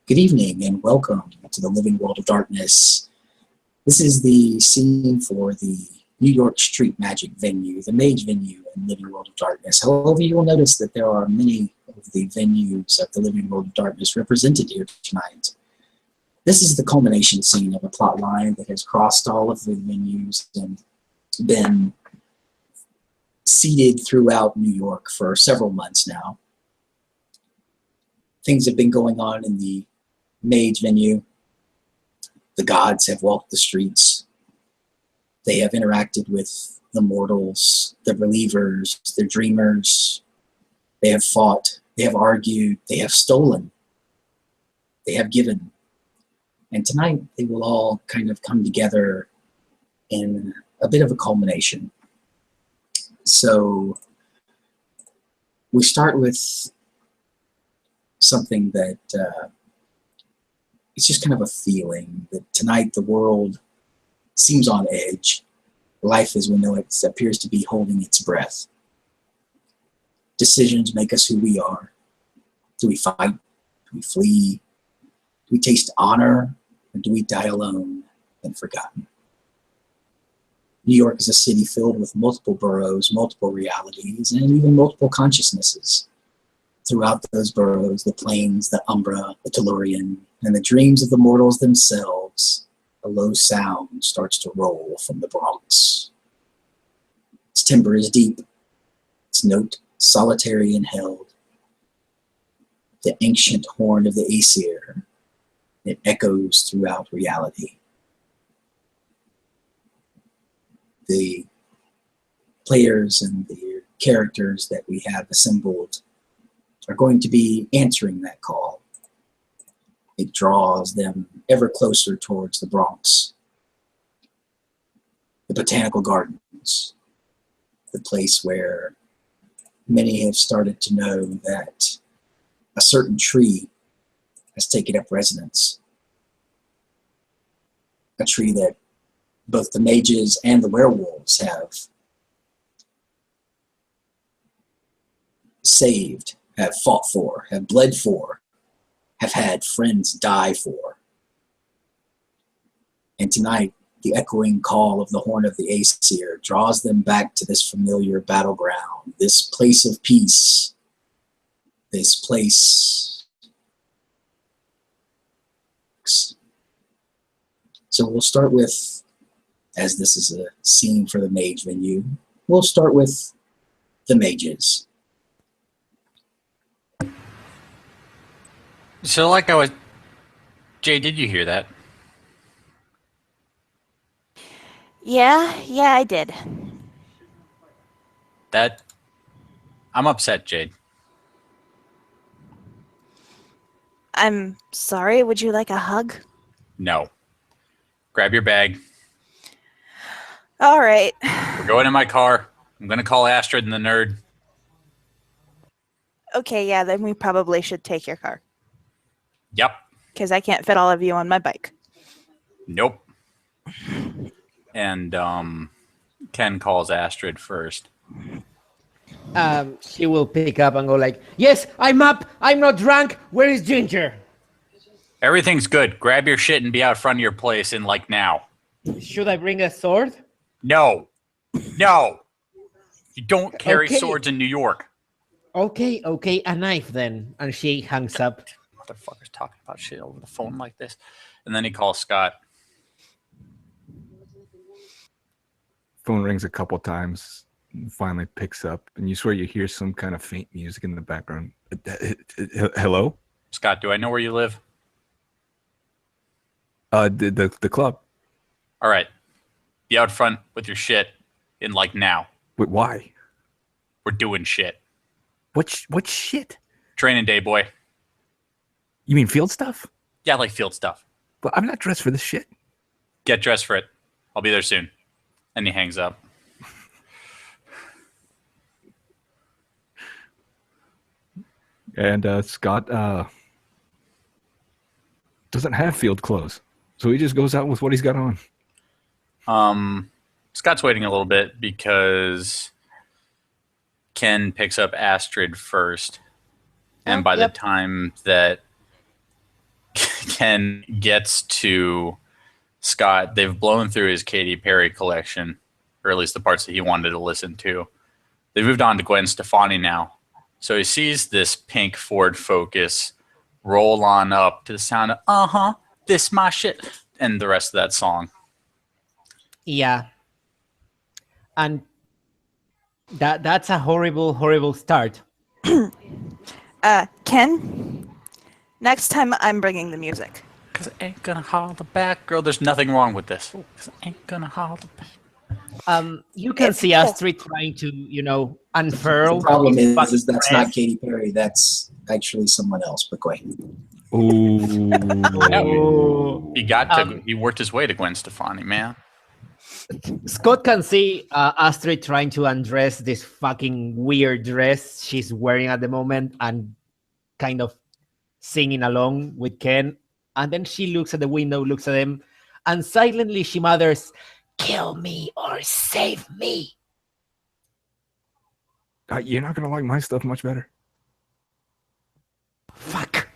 Good evening and welcome to the Living World of Darkness. This is the scene for the New York Street Magic venue, the Mage venue in Living World of Darkness. However, you will notice that there are many of the venues of the Living World of Darkness represented here tonight. This is the culmination scene of a plot line that has crossed all of the venues and been seeded throughout New York for several months now. Things have been going on in the Mage venue. The gods have walked the streets. They have interacted with the mortals, the relievers, the dreamers. They have fought, they have argued, they have stolen, they have given. And tonight they will all kind of come together in a bit of a culmination. So we start with something that it's just kind of a feeling that tonight the world seems on edge. Life as we know it appears to be holding its breath. Decisions make us who we are. Do we fight? Do we flee? Do we taste honor? Or do we die alone and forgotten? New York is a city filled with multiple boroughs, multiple realities, and even multiple consciousnesses. Throughout those boroughs, the plains, the umbra, the tellurian, and the dreams of the mortals themselves, a low sound starts to roll from the Bronx. Its timbre is deep, its note solitary and held. The ancient horn of the Aesir, it echoes throughout reality. The players and the characters that we have assembled are going to be answering that call. It draws them ever closer towards the Bronx, the botanical gardens, the place where many have started to know that a certain tree has taken up residence. A tree that both the mages and the werewolves have saved, have fought for, have bled for, have had friends die for. And tonight, the echoing call of the horn of the Aesir draws them back to this familiar battleground, this place of peace, this place. So we'll start with, as this is a scene for the Mage venue, we'll start with the mages. So like I was... Jay, did you hear that? Yeah, I did. I'm upset, Jade. I'm sorry, would you like a hug? No. Grab your bag. All right. We're going in my car. I'm going to call Astrid and the nerd. Okay, yeah, then we probably should take your car. Yep. Because I can't fit all of you on my bike. Nope. And Ken calls Astrid first. She will pick up and go like, "Yes, I'm up. I'm not drunk. Where is Ginger?" Everything's good. Grab your shit and be out front of your place in like now. Should I bring a sword? No. No. You don't carry Okay. swords in New York. Okay, a knife then. And she hangs up. Motherfuckers talking about shit over the phone like this. And then he calls Scott. Phone rings a couple times, and finally picks up, and you swear you hear some kind of faint music in the background. Hello? Scott, do I know where you live? The club. All right. Be out front with your shit in like now. Wait, why? We're doing shit. What shit? Training day, boy. You mean field stuff? Yeah, like field stuff. But I'm not dressed for this shit. Get dressed for it. I'll be there soon. And he hangs up. And Scott doesn't have field clothes, so he just goes out with what he's got on. Scott's waiting a little bit because Ken picks up Astrid first. And by the time that Ken gets to Scott, they've blown through his Katy Perry collection, or at least the parts that he wanted to listen to. They moved on to Gwen Stefani now. So he sees this pink Ford Focus roll on up to the sound of, this my shit, and the rest of that song. Yeah. And that's a horrible, horrible start. Ken, next time I'm bringing the music. Because I ain't gonna holler back, girl. There's nothing wrong with this. Because I ain't gonna holler back. You can see Astrid trying to, unfurl. The problem his is fucking that's dress. not Katy Perry. That's actually someone else. But go ahead. Ooh. Oh. He worked his way to Gwen Stefani, man. Scott can see Astrid trying to undress this fucking weird dress she's wearing at the moment and kind of singing along with Ken. And then she looks at the window, looks at him, and silently she mutters, "Kill me or save me." You're not going to like my stuff much better. Fuck.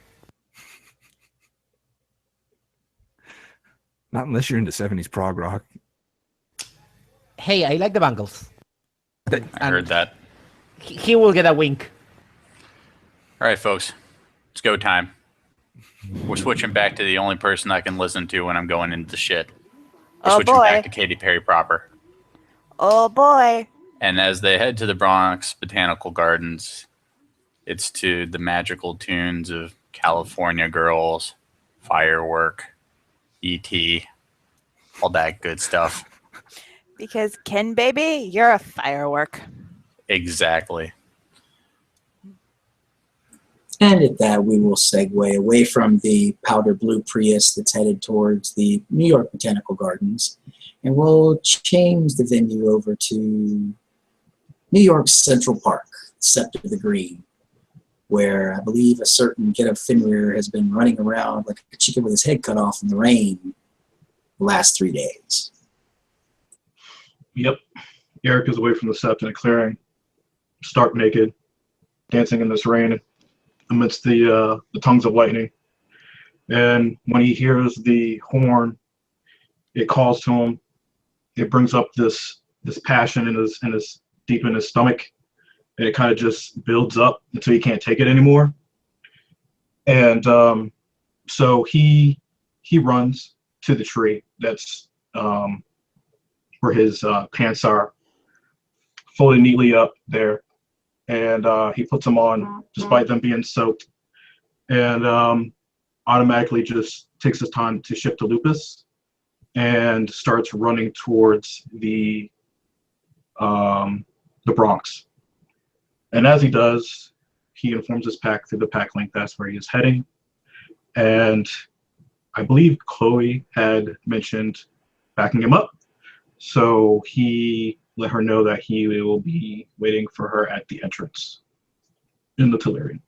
Not unless you're into 70s prog rock. Hey, I like the Bangles. I heard that. He will get a wink. All right, folks. It's go time. We're switching back to the only person I can listen to when I'm going into the shit. We're Oh, switching boy. back to Katy Perry proper. Oh boy. And as they head to the Bronx Botanical Gardens, it's to the magical tunes of California Girls, Firework, E.T., all that good stuff. Because Ken, baby, you're a firework. Exactly. And at that, we will segue away from the powder blue Prius that's headed towards the New York Botanical Gardens, and we'll change the venue over to New York's Central Park, Scepter of the Green, where I believe a certain Get Up Fenrir has been running around like a chicken with his head cut off in the rain the last 3 days. Yep. Eric is away from the sept in a clearing, stark naked, dancing in this rain amidst the tongues of lightning. And when he hears the horn, it calls to him. It brings up this passion in his deep in his stomach, and it kind of just builds up until he can't take it anymore. And so he runs to the tree that's where his pants are, folded neatly up there, and he puts them on despite them being soaked, and automatically just takes his time to ship to Lupus and starts running towards the Bronx. And as he does, he informs his pack through the pack link that's where he is heading. And I believe Chloe had mentioned backing him up. So he let her know that he will be waiting for her at the entrance in the Tellurian.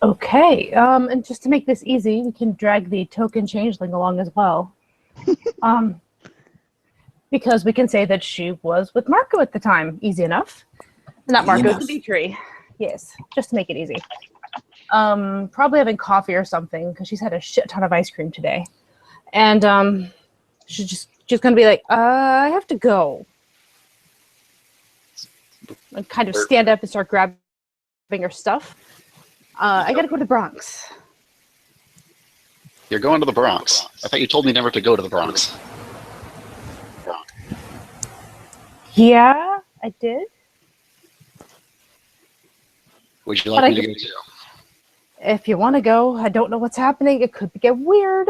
Okay, and just to make this easy, we can drag the token changeling along as well. Because we can say that she was with Marco at the time. Easy enough. Not Marco, Dimitri. Yes, just to make it easy. Probably having coffee or something, because she's had a shit ton of ice cream today. And she's just going to be like, I have to go. And kind of stand up and start grabbing her stuff. I got to go to the Bronx. You're going to the Bronx. I thought you told me never to go to the Bronx. Yeah, I did. Would you like me to go too? If you want to go, I don't know what's happening. It could get weird.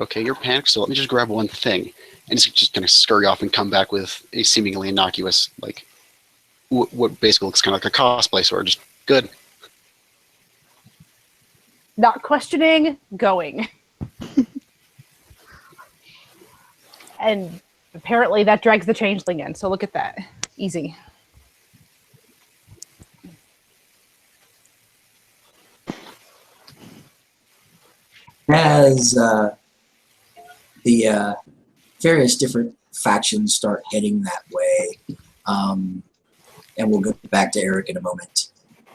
Okay, you're panicked, so let me just grab one thing. And it's just going to scurry off and come back with a seemingly innocuous, like, what basically looks kind of like a cosplay sword. Just good. Not questioning, going. And apparently that drags the changeling in, so look at that. Easy. As the various different factions start heading that way, and we'll go back to Eric in a moment.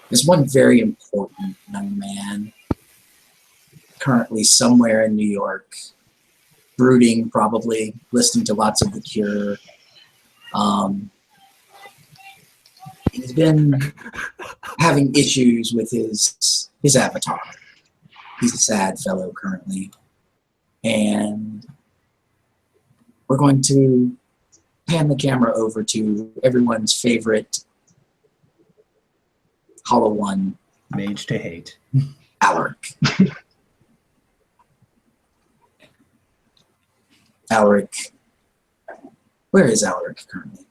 There's one very important young man currently somewhere in New York, brooding probably, listening to lots of The Cure. He's been having issues with his avatar. He's a sad fellow currently. And we're going to pan the camera over to everyone's favorite Hollow One, Mage to hate. Alaric. Alaric. Where is Alaric currently?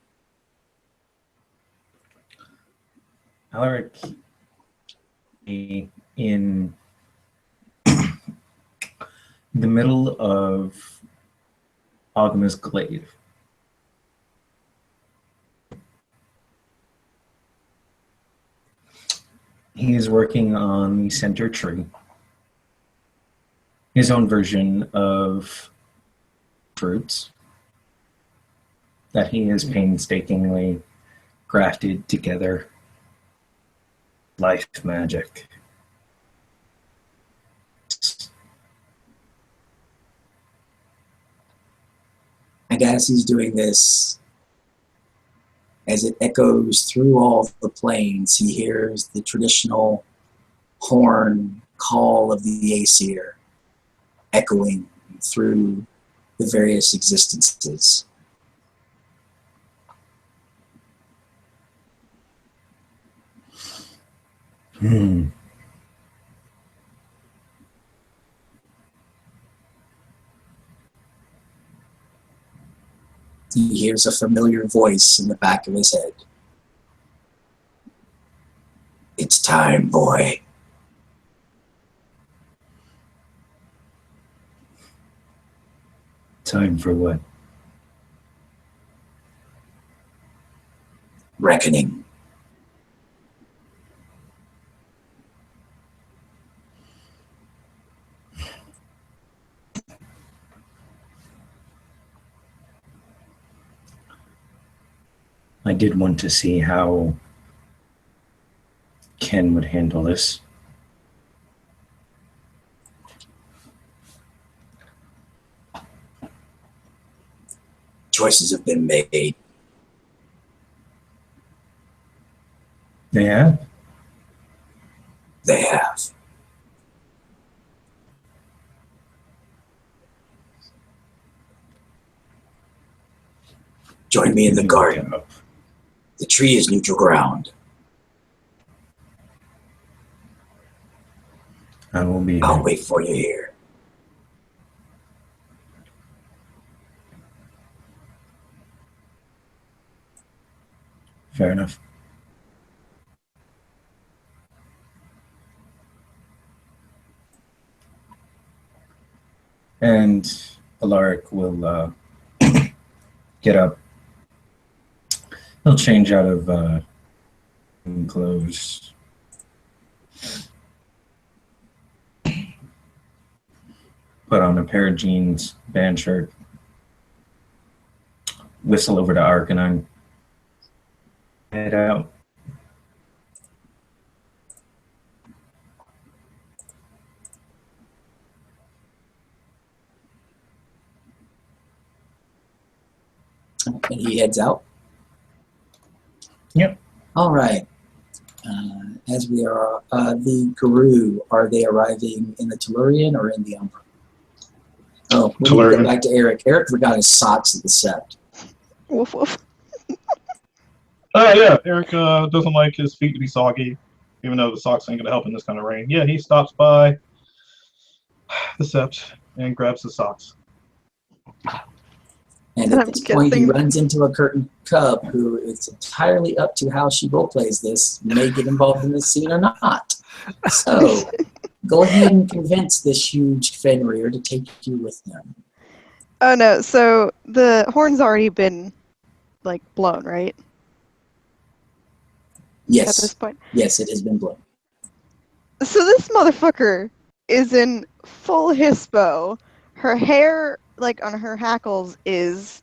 Alaric in the middle of Ogma's glaive. He is working on the center tree, his own version of fruits that he has painstakingly grafted together. Life magic. And as he's doing this, as it echoes through all the plains, he hears the traditional horn call of the Aesir echoing through the various existences. He hears a familiar voice in the back of his head. It's time, boy. Time for what? Reckoning. I did want to see how Ken would handle this. Choices have been made. They have? They have. Join me in the garden. The tree is neutral ground. I will be I'll there. wait for you here. Fair enough. And Alaric will get up. He'll change out of clothes. Put on a pair of jeans, band shirt. Whistle over to Arcanine. Head out. And he heads out. Yep. All right. As we are, the Guru, are they arriving in the Tellurian or in the Umbra? Oh, we need to go back to Eric. Eric forgot his socks at the Sept. Woof woof. Yeah, Eric doesn't like his feet to be soggy, even though the socks ain't gonna help in this kind of rain. Yeah, he stops by the Sept and grabs the socks. And And at I'm this point, he guessing- runs into a curtain cub who it's entirely up to how she roleplays this, may get involved in this scene or not. So, go ahead and convince this huge Fenrir to take you with them. Oh no, so the horn's already been, like, blown, right? At this Yes, point. yes, it has been blown. So this motherfucker is in full hispo. Her hair, like, on her hackles is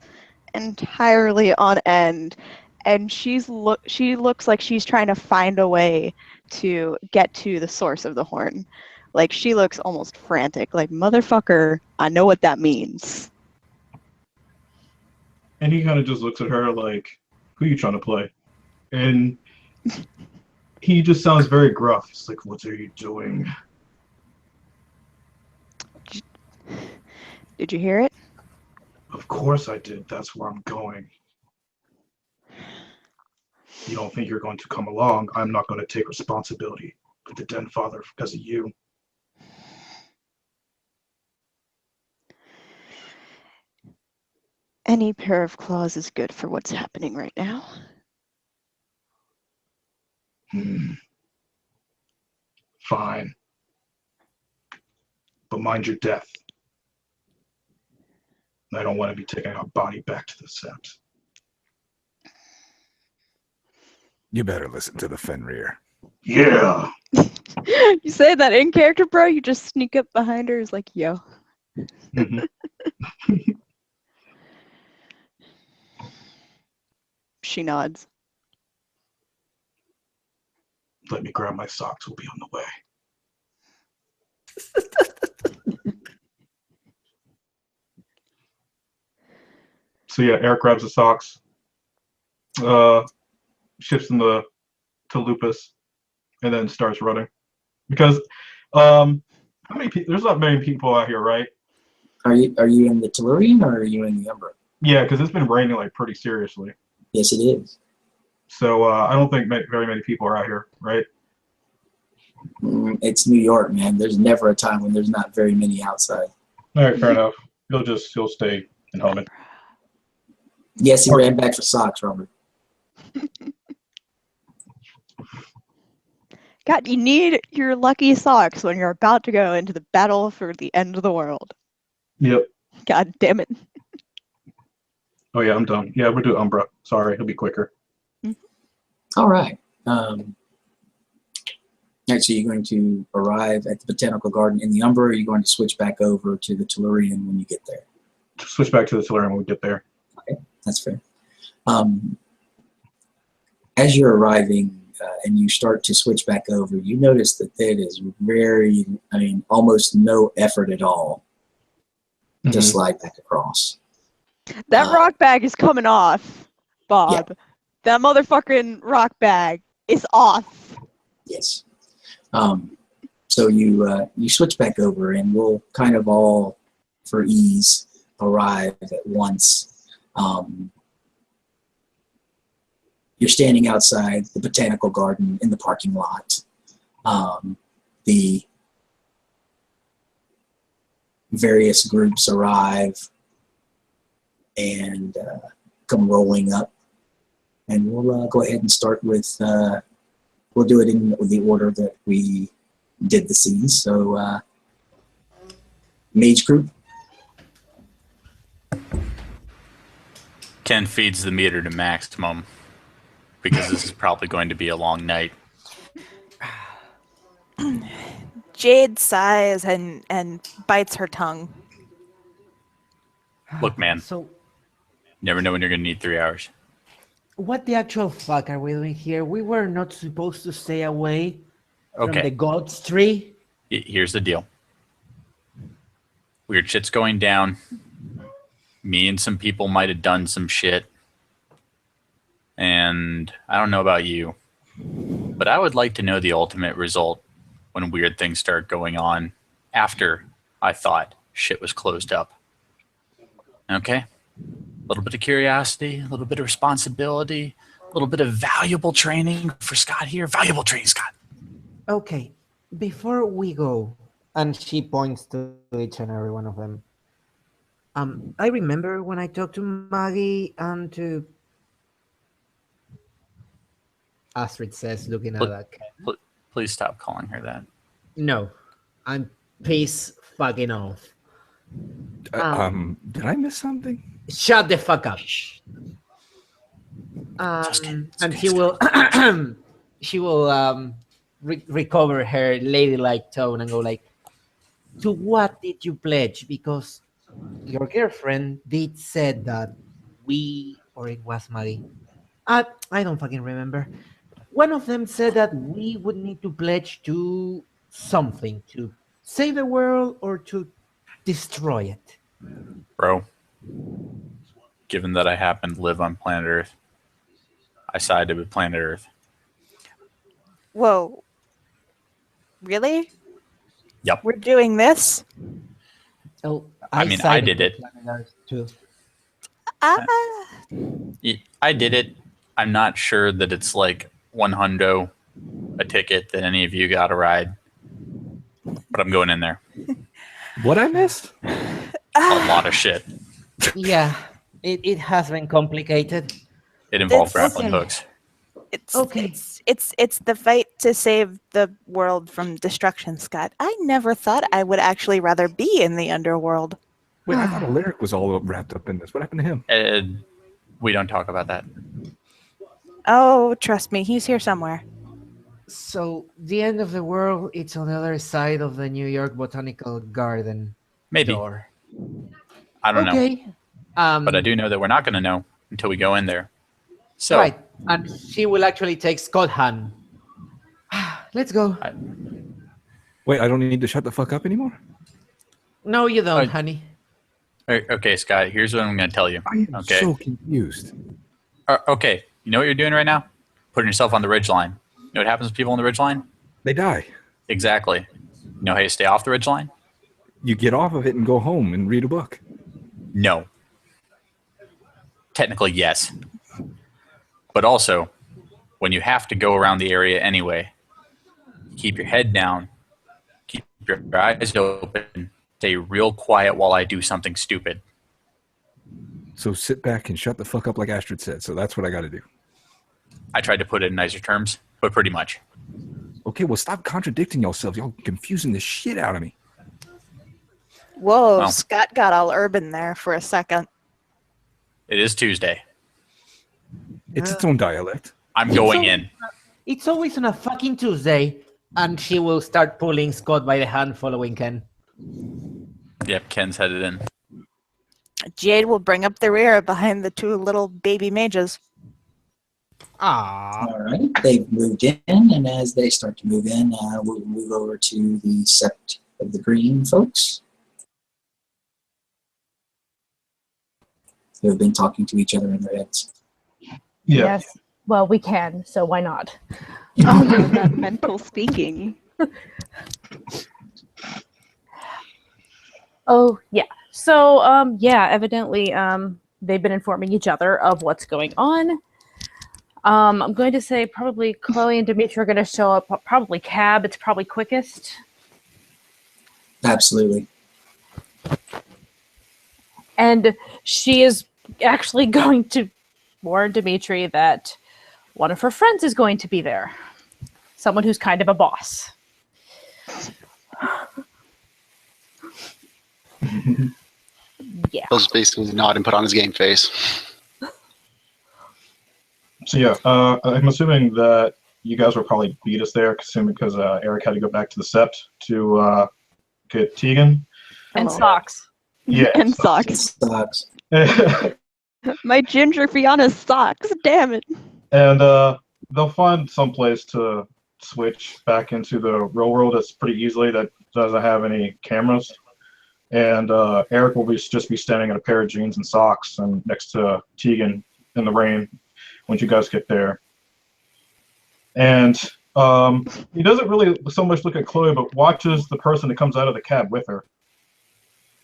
entirely on end. and she looks like she's trying to find a way to get to the source of the horn. Like she looks almost frantic. Like, motherfucker, I know what that means. And he kind of just looks at her like, who are you trying to play? And he just sounds very gruff. He's like, what are you doing? Did you hear it? Of course I did. That's where I'm going. You don't think you're going to come along? I'm not going to take responsibility for the Den Father because of you. Any pair of claws is good for what's happening right now. Fine. But mind your death. I don't want to be taking our body back to the Sept. You better listen to the Fenrir. Yeah. You say that in character, bro? You just sneak up behind her, is like, yo. Mhm. She nods. Let me grab my socks. We'll be on the way. So yeah, Eric grabs the socks, shifts them to Lupus, and then starts running. Because how many people? There's not many people out here, right? Are you in the Tellurian or are you in the Umbra? Yeah, because it's been raining like pretty seriously. Yes, it is. So I don't think very many people are out here, right? It's New York, man. There's never a time when there's not very many outside. All right, fair enough. He'll stay in Helmet. Yes, he ran back for socks, Robert. God, you need your lucky socks when you're about to go into the battle for the end of the world. Yep. God damn it. Oh yeah, I'm done. Yeah, we'll do Umbra. Sorry, it'll be quicker. All right. All right, so you're going to arrive at the Botanical Garden in the Umbra, or are you going to switch back over to the Tellurian when you get there? Switch back to the Tellurian when we get there. Okay, that's fair. As you're arriving and you start to switch back over, you notice that it is almost no effort at all to slide back across. That rock bag is coming off, Bob. Yeah. That motherfucking rock bag is off. Yes. So you switch back over, and we'll kind of all, for ease, arrive at once. You're standing outside the Botanical Garden in the parking lot. The various groups arrive and come rolling up, and we'll go ahead and start with. We'll do it in the order that we did the scenes. So, Mage Group. Ken feeds the meter to maximum because this is probably going to be a long night. Jade sighs and bites her tongue. Look, man, So, never know when you're going to need 3 hours. what the actual fuck are we doing here? We were not supposed to stay away from the Okay, God's tree. here's the deal. Weird shit's going down. Me and some people might have done some shit. And I don't know about you, but I would like to know the ultimate result when weird things start going on after I thought shit was closed up. Okay? A little bit of curiosity, a little bit of responsibility, a little bit of valuable training for Scott here. Valuable training, Scott. Okay, before we go, and she points to each and every one of them. I remember when I talked to Maggie and to Astrid says, looking at that. Please stop calling her that. No, I'm pissed fucking off. Did I miss something? Shut the fuck up. And she will she will recover her ladylike tone and go like, to what did you pledge? Because your girlfriend did said that we, or it was Maggie, I don't fucking remember. One of them said that we would need to pledge to something, to save the world or to destroy it. Bro, given that I happen to live on planet Earth, I sided with planet Earth. Whoa. Really? Yep. We're doing this? Oh, I mean, I sided did with it. Planet Earth too. Ah. I did it. I'm not sure that it's like $100 a ticket that any of you got a ride, but I'm going in there. What I missed? A lot of shit. Yeah, it has been complicated. It involved It's grappling okay. hooks. It's Okay. it's the fight to save the world from destruction, Scott. I never thought I would actually rather be in the underworld. Wait, I thought a lyric was all wrapped up in this. What happened to him? We don't talk about that. Oh, trust me, he's here somewhere. So the end of the world, it's on the other side of the New York Botanical Garden Maybe. door. I don't know. Okay. But I do know that we're not going to know until we go in there. So, Right, and she will actually take Scott hand. Let's go. Wait, I don't need to shut the fuck up anymore? No, you don't, Uh, honey. okay, Scott, here's what I'm going to tell you. I am Okay. so confused. Okay, you know what you're doing right now? Putting yourself on the ridgeline. You know what happens to people on the ridgeline? They die. Exactly. You know how you stay off the ridgeline? You get off of it and go home and read a book. No. Technically, yes. But also, when you have to go around the area anyway, keep your head down, keep your eyes open, stay real quiet while I do something stupid. So sit back and shut the fuck up like Astrid said. So that's what I got to do. I tried to put it in nicer terms, but pretty much. Okay, well, stop contradicting yourselves. Y'all confusing the shit out of me. Whoa, Well. Scott got all urban there for a second. It is Tuesday. It's its own dialect. I'm going in. It's always on a fucking Tuesday, and she will start pulling Scott by the hand following Ken. Yep, Ken's headed in. Jade will bring up the rear behind the two little baby mages. Ah. All right, they've moved in, and as they start to move in, we'll move over to the Sept of the Green folks, who have been talking to each other in their heads. Yeah. Yes. Well, we can, so why not? Oh no, that mental speaking. Oh, yeah. So, yeah, evidently, they've been informing each other of what's going on. I'm going to say probably Chloe and Dimitri are going to show up, probably cab. It's probably quickest. Absolutely. And she is actually going to warn Dimitri that one of her friends is going to be there. Someone who's kind of a boss. Yeah. He'll just basically nod and put on his game face. So yeah, I'm assuming that you guys will probably beat us there, because Eric had to go back to the Sept to get Tegan. And Oh. socks. Yeah. And socks. Sucks. My ginger Fiona socks. Damn it. And they'll find some place to switch back into the real world that's pretty easily, that doesn't have any cameras. And Eric will just be standing in a pair of jeans and socks and next to Tegan in the rain once you guys get there. And he doesn't really so much look at Chloe, but watches the person that comes out of the cab with her.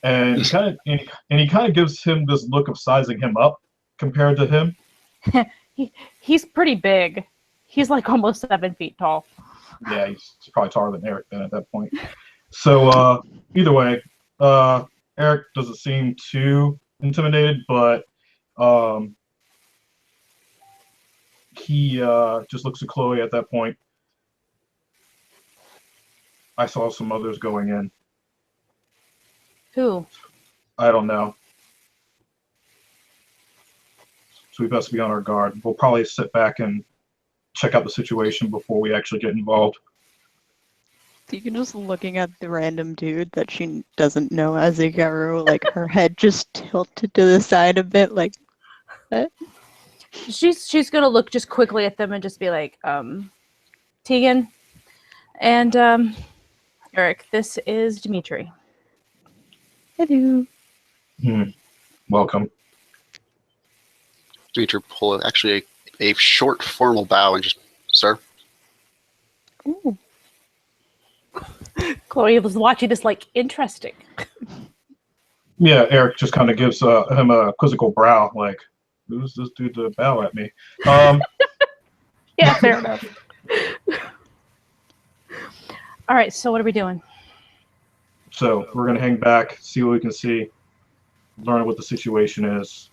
And he kind of gives him this look of sizing him up compared to him. He's pretty big. He's like almost 7 feet tall. Yeah, he's probably taller than Eric then at that point. So either way, Eric doesn't seem too intimidated, but he just looks at Chloe at that point. I saw some others going in. Who? I don't know. So we best be on our guard. We'll probably sit back and check out the situation before we actually get involved. You can just looking at the random dude that she doesn't know as Igaru, like her head just tilted to the side a bit, like what? She's gonna look just quickly at them and just be like, Tegan and Eric, this is Dimitri. Hello. Welcome. Dimitri pull actually a short formal bow and just, sir. Ooh. Chloe was watching this like interesting. Yeah, Eric just kind of gives him a quizzical brow, like, who's this dude to bow at me? Yeah, fair enough. All right, so what are we doing? So we're gonna hang back, see what we can see, learn what the situation is.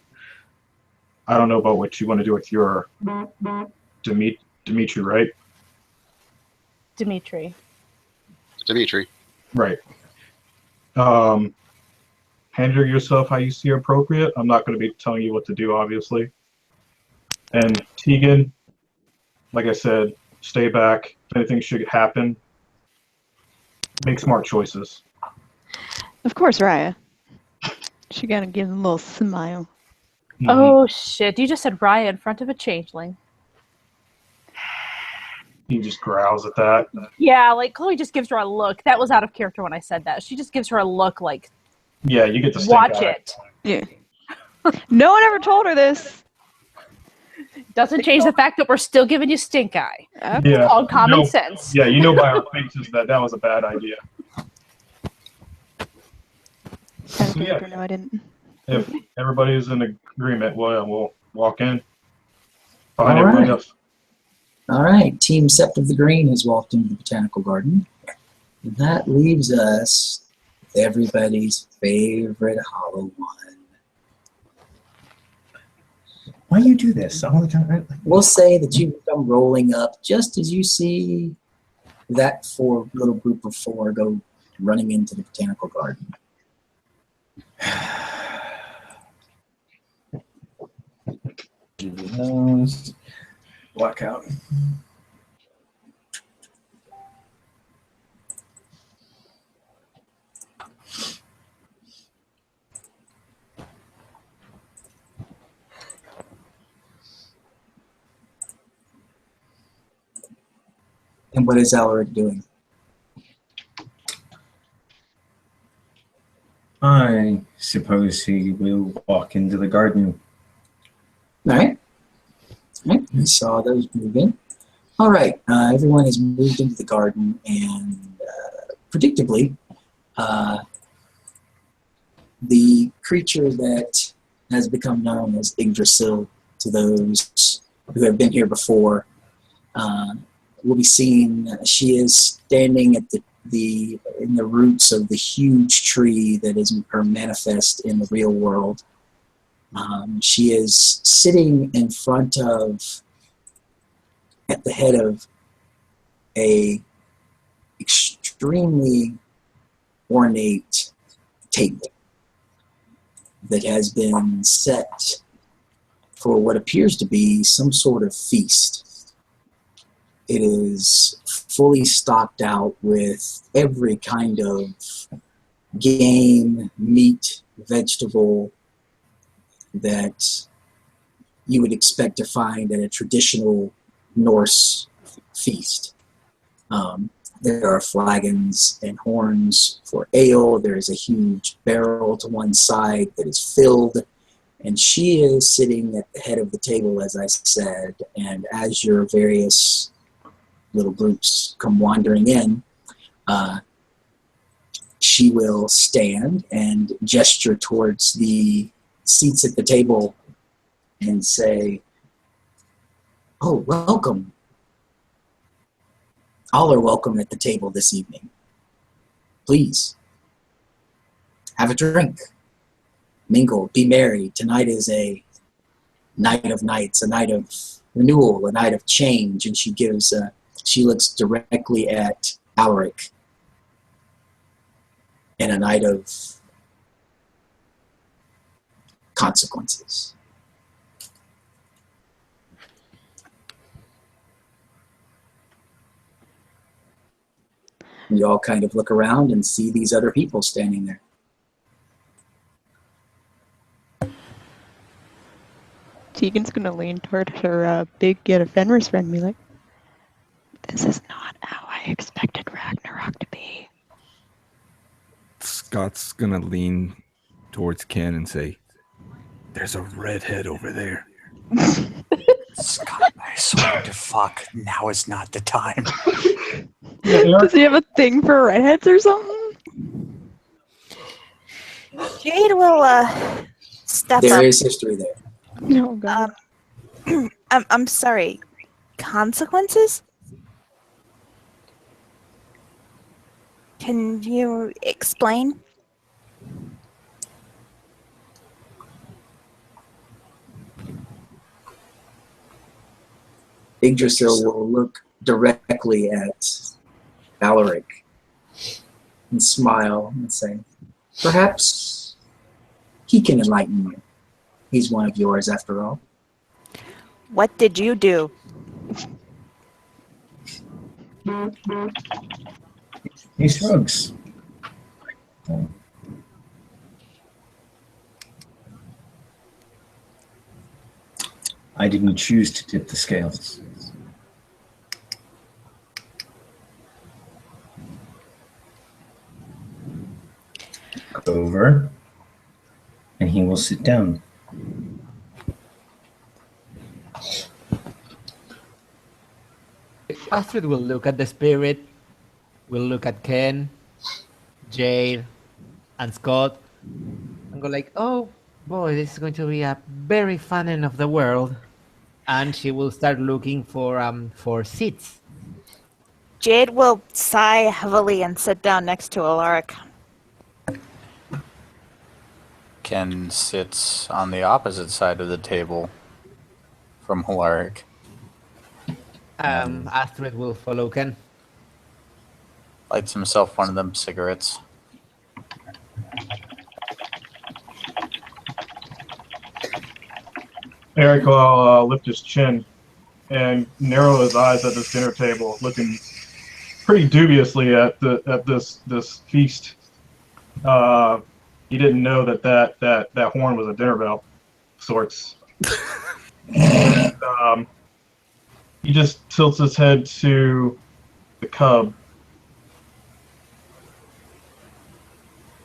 I don't know about what you want to do with your Dimitri, right? Dimitri. Right. Handle yourself how you see appropriate. I'm not going to be telling you what to do, obviously. And Tegan, like I said, stay back. If anything should happen, make smart choices. Of course, Raya. She gotta give a little smile. Mhm. Oh shit! You just said Raya in front of a changeling. He just growls at that. Yeah, like Chloe just gives her a look. That was out of character when I said that. She just gives her a look like, Yeah, you get the stink watch eye. it. Yeah. No one ever told her this. Doesn't change the fact that we're still giving you stink eye. Yeah. Called common No. sense. Yeah, you know by our faces that was a bad idea. Out of So, yeah. character, no, I didn't. If everybody's in agreement, we'll walk in. Behind All everybody right. else. All right, Team Sept of the Green has walked into the botanical garden. And that leaves us with everybody's favorite hollow one. Why do you do this all the time? We'll say that you come rolling up just as you see that little group of four go running into the botanical garden. Blackout. And what is Alaric doing? I suppose he will walk into the garden. All right. All right. We saw those move in. All right. Everyone has moved into the garden, and predictably, the creature that has become known as Yggdrasil to those who have been here before will be seen. She is standing at in the roots of the huge tree that is her manifest in the real world. She is sitting in front of, at the head of a extremely ornate table that has been set for what appears to be some sort of feast. It is fully stocked out with every kind of game, meat, vegetable that you would expect to find at a traditional Norse feast. There are flagons and horns for ale. There is a huge barrel to one side that is filled. And she is sitting at the head of the table, as I said. And as your various little groups come wandering in, she will stand and gesture towards the seats at the table and say, "Oh, welcome. All are welcome at the table this evening. Please, have a drink. Mingle, be merry. Tonight is a night of nights, a night of renewal, a night of change." And she looks directly at Alaric. "And a night of consequences." You all kind of look around and see these other people standing there. Tegan's gonna lean toward her big Fenris friend and be like, "This is not how I expected Ragnarok to be." Scott's gonna lean towards Ken and say, "There's a redhead over there." Scott, I swear to fuck, now is not the time. Does he have a thing for redheads or something? Jade will step There up. is history there. No, God. I'm sorry. Consequences? Can you explain? Yggdrasil will look directly at Alaric and smile and say, "Perhaps he can enlighten you. He's one of yours after all." What did you do? He shrugs. I didn't choose to tip the scales. Over, and he will sit down. Astrid will look at the spirit, will look at Ken, Jade, and Scott, and go like, "Oh boy, this is going to be a very fun end of the world." And she will start looking for seats. Jade will sigh heavily and sit down next to Alaric. Ken sits on the opposite side of the table from Hilaric. Astrid will follow Ken. Lights himself one of them cigarettes. Eric will lift his chin and narrow his eyes at this dinner table, looking pretty dubiously at this feast. He didn't know that horn was a dinner bell, of sorts. And, he just tilts his head to the cub.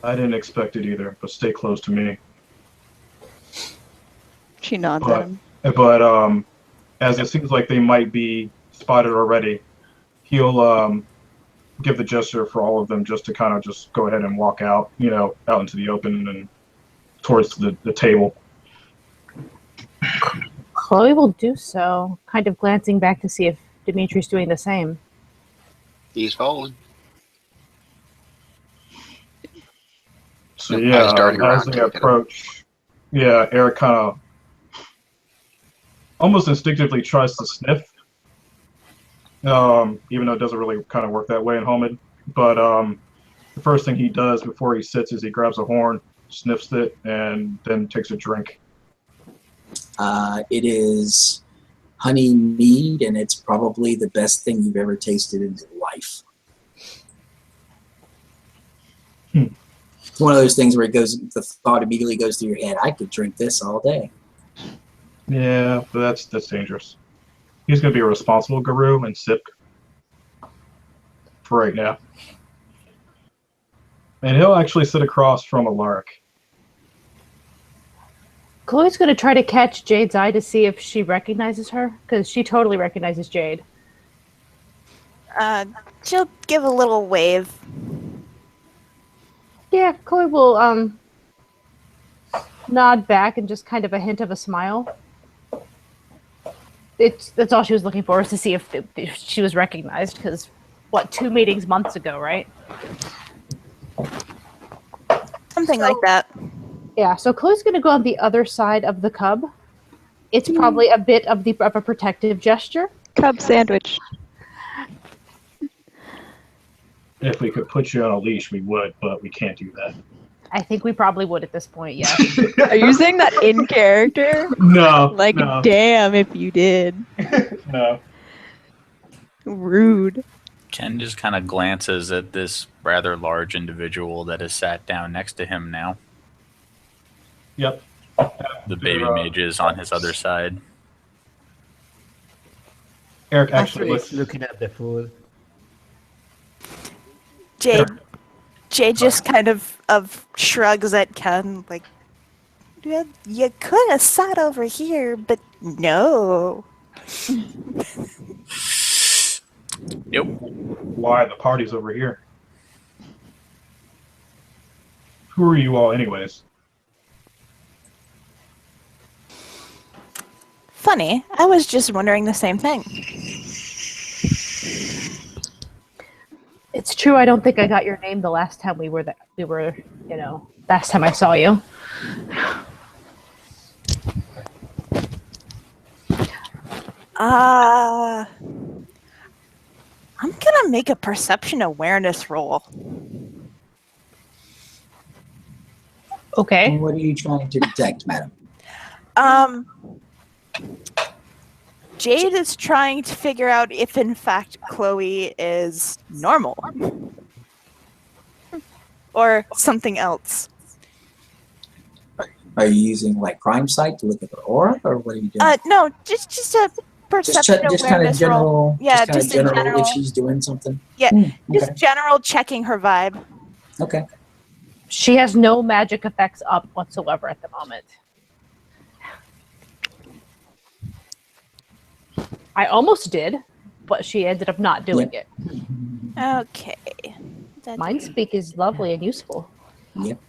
I didn't expect it either, but stay close to me. She nods at him. But as it seems like they might be spotted already, he'll give the gesture for all of them just to kind of just go ahead and walk out, out into the open and towards the table. Chloe will do so, kind of glancing back to see if Dimitri's doing the same. He's following. So I yeah, was darting as around they to look at him. approach, Eric kind of almost instinctively tries to sniff, even though it doesn't really kind of work that way in Homid. But the first thing he does before he sits is he grabs a horn, sniffs it, and then takes a drink. It is honey mead, and it's probably the best thing you've ever tasted in your life. It's one of those things where the thought immediately goes through your head, I could drink this all day. Yeah, but that's dangerous. He's going to be a responsible guru and sip for right now. And he'll actually sit across from Alaric. Chloe's going to try to catch Jade's eye to see if she recognizes her, because she totally recognizes Jade. She'll give a little wave. Yeah, Chloe will nod back and just kind of a hint of a smile. That's all she was looking for, was to see if she was recognized, because, 2 meetings months ago, right? Something like that. Yeah, so Chloe's going to go on the other side of the cub. It's probably a bit of a protective gesture. Cub sandwich. If we could put you on a leash, we would, but we can't do that. I think we probably would at this point, yeah. Are you saying that in character? No. Like, no, damn if you did. no. Rude. Ken just kind of glances at this rather large individual that is sat down next to him now. Yep. The baby mage is on his other side. Eric actually Astrid looks. is looking at the food. Jay just kind of shrugs at Ken, like, "Yeah, you could have sat over here, but no." Yep. Why the party's over here? Who are you all, anyways? Funny, I was just wondering the same thing. It's true. I don't think I got your name the last time we were last time I saw you. I'm gonna make a perception awareness roll. Okay. What are you trying to detect, madam? Jade is trying to figure out if, in fact, Chloe is normal. Or something else. Are you using like Crime Sight to look at the aura, or what are you doing? No, just a perception just kind of awareness roll. general. Yeah, just just in kind of general. general. If she's doing something. Yeah, Okay. just general checking her vibe. Okay. She has no magic effects up whatsoever at the moment. I almost did, but she ended up not doing it. Okay. Mind speak is lovely and useful. Yep.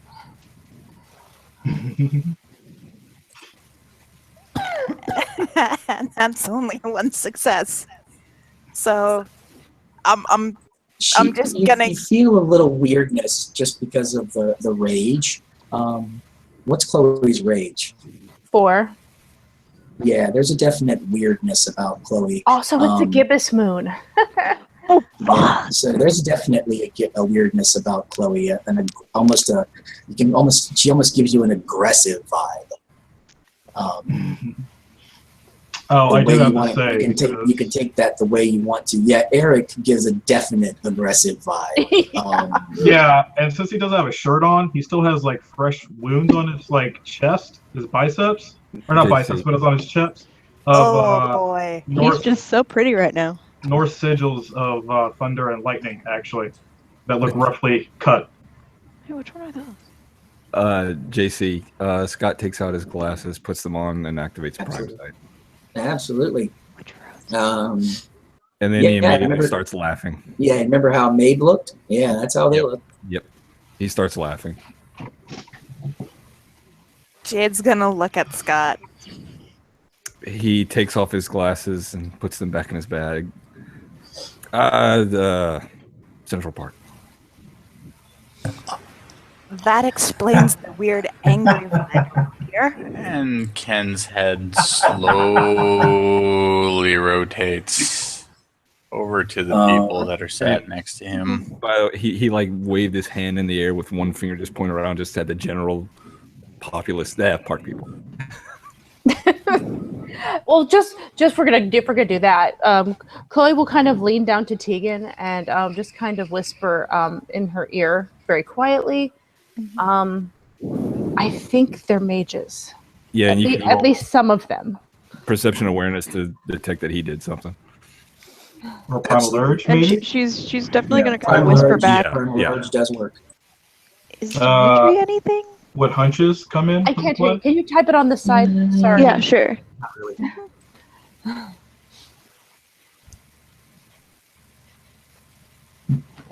And that's only one success. So, I'm just gonna. You feel a little weirdness just because of the rage. What's Chloe's rage? 4. Yeah, there's a definite weirdness about Chloe. Also, it's a gibbous moon. Yeah, so there's definitely a weirdness about Chloe, and she almost gives you an aggressive vibe. I do have to say, you can take that the way you want to. Yeah, Eric gives a definite aggressive vibe. yeah, and since he doesn't have a shirt on, he still has like fresh wounds on his like chest, his biceps, or not biceps, but it's on his chest. Boy, he's just so pretty right now. North sigils of thunder and lightning, actually, that look roughly cut. Hey, which one are those? JC, Scott takes out his glasses, puts them on, and activates Prime Sight. Absolutely. And then he immediately starts laughing. Yeah, remember how Mabe looked? Yeah, that's how they look. Yep. He starts laughing. Jade's gonna look at Scott. He takes off his glasses and puts them back in his bag. The Central Park. That explains the weird angry vibe here. And Ken's head slowly rotates over to the people that are sat next to him. By the way, he like waved his hand in the air with one finger just pointed around, just at the general populace. Park people. Well, just if we're gonna do that, Chloe will kind of lean down to Tegan and just kind of whisper in her ear very quietly. I think they're mages. Yeah, and you can at least some of them. Perception awareness to detect that he did something. Or primal urge, And maybe? she's definitely gonna kind of Primal whisper urge, back. Primal urge does work. Is Dimitri anything? What hunches come in? I can't hear you. Can you type it on the side? Sorry. Yeah, sure. Not really.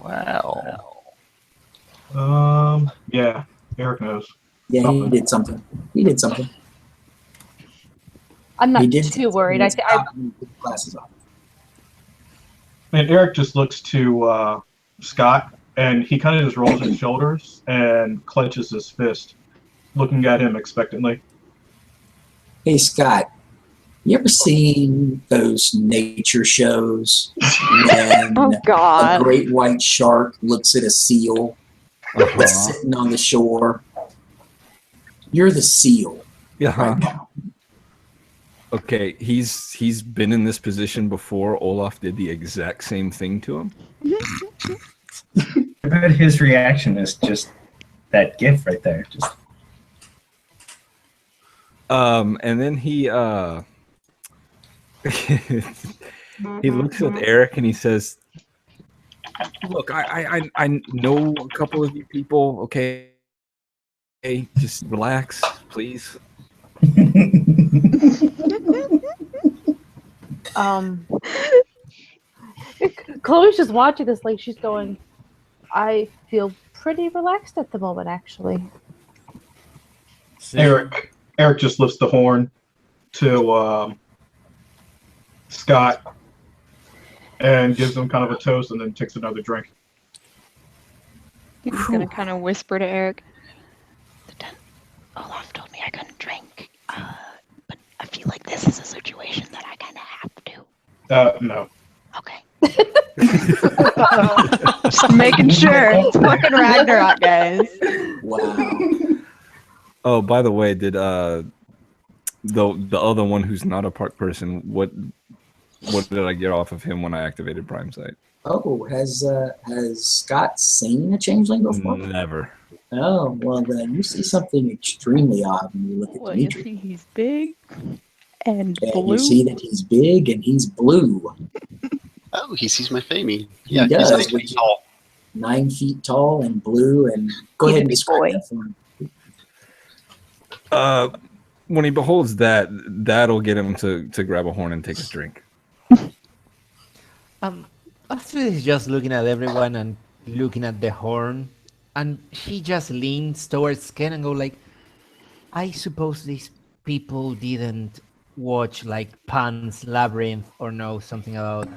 Wow. Yeah, Eric knows. Yeah, he did something. He did something. I'm not He did too worried. He put glasses on. And Eric just looks to Scott, and he kind of just rolls his shoulders and clenches his fist, looking at him expectantly. Hey, Scott, you ever seen those nature shows when Oh a God. great white shark looks at a seal that's sitting on the shore? You're the seal right now. Okay, he's been in this position before. Olaf did the exact same thing to him. I bet his reaction is just that gif right there. Just And then he he looks at Eric and he says, "Look, I know a couple of you people. Okay, just relax, please." Chloe's just watching this like she's going, I feel pretty relaxed at the moment, actually. Eric just lifts the horn to Scott and gives him kind of a toast and then takes another drink. He's gonna kind of whisper to Eric. Olaf told me I couldn't drink, but I feel like this is a situation that I kind of have to. No. Okay. Just making sure. It's fucking Ragnarok, guys. Wow. Oh, by the way, did the other one who's not a park person, what did I get off of him when I activated Prime Sight? Oh, has Scott seen a changeling before? Never. Oh, well then you see something extremely odd when you look at Well, you Dimitri. see he's big and And blue. you see that he's big and he's blue. Oh, he sees my famey. He Yeah, he's does, 8 feet which- tall. 9 feet tall and blue. And go He's a ahead and big describe boy. that for me. When he beholds that, that'll get him to grab a horn and take a drink. Astrid is just looking at everyone and looking at the horn, and she just leans towards Ken and go like, I suppose these people didn't watch like Pan's Labyrinth or know something about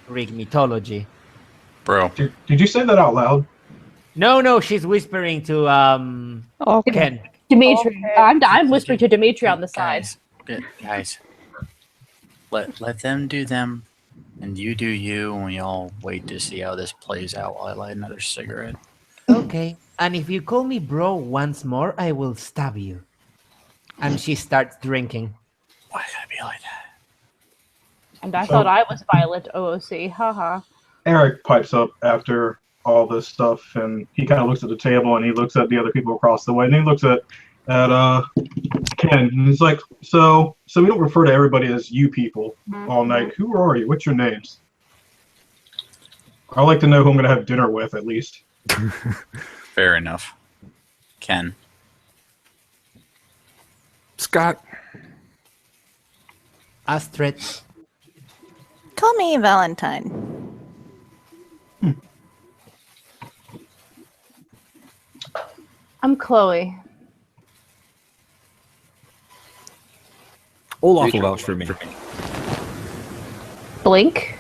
Greek mythology. Bro, Did you say that out loud? No, she's whispering to Okay. Ken. Dimitri. Okay. I'm whispering to Dimitri on the side. guys, let them do them, and you do you, and we all wait to see how this plays out while I light another cigarette. Okay, and if you call me bro once more, I will stab you. And she starts drinking. Why gotta be like that? And I thought I was violent OOC. Haha. Eric pipes up after all this stuff, and he kind of looks at the table, and he looks at the other people across the way, and he looks at Ken, and he's like, so we don't refer to everybody as you people all night. Who are you? What's your names? I'd like to know who I'm going to have dinner with, at least. Fair enough. Ken. Scott. Astrid. Call me Valentine. I'm Chloe. Olaf will vouch for me. Blink.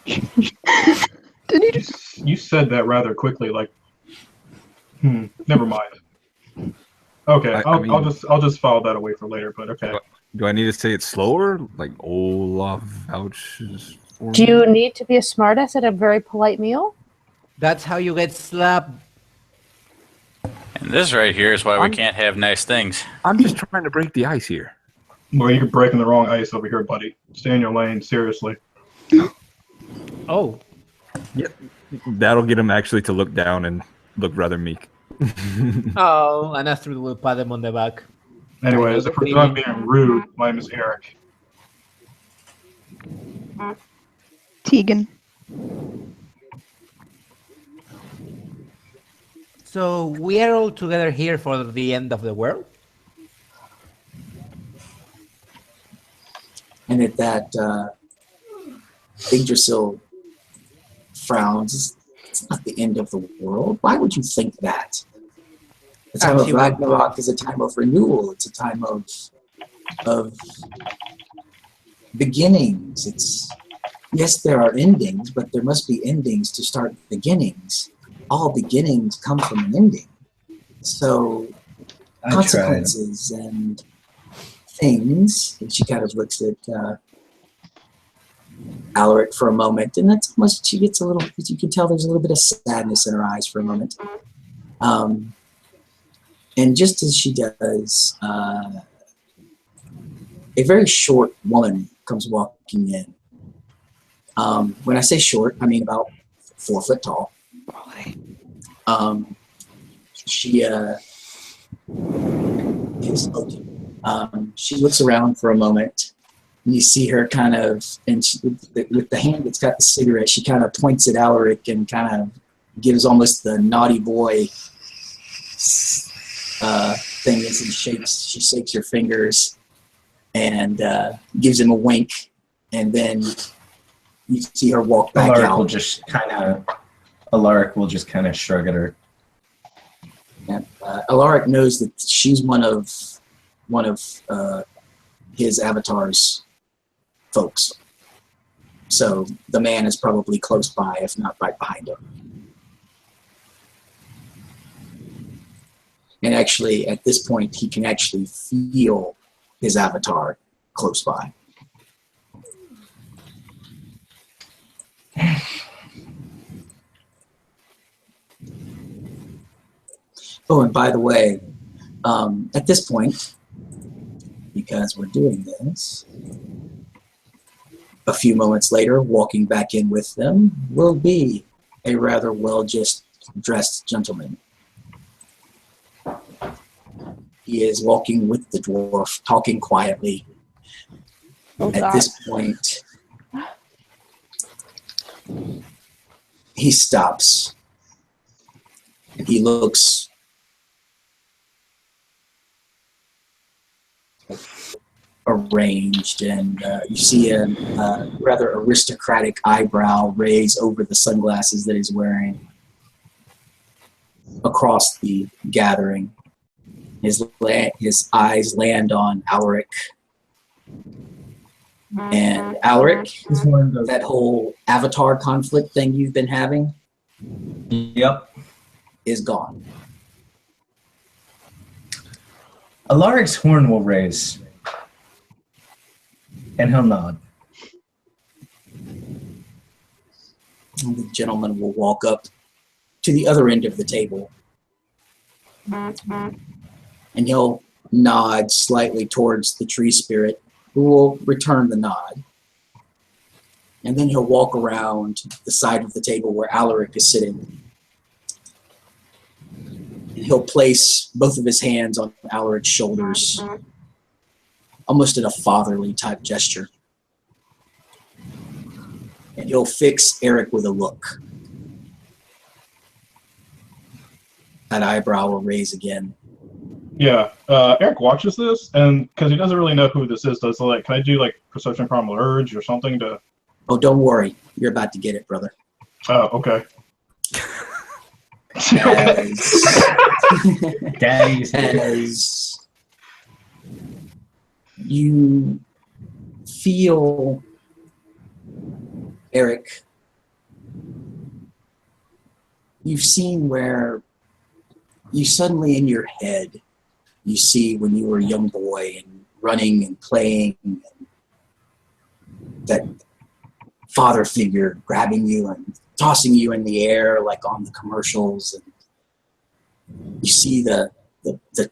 Did he just... You said that rather quickly, like, never mind. Okay, I'll just file that away for later, but okay. Do I need to say it slower? Like Olaf vouches for Do me? you need to be a smartass at a very polite meal? That's how you get slapped. And this right here is why we can't have nice things. I'm just trying to break the ice here. Well, you're breaking the wrong ice over here, buddy. Stay in your lane, seriously. Oh, That'll get him actually to look down and look rather meek. oh, and Astrid will pat him on the back. Anyways, if we're done being rude, my name is Eric. Tegan. So we are all together here for the end of the world? And at that, Yggdrasil frowns. It's not the end of the world. Why would you think that? The time of Ragnarok is a time of renewal. It's a time of beginnings. It's yes, there are endings, but there must be endings to start beginnings. All beginnings come from an ending. So consequences and things. And she kind of looks at Alaric for a moment, and that's almost, she gets a little, you can tell there's a little bit of sadness in her eyes for a moment. And just as she does, a very short woman comes walking in. When I say short, I mean about 4 foot tall. She spoke to you. She looks around for a moment. And you see her kind of, and she, with the hand that's got the cigarette, she kind of points at Alaric and kind of gives almost the naughty boy thing as he shakes. She shakes her fingers and gives him a wink, and then you see her walk back Alaric out. Alaric will just kind of shrug at her. And, Alaric knows that she's one of his avatar's folks. So the man is probably close by, if not right behind him. And actually, at this point, he can actually feel his avatar close by. Oh, and by the way, at this point, because we're doing this, a few moments later, walking back in with them will be a rather well-dressed gentleman. He is walking with the dwarf, talking quietly. At this point, he stops. And he looks arranged, and you see a rather aristocratic eyebrow raise over the sunglasses that he's wearing across the gathering. His eyes land on Alaric. And Alaric, that whole avatar conflict thing you've been having, Yep. is gone. Alaric's horn will raise, and he'll nod. And the gentleman will walk up to the other end of the table. And he'll nod slightly towards the tree spirit, who will return the nod. And then he'll walk around the side of the table where Alaric is sitting. And he'll place both of his hands on Alaric's shoulders, almost in a fatherly type gesture. And he'll fix Eric with a look. That eyebrow will raise again. Yeah, Eric watches this, and because he doesn't really know who this is, does like, can I do like perception from urge or something to? Oh, don't worry, you're about to get it, brother. Oh, okay. As you feel, Eric, you've seen where you suddenly in your head, you see when you were a young boy and running and playing, and that father figure grabbing you and tossing you in the air like on the commercials, and you see the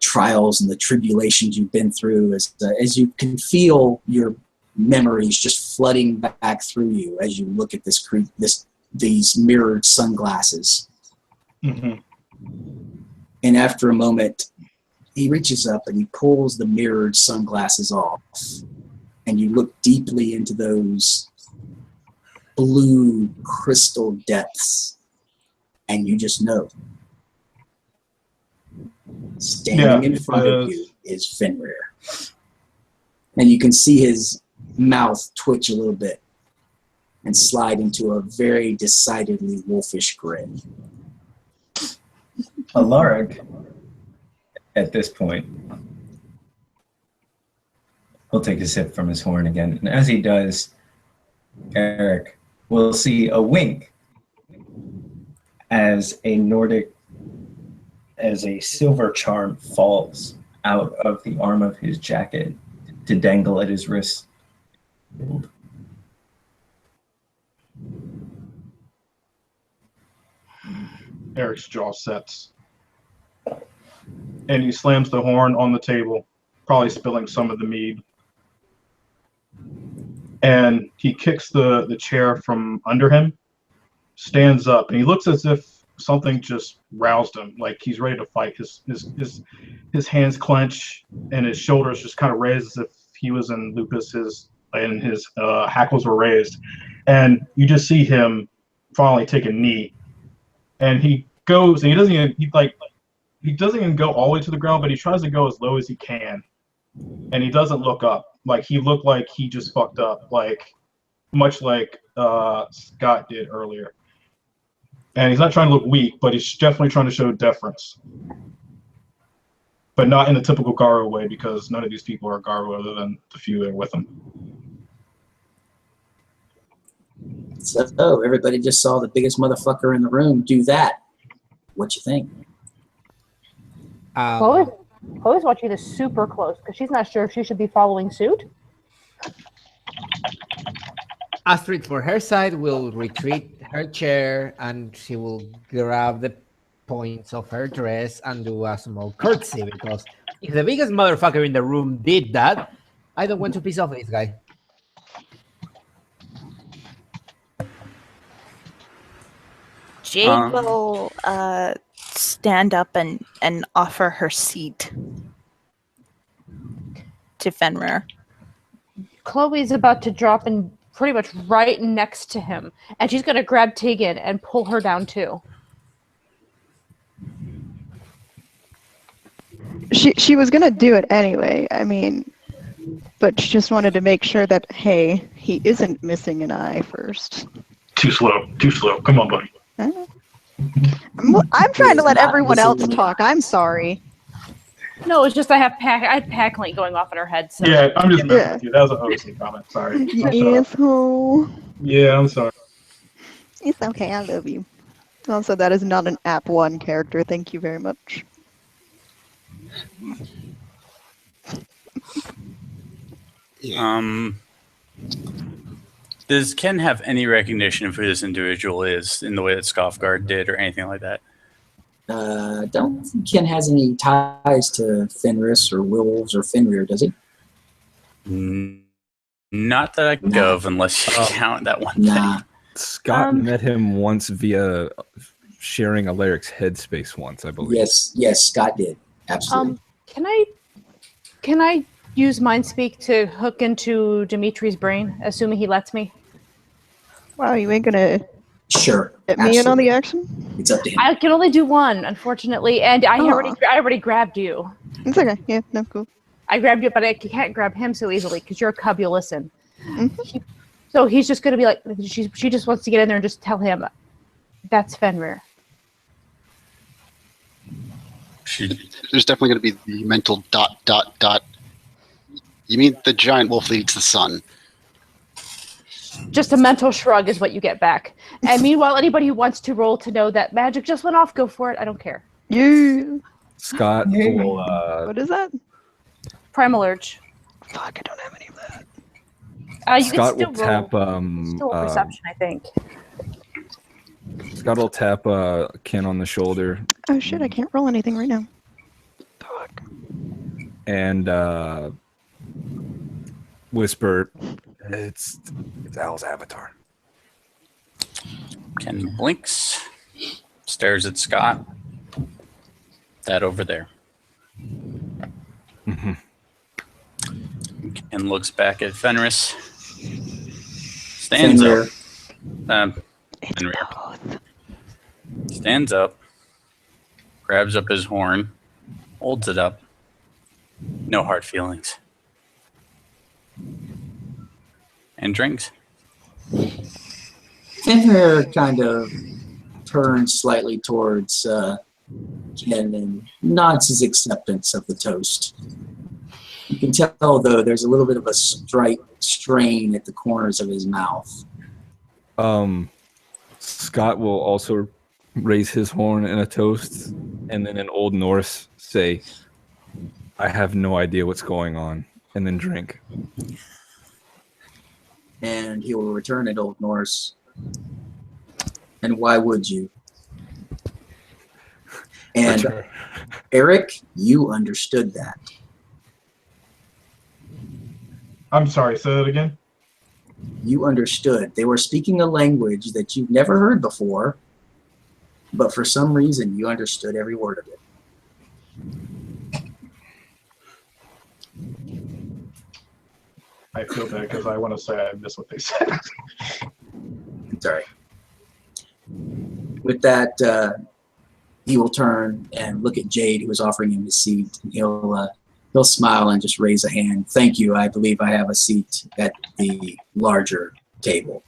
trials and the tribulations you've been through as you can feel your memories just flooding back through you as you look at these mirrored sunglasses. Mm-hmm. And after a moment, he reaches up and he pulls the mirrored sunglasses off, and you look deeply into those blue crystal depths, and you just know. Standing in front of you is Fenrir. And you can see his mouth twitch a little bit and slide into a very decidedly wolfish grin. Alaric, at this point, will take a sip from his horn again. And as he does, Eric will see a wink as a silver charm falls out of the arm of his jacket to dangle at his wrist. Eric's jaw sets. And he slams the horn on the table, probably spilling some of the mead. And he kicks the chair from under him, stands up, and he looks as if something just roused him. Like he's ready to fight. His hands clench and his shoulders just kind of raised as if he was in lupus. And his hackles were raised, and you just see him finally take a knee, and he goes and he doesn't even go all the way to the ground, but he tries to go as low as he can, and he doesn't look up. Like he looked like he just fucked up, much like Scott did earlier. And he's not trying to look weak, but he's definitely trying to show deference. But not in the typical Garo way, because none of these people are Garo other than the few that are with him. So everybody just saw the biggest motherfucker in the room do that. What you think? Chloe's watching this super close because she's not sure if she should be following suit. Astrid, for her side, will retreat her chair and she will grab the points of her dress and do a small curtsy, because if the biggest motherfucker in the room did that, I don't want to piss off this guy. Jade will stand up and offer her seat to Fenrir. Chloe's about to drop in pretty much right next to him, and she's going to grab Tegan and pull her down too. She was gonna do it anyway. I mean, but she just wanted to make sure that, hey, he isn't missing an eye first. Too slow. Come on, buddy. I'm trying to let everyone else talk. I'm sorry. No, it's just I had pack link going off in her head. So. Yeah, I'm just messing with you. That was a OC comment. Sorry. Asshole. Yeah, I'm sorry. It's okay. I love you. Also, that is not an App 1 character. Thank you very much. Does Ken have any recognition of who this individual is in the way that Scoffguard did or anything like that? Don't think Ken has any ties to Fenris or Wolves or Fenrir, does he? Not that I can go of, unless you count that one thing. Scott met him once via sharing Alaric's headspace once, I believe. Yes, Scott did. Absolutely. Can I use Mindspeak to hook into Dimitri's brain, assuming he lets me? Wow, you ain't gonna sure get me in on the action? It's up to him. I can only do one, unfortunately, and I already grabbed you. It's okay. Yeah, no, cool. I grabbed you, but I can't grab him so easily because you're a cub. You'll listen. Mm-hmm. So he's just gonna be like, she just wants to get in there and just tell him, that's Fenrir. There's definitely going to be the mental ... You mean the giant wolf that eats the sun? Just a mental shrug is what you get back. And meanwhile, anybody who wants to roll to know that magic just went off, go for it. I don't care. Yeah. Scott will... what is that? Primal Urge. Fuck, I don't have any of that. You Scott can will still tap... still perception, I think. Scott will tap Ken on the shoulder. Oh shit, I can't roll anything right now. Fuck. And whisper, it's Al's avatar. Ken blinks, stares at Scott. That over there. Mm-hmm. Ken looks back at Fenris. Stands up. Fenrir. Stands up, grabs up his horn, holds it up. No hard feelings. And drinks. Fenrir kind of turns slightly towards Ken and nods his acceptance of the toast. You can tell, though, there's a little bit of a strain at the corners of his mouth. Scott will also raise his horn in a toast, and then in Old Norse say, I have no idea what's going on, and then drink. And he will return at Old Norse. And why would you? And Eric, you understood that. I'm sorry, say that again? You understood. They were speaking a language that you've never heard before. but for some reason you understood every word of it. I feel bad because I want to say I missed what they said. Sorry. With that, he will turn and look at Jade, who is offering him his seat, and he'll smile and just raise a hand. Thank you. I believe I have a seat at the larger table.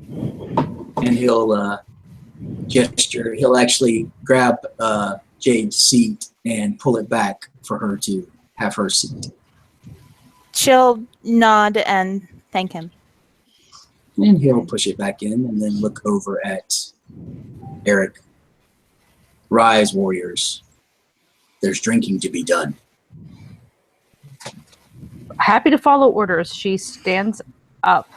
And he'll gesture. He'll actually grab Jade's seat and pull it back for her to have her seat. She'll nod and thank him. And he'll push it back in and then look over at Eric. Rise, warriors. There's drinking to be done. Happy to follow orders. She stands up.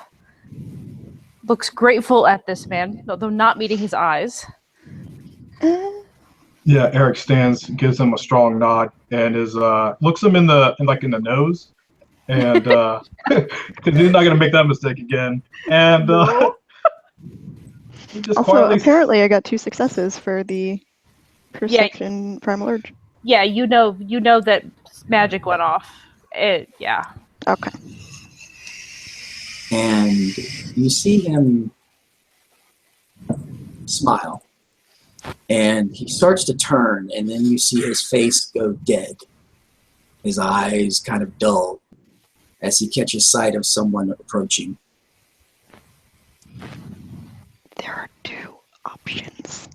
Looks grateful at this man, though not meeting his eyes. Yeah, Eric stands, gives him a strong nod, and looks him in the nose, and because he's not gonna make that mistake again. And he just Also, quietly. apparently, I got 2 successes for the perception primal urge. Yeah, you know that magic went off. Yeah. Okay. And you see him smile. And he starts to turn, and then you see his face go dead. His eyes kind of dull as he catches sight of someone approaching. There are 2 options.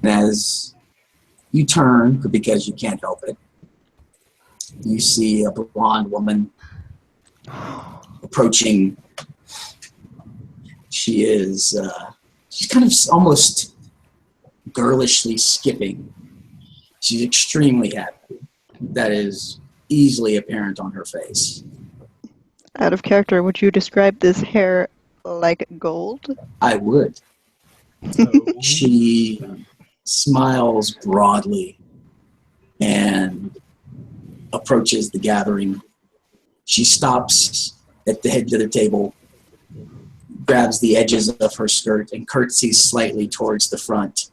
And as you turn, because you can't help it, you see a blonde woman approaching. She's kind of almost girlishly skipping. She's extremely happy. That is easily apparent on her face. Out of character, would you describe this hair like gold? I would. She smiles broadly and approaches the gathering. She stops at the head of the table, grabs the edges of her skirt, and curtsies slightly towards the front.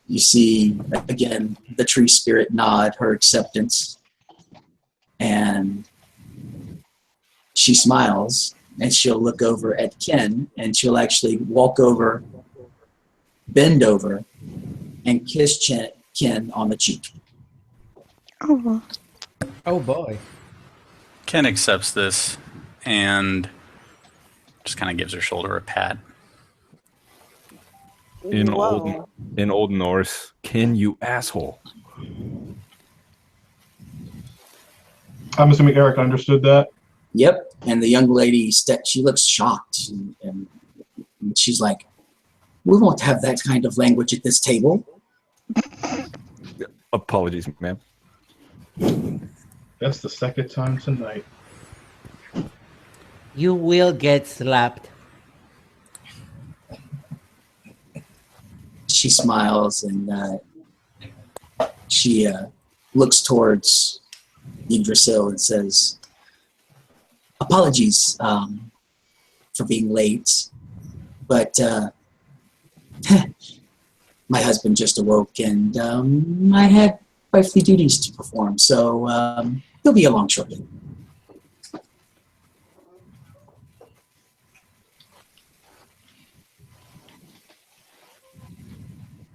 You see, again, the tree spirit nod her acceptance. And she smiles, and she'll look over at Ken, and she'll actually walk over, bend over, and kiss Ken on the cheek. Oh. Oh boy. Ken accepts this and just kind of gives her shoulder a pat. In Whoa. old Norse, Ken, you asshole. I'm assuming Eric understood that. Yep. And the young lady, she looks shocked, and she's like, "We won't have that kind of language at this table." Apologies, ma'am. That's the second time tonight. You will get slapped. She smiles, and she looks towards Yggdrasil and says, "Apologies for being late, but my husband just awoke, and I had wifely duties to perform, so he'll be along shortly."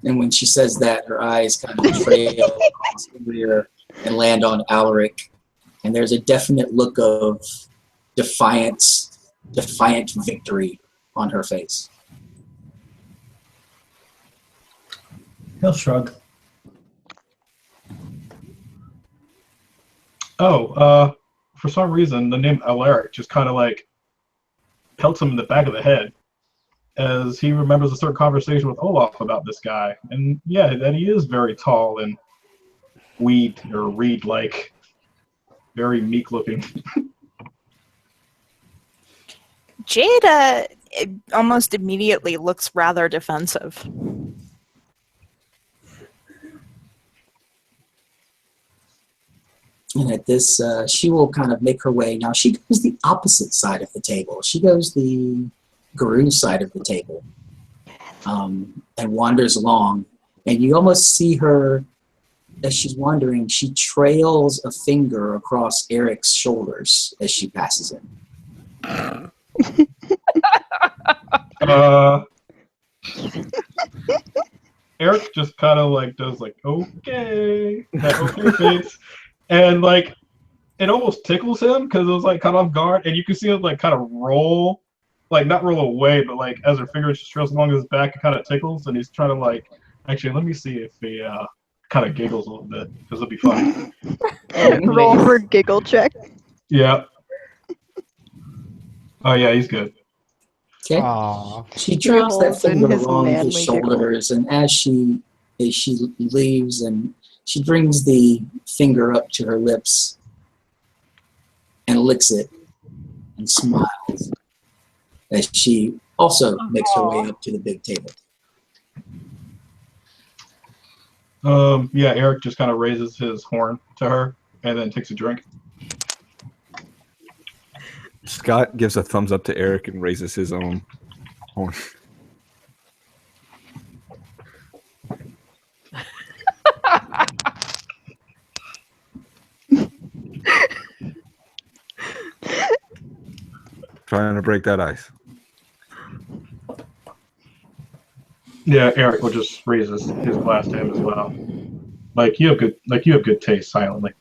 And when she says that, her eyes kind of trail across the rear and land on Alaric, and there's a definite look of defiant victory on her face. He'll shrug. Oh, for some reason, the name Alaric just kind of like pelts him in the back of the head as he remembers a certain conversation with Olaf about this guy. And yeah, that he is very tall and reed-like, very meek-looking. Jade almost immediately looks rather defensive. And at this, she will kind of make her way. Now, she goes the opposite side of the table. She goes the Guru side of the table and wanders along. And you almost see her, as she's wandering, she trails a finger across Eric's shoulders as she passes him. Eric just kind of like does like okay, that okay face, and like it almost tickles him because it was like kind of off guard, and you can see it like kind of roll, like not roll away, but like as her fingers just trails along his back, it kind of tickles, and he's trying to like actually let me see if he kind of giggles a little bit because it'll be funny. Roll for giggle check. Yeah. Oh yeah, he's good. Okay. Aw. She drops that Rolls in finger his along his manly giggle. shoulders, and as she leaves, and she brings the finger up to her lips and licks it and smiles as she also makes her way up to the big table. Yeah, Eric just kind of raises his horn to her and then takes a drink. Scott gives a thumbs up to Eric and raises his own horn. Trying to break that ice. Yeah, Eric will just raise his glass to him as well. Like you have good taste silently.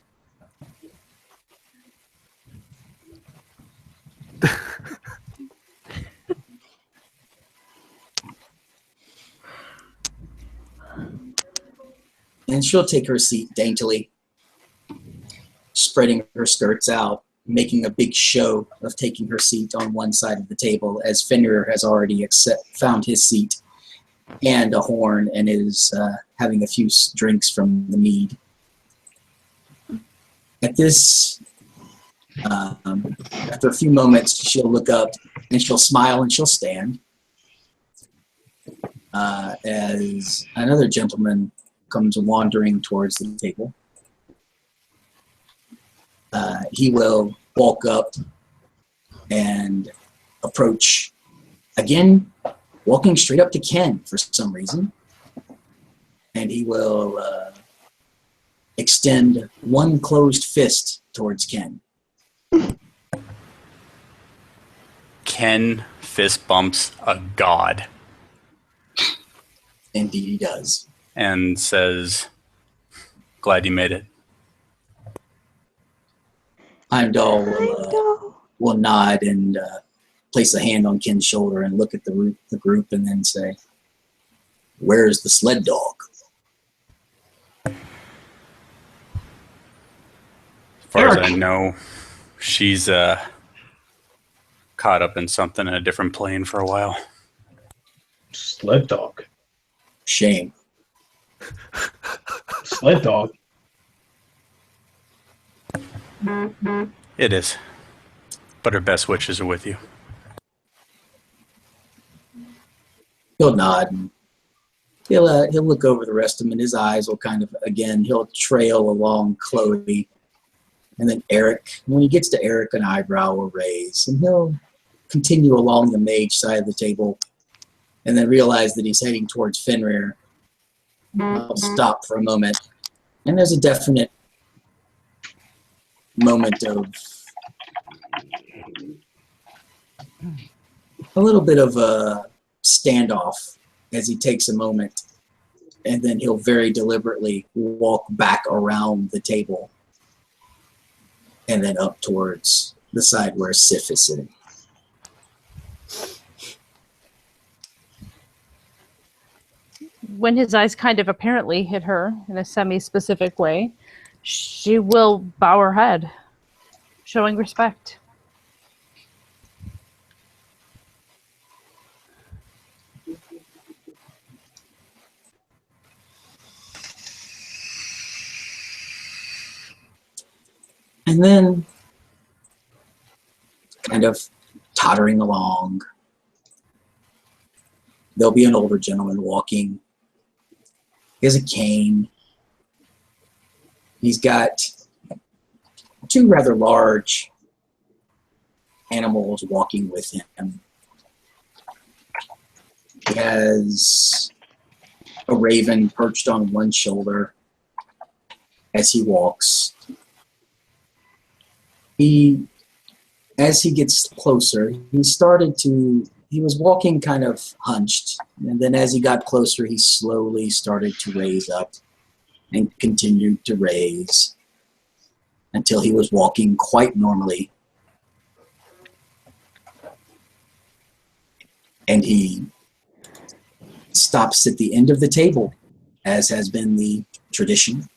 And she'll take her seat daintily, spreading her skirts out, making a big show of taking her seat on one side of the table, as Fenrir has already found his seat and a horn and is having a few drinks from the mead. At this, after a few moments, she'll look up and she'll smile and she'll stand as another gentleman comes wandering towards the table. He will walk up and approach, again, walking straight up to Ken for some reason. And he will extend one closed fist towards Ken. Ken fist bumps a god Indeed he does. and says, "Glad you made it." Heimdall will nod and place a hand on Ken's shoulder and look at the group and then say, "Where's the sled dog?" As far as I know, she's caught up in something in a different plane for a while. Sled dog. Shame. Sled dog. It is. But her best wishes are with you. He'll nod and he'll look over the rest of them, and his eyes will kind of, again, he'll trail along Chloe. And then Eric, when he gets to Eric, an eyebrow will raise, and he'll continue along the mage side of the table, and then realize that he's heading towards Fenrir. He'll stop for a moment, and there's a definite moment of a little bit of a standoff as he takes a moment, and then he'll very deliberately walk back around the table and then up towards the side where Sif is sitting. When his eyes kind of apparently hit her in a semi-specific way, she will bow her head, showing respect. And then, kind of tottering along, there'll be an older gentleman walking. He has a cane. He's got two rather large animals walking with him. He has a raven perched on one shoulder as he walks. As he gets closer, he was walking kind of hunched, and then as he got closer, he slowly started to raise up and continued to raise until he was walking quite normally. And he stops at the end of the table, as has been the tradition.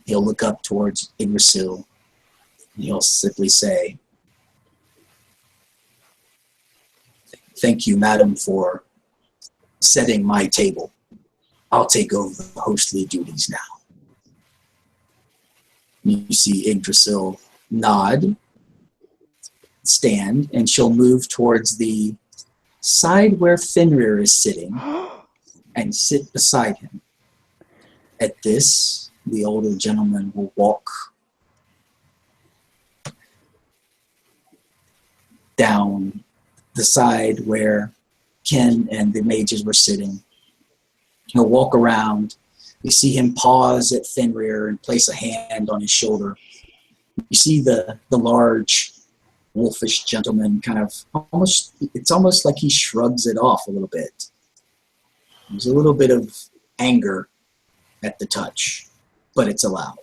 He'll look up towards Yggdrasil, and he'll simply say, "Thank you, madam, for setting my table. I'll take over the hostly duties now." You see Yggdrasil nod, stand, and she'll move towards the side where Fenrir is sitting and sit beside him. At this, the older gentleman will walk down the side where Ken and the mages were sitting. He'll walk around. You see him pause at Fenrir and place a hand on his shoulder. You see the large wolfish gentleman kind of it's almost like he shrugs it off a little bit. There's a little bit of anger at the touch, but it's allowed.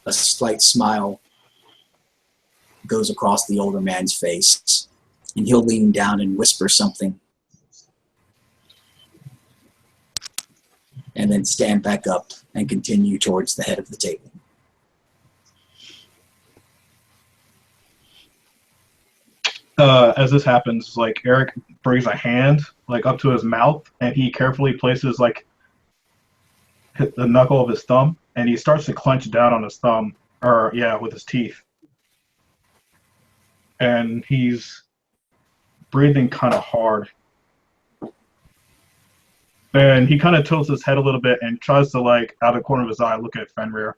A slight smile goes across the older man's face, and he'll lean down and whisper something, and then stand back up and continue towards the head of the table. As this happens, like Eric brings a hand like up to his mouth, and he carefully places like the knuckle of his thumb, and he starts to clench down on his thumb, with his teeth, and he's breathing kind of hard, and he kind of tilts his head a little bit and tries to, like, out of the corner of his eye, look at Fenrir.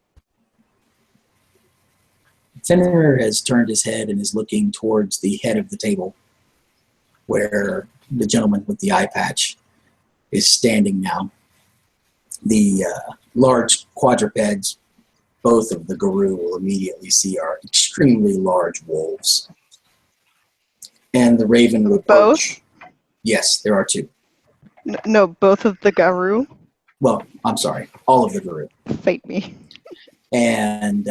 Fenrir has turned his head and is looking towards the head of the table, where the gentleman with the eye patch is standing now. The large quadrupeds, both of the Guru will immediately see, are extremely large wolves. And the raven will perch. Yes, there are two. No, both of the Garu. Well, I'm sorry, all of the Guru. Fight me. And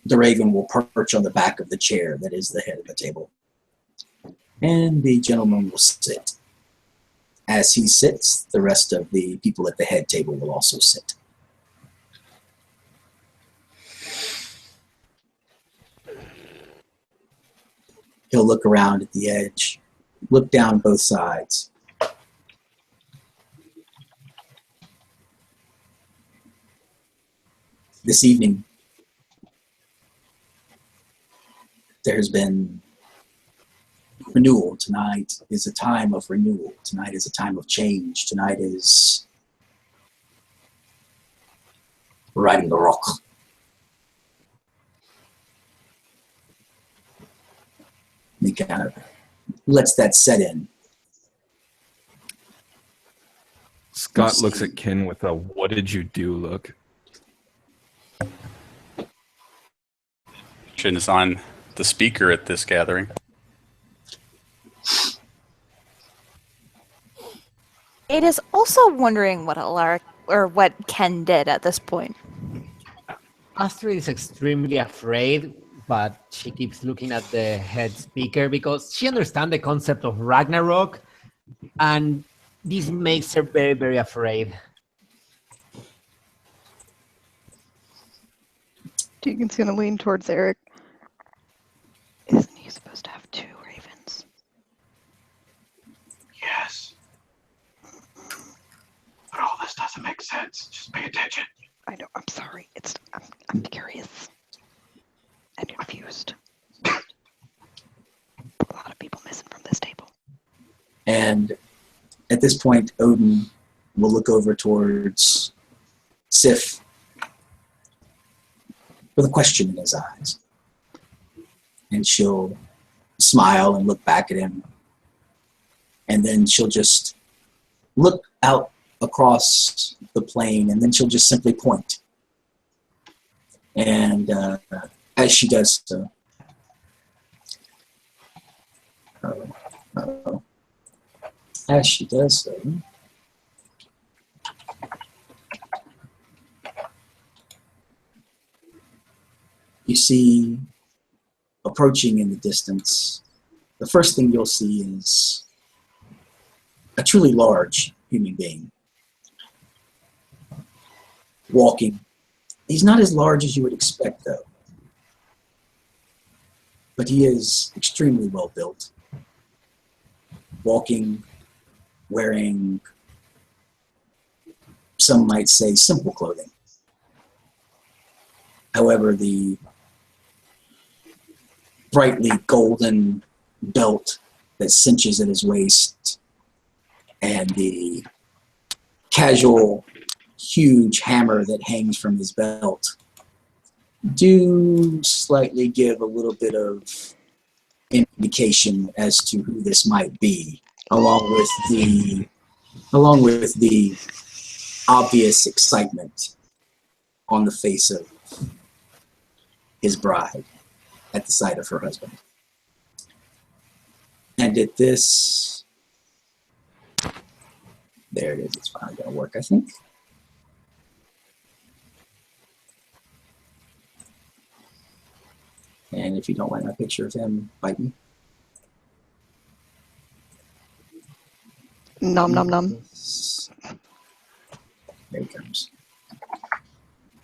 the raven will perch on the back of the chair that is the head of the table. And the gentleman will sit. As he sits, the rest of the people at the head table will also sit. He'll look around at the edge, look down both sides. This evening, there's been renewal. Tonight is a time of renewal. Tonight is a time of change. Tonight is Ragnarok. He kind of lets that set in. Scott looks at Ken with a "what did you do" look. Is on the speaker at this gathering. It is also wondering what Alaric or what Ken did at this point. Astrid is extremely afraid, but she keeps looking at the head speaker because she understands the concept of Ragnarok, and this makes her very, very afraid. Deacon's gonna lean towards Eric. Isn't he supposed to have two ravens? Yes. But all this doesn't make sense. Just pay attention. I know. I'm sorry. I'm curious and confused. A lot of people missing from this table. And at this point, Odin will look over towards Sif with a question in his eyes. And she'll smile and look back at him. And then she'll just look out across the plain, and then she'll just simply point. And as she does so, as she does so, you see approaching in the distance, the first thing you'll see is a truly large human being walking. He's not as large as you would expect, though, but he is extremely well built. Walking, wearing, some might say, simple clothing. However, the brightly golden belt that cinches at his waist and the casual, huge hammer that hangs from his belt do slightly give a little bit of indication as to who this might be, along with the obvious excitement on the face of his bride at the sight of her husband. And at this, there it is, it's finally gonna work, I think. And if you don't like my picture of him, bite me. Nom nom nom. There he comes.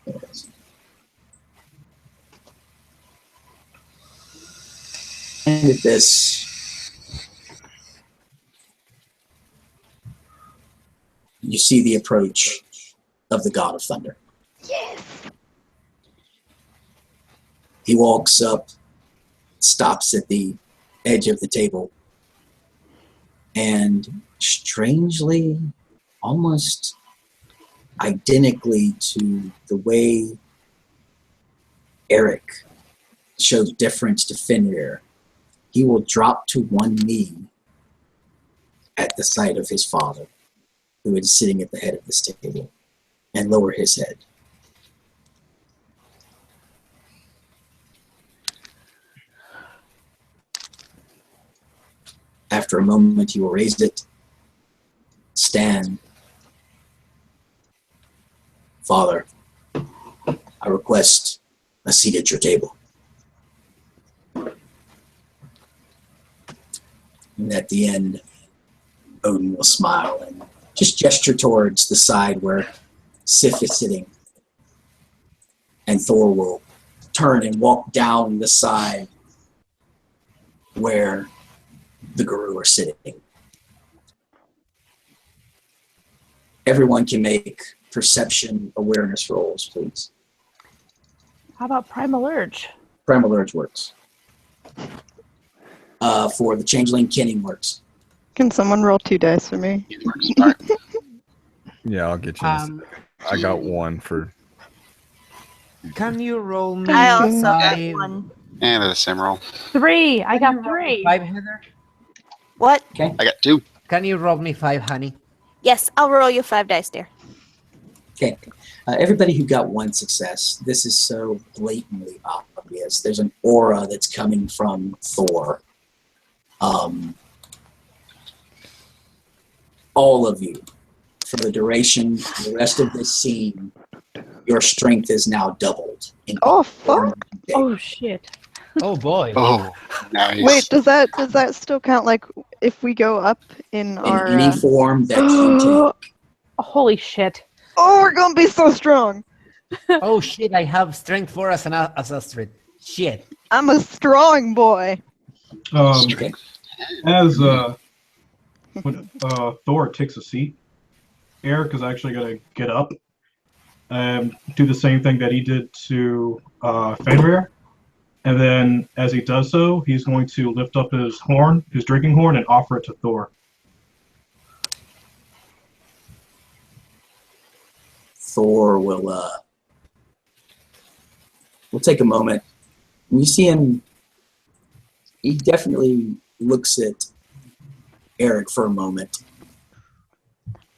There it is. And at this, you see the approach of the God of Thunder. Yes. He walks up, stops at the edge of the table, and strangely, almost identically to the way Eric showed deference to Fenrir, he will drop to one knee at the sight of his father, who is sitting at the head of this table, and lower his head. After a moment, he will raise it, stand. Father, I request a seat at your table. And at the end, Odin will smile and just gesture towards the side where Sif is sitting. And Thor will turn and walk down the side where the Guru are sitting. Everyone can make perception awareness rolls, please. How about Primal Urge? Primal Urge works. For the Changeling, Kenning works. Can someone roll 2 dice for me? It works. All right. Yeah, I'll get you. in a second. I got one for. Can you roll me I also got five? one. And the same roll. 3. I got 3. 5, Heather? What? I got 2. Can you roll me 5, honey? Yes, I'll roll you 5 dice, dear. Okay. Everybody who got one success, this is so blatantly obvious. There's an aura that's coming from Thor. All of you, for the duration, the rest of this scene, your strength is now doubled. Oh fuck! Oh shit. Oh boy. Oh, nice. Wait, does that still count? Like if we go up in our any form that you take. Holy shit. Oh, we're gonna be so strong. Oh shit, I have strength 4 as a street. Shit. I'm a strong boy. Okay. As when Thor takes a seat, Eric is actually going to get up and do the same thing that he did to Fenrir. And then as he does so, he's going to lift up his horn, his drinking horn, and offer it to Thor. Thor will take a moment. And you see him, he definitely looks at Eric for a moment.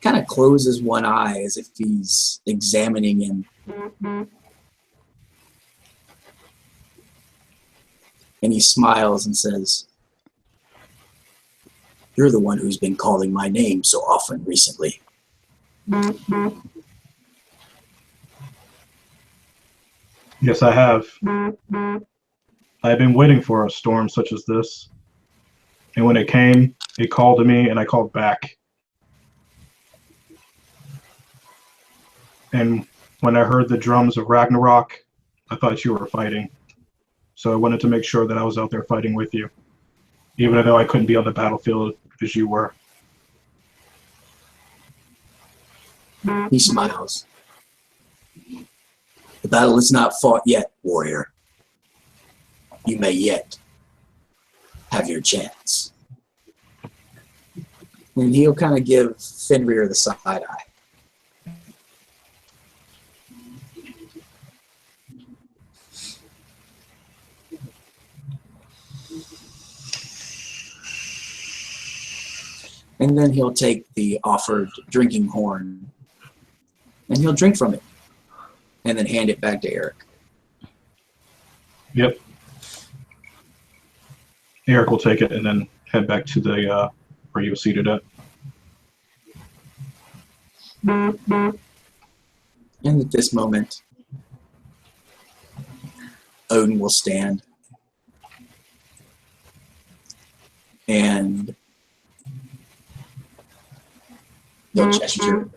Kind of closes one eye as if he's examining him. And he smiles and says, "You're the one who's been calling my name so often recently." Yes, I have. I have been waiting for a storm such as this. And when it came, it called to me and I called back. And when I heard the drums of Ragnarok, I thought you were fighting. So I wanted to make sure that I was out there fighting with you, even though I couldn't be on the battlefield as you were. He smiles. "The battle is not fought yet, warrior. You may yet have your chance." And he'll kind of give Fenrir the side eye. And then he'll take the offered drinking horn and he'll drink from it and then hand it back to Eric. Yep. Eric will take it and then head back to the where you were seated at. And at this moment, Odin will stand and he'll gesture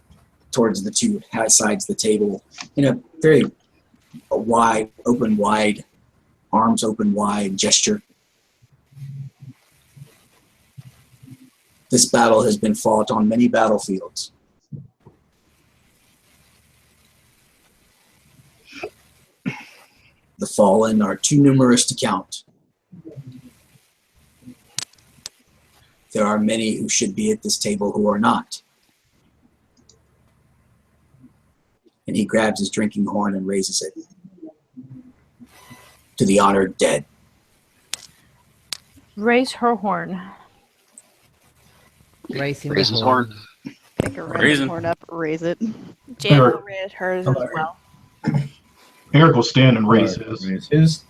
towards the two sides of the table in a very wide, arms open wide gesture. This battle has been fought on many battlefields. The fallen are too numerous to count. There are many who should be at this table who are not. And he grabs his drinking horn and raises it. To the honored dead. Raise her horn. Raising Raise the his horn. horn. Pick a Reason. horn up, raise it. Jan will Eric. raise hers as well. Eric will stand and raise his. Raise his.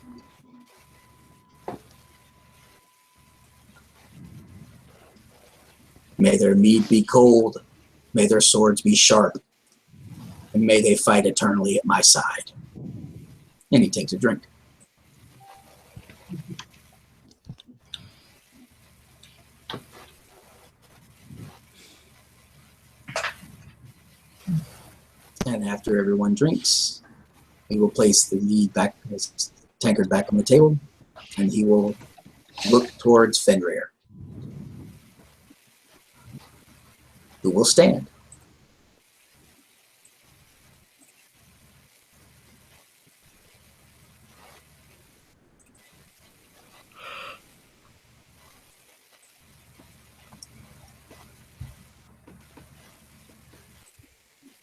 May their mead be cold, may their swords be sharp, and may they fight eternally at my side. And he takes a drink. And after everyone drinks, he will place the mead back, his tankard back on the table, and he will look towards Fenrir, who will stand.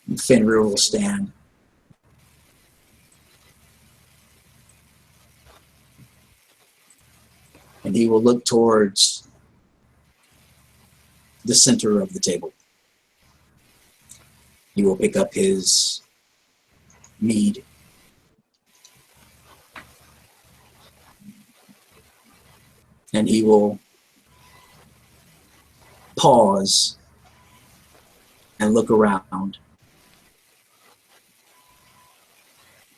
And Fenrir will stand. And he will look towards the center of the table. He will pick up his mead. And he will pause and look around.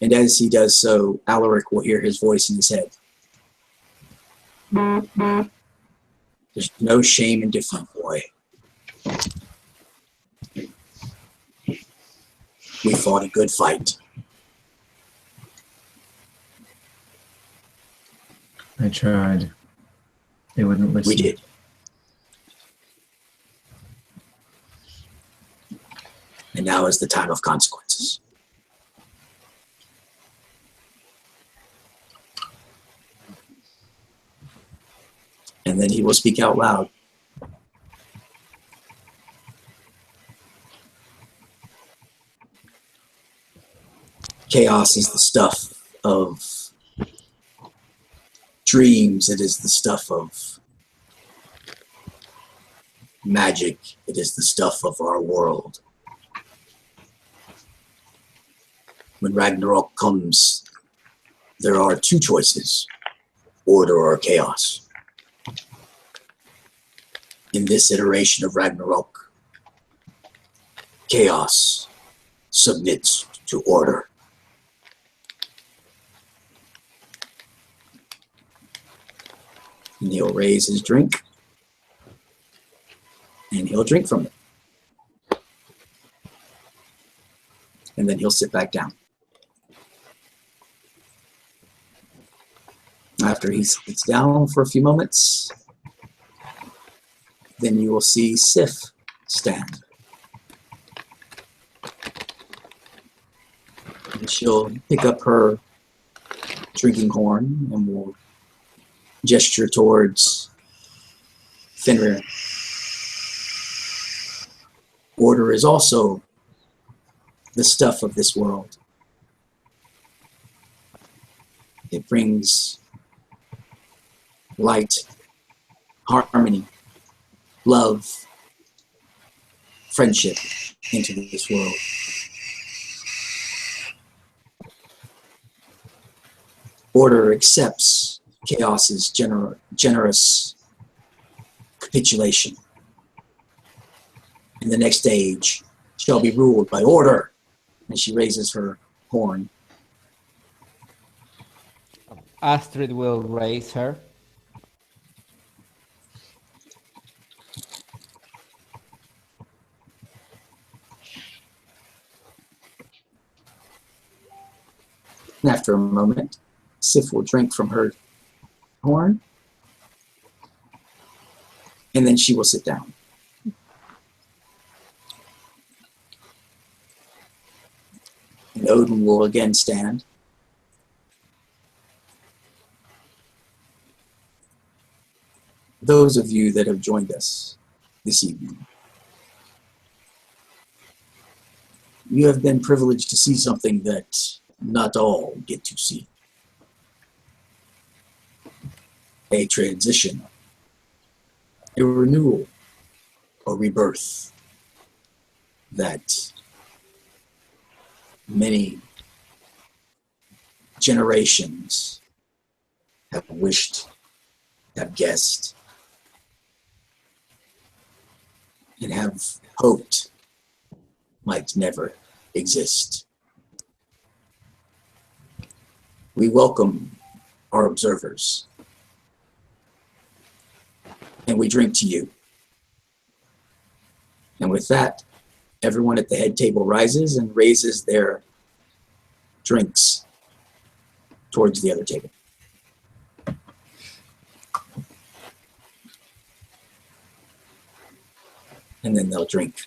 And as he does so, Alaric will hear his voice in his head. There's no shame in defeat, boy. We fought a good fight. I tried. They wouldn't listen. We did. And now is the time of consequences. And then he will speak out loud. Chaos is the stuff of dreams. It is the stuff of magic. It is the stuff of our world. When Ragnarok comes, there are two choices: order or chaos. In this iteration of Ragnarok, chaos submits to order. And he'll raise his drink, and he'll drink from it. And then he'll sit back down. After he sits down for a few moments, then you will see Sif stand. And she'll pick up her drinking horn and will gesture towards Fenrir. Order is also the stuff of this world. It brings light, harmony, love, friendship into this world. Order accepts chaos's generous capitulation. And the next age shall be ruled by order. And she raises her horn. Astrid will raise her. And after a moment, Sif will drink from her horn, and then she will sit down. And Odin will again stand. Those of you that have joined us this evening, you have been privileged to see something that not all get to see. A transition, a renewal, a rebirth that many generations have wished, have guessed, and have hoped might never exist. We welcome our observers, and we drink to you. And with that, everyone at the head table rises and raises their drinks towards the other table. And then they'll drink.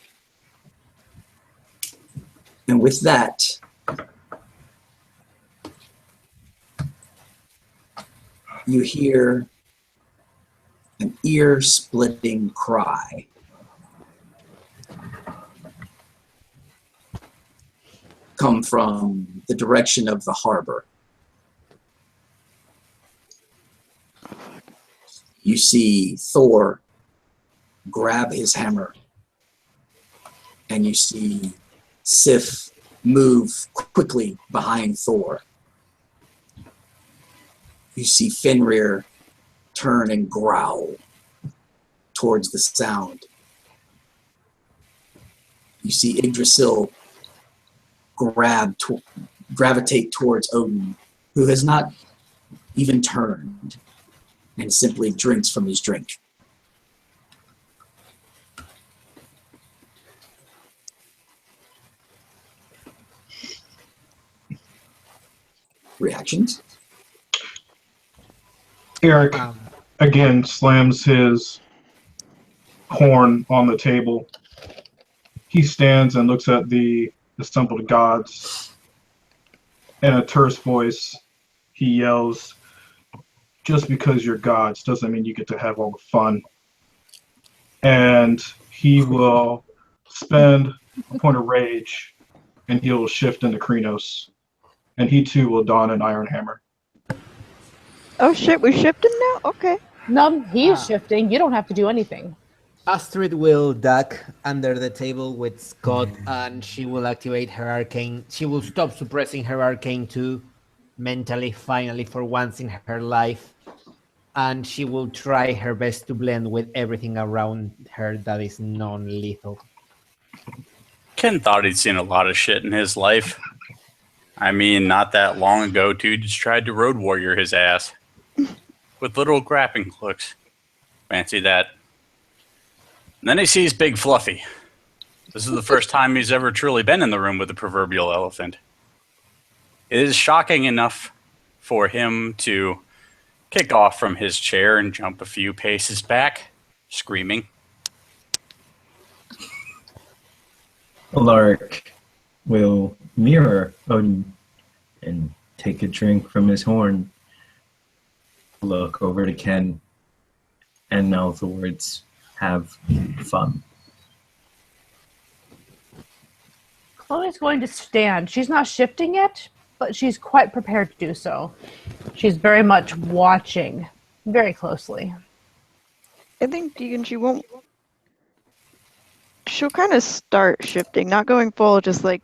And with that, you hear an ear-splitting cry. Come from the direction of the harbor. You see Thor grab his hammer, and you see Sif move quickly behind Thor. You see Fenrir turn and growl towards the sound. You see Yggdrasil gravitate towards Odin, who has not even turned and simply drinks from his drink. Reactions? Eric again slams his horn on the table. He stands and looks at the assembled gods. In a terse voice, he yells, "Just because you're gods doesn't mean you get to have all the fun." And he will spend a point of rage, and he'll shift into Krenos. and he too will don an iron hammer. Oh shit, we shipped him now? Okay. No, he's shifting. You don't have to do anything. Astrid will duck under the table with Scott, and she will activate her arcane. She will stop suppressing her arcane 2 mentally, finally, for once in her life. And she will try her best to blend with everything around her that is non-lethal. Ken thought he'd seen a lot of shit in his life. I mean, not that long ago, dude just tried to road warrior his ass with little grappling hooks. Fancy that. And then he sees Big Fluffy. This is the first time he's ever truly been in the room with the proverbial elephant. It is shocking enough for him to kick off from his chair and jump a few paces back, screaming. Alaric will mirror Odin and take a drink from his horn, look over to Ken, and mouth the words, "Have fun." Chloe's going to stand. She's not shifting yet, but she's quite prepared to do so. She's very much watching very closely. I think Deegan, she'll kind of start shifting, not going full, just like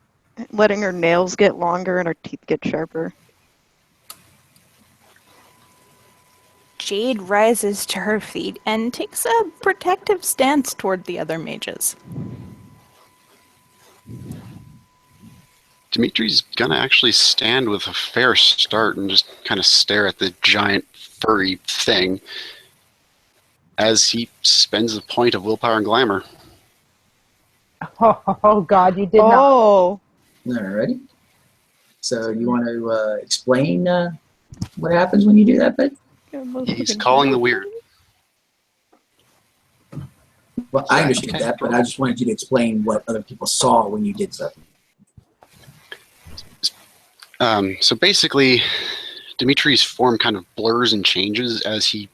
letting her nails get longer and her teeth get sharper. Jade rises to her feet and takes a protective stance toward the other mages. Dimitri's gonna actually stand with a fair start and just kind of stare at the giant furry thing as he spends a point of willpower and glamour. Oh God, you did not. Oh. Alrighty. So you want to explain what happens when you do that, bit? He's calling the weird. Well, I understood that, but I just wanted you to explain what other people saw when you did something. So basically, Dimitri's form kind of blurs and changes as he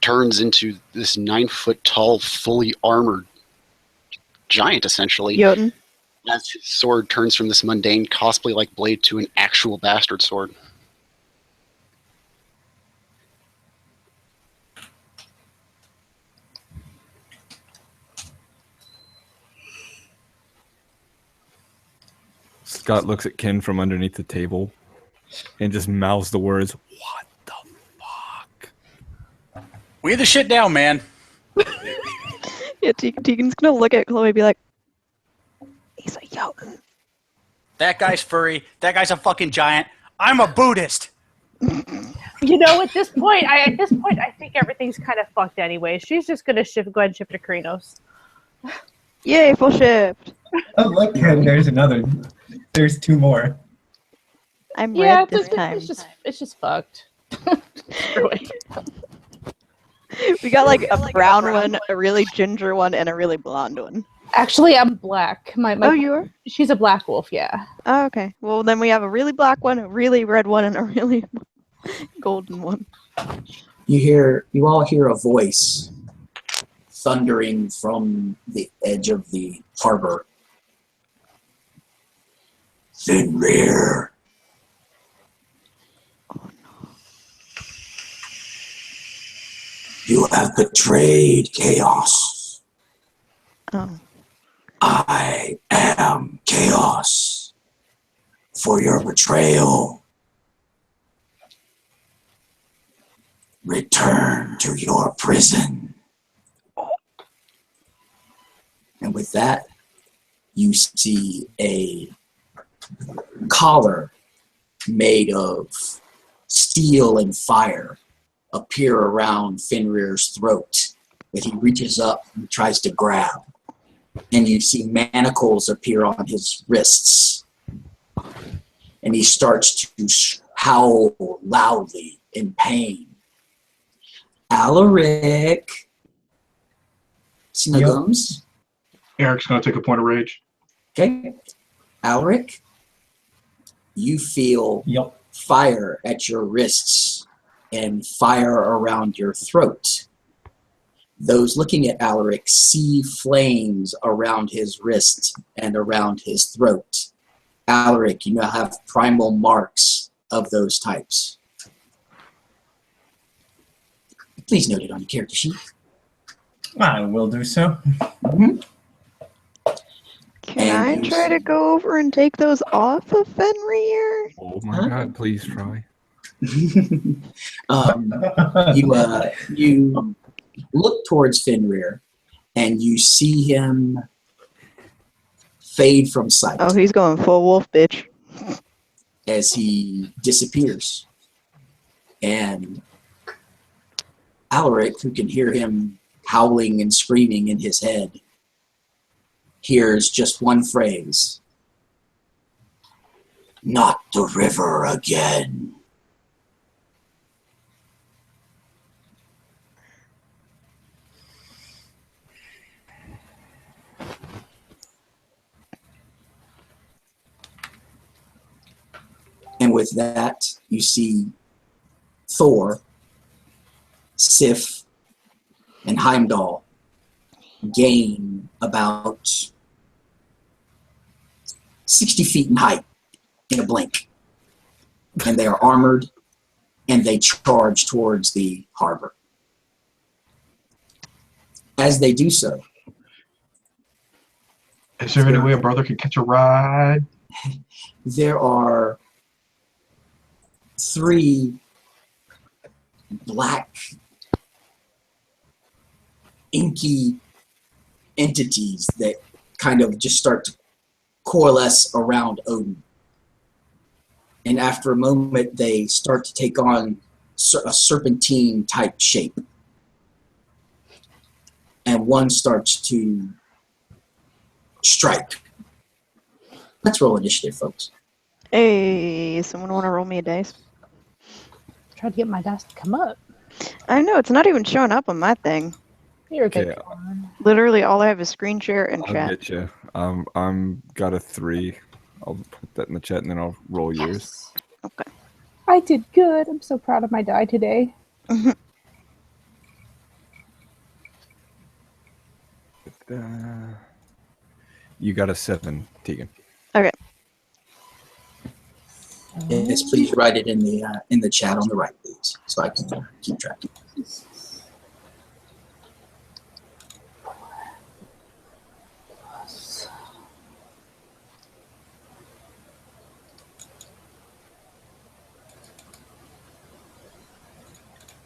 turns into this 9-foot tall, fully armored giant, essentially. Jotun. As his sword turns from this mundane cosplay-like blade to an actual bastard sword. Scott looks at Ken from underneath the table and just mouths the words, "What the fuck?" We the shit down, man. Yeah, Tegan's gonna look at Chloe and be like, he's a Jotun. That guy's furry. That guy's a fucking giant. I'm a Buddhist. You know, at this point, I think everything's kind of fucked anyway. She's just gonna go ahead and shift to Krinos. Yay, full shift. Oh, look, Ken, there's another. There's 2 more. I'm Yeah, red this time. it's just fucked. Screw it. We got like a brown one, a really ginger one, and a really blonde one. Actually, I'm black. Oh, you are? She's a black wolf, yeah. Oh, okay. Well, then we have a really black one, a really red one, and a really golden one. You all hear a voice thundering from the edge of the harbor. Fenrir. Oh, no. You have betrayed chaos. Oh. I am chaos. For your betrayal, return to your prison. And with that, you see a collar made of steel and fire appear around Fenrir's throat that he reaches up and tries to grab. And you see manacles appear on his wrists. And he starts to howl loudly in pain. Alaric. Snuggums. Eric's going to take a point of rage. Okay. Alaric, you feel fire at your wrists and fire around your throat. Those looking at Alaric see flames around his wrist and around his throat. Alaric, you now have primal marks of those types. Please note it on your character sheet. I will do so. Mhm. Can And I you try to see- go over and take those off of Fenrir? Oh my Huh? God! Please try. You look towards Fenrir, and you see him fade from sight Oh, he's going full wolf, bitch. as he disappears. And Alaric, who can hear him howling and screaming in his head, hears just one phrase. Not the river again. And with that, you see Thor, Sif, and Heimdall gain about 60 feet in height in a blink. And they are armored, and they charge towards the harbor. As they do so, Is there any way a brother could catch a ride? there are 3 black, inky entities that kind of just start to coalesce around Odin. And after a moment, they start to take on a serpentine type shape. And one starts to strike. Let's roll initiative, folks. Hey, someone want to roll me a dice? Tried to get my dice to come up. I know, it's not even showing up on my thing. You're a good Okay. one. Literally, all I have is screen share and I'll chat. get you. I'm got a 3. I'll put that in the chat and then I'll roll yours. Okay. I did good. I'm so proud of my die today. You got a 7, Tegan. Okay. Yes, please write it in the chat on the right, please, so I can keep track.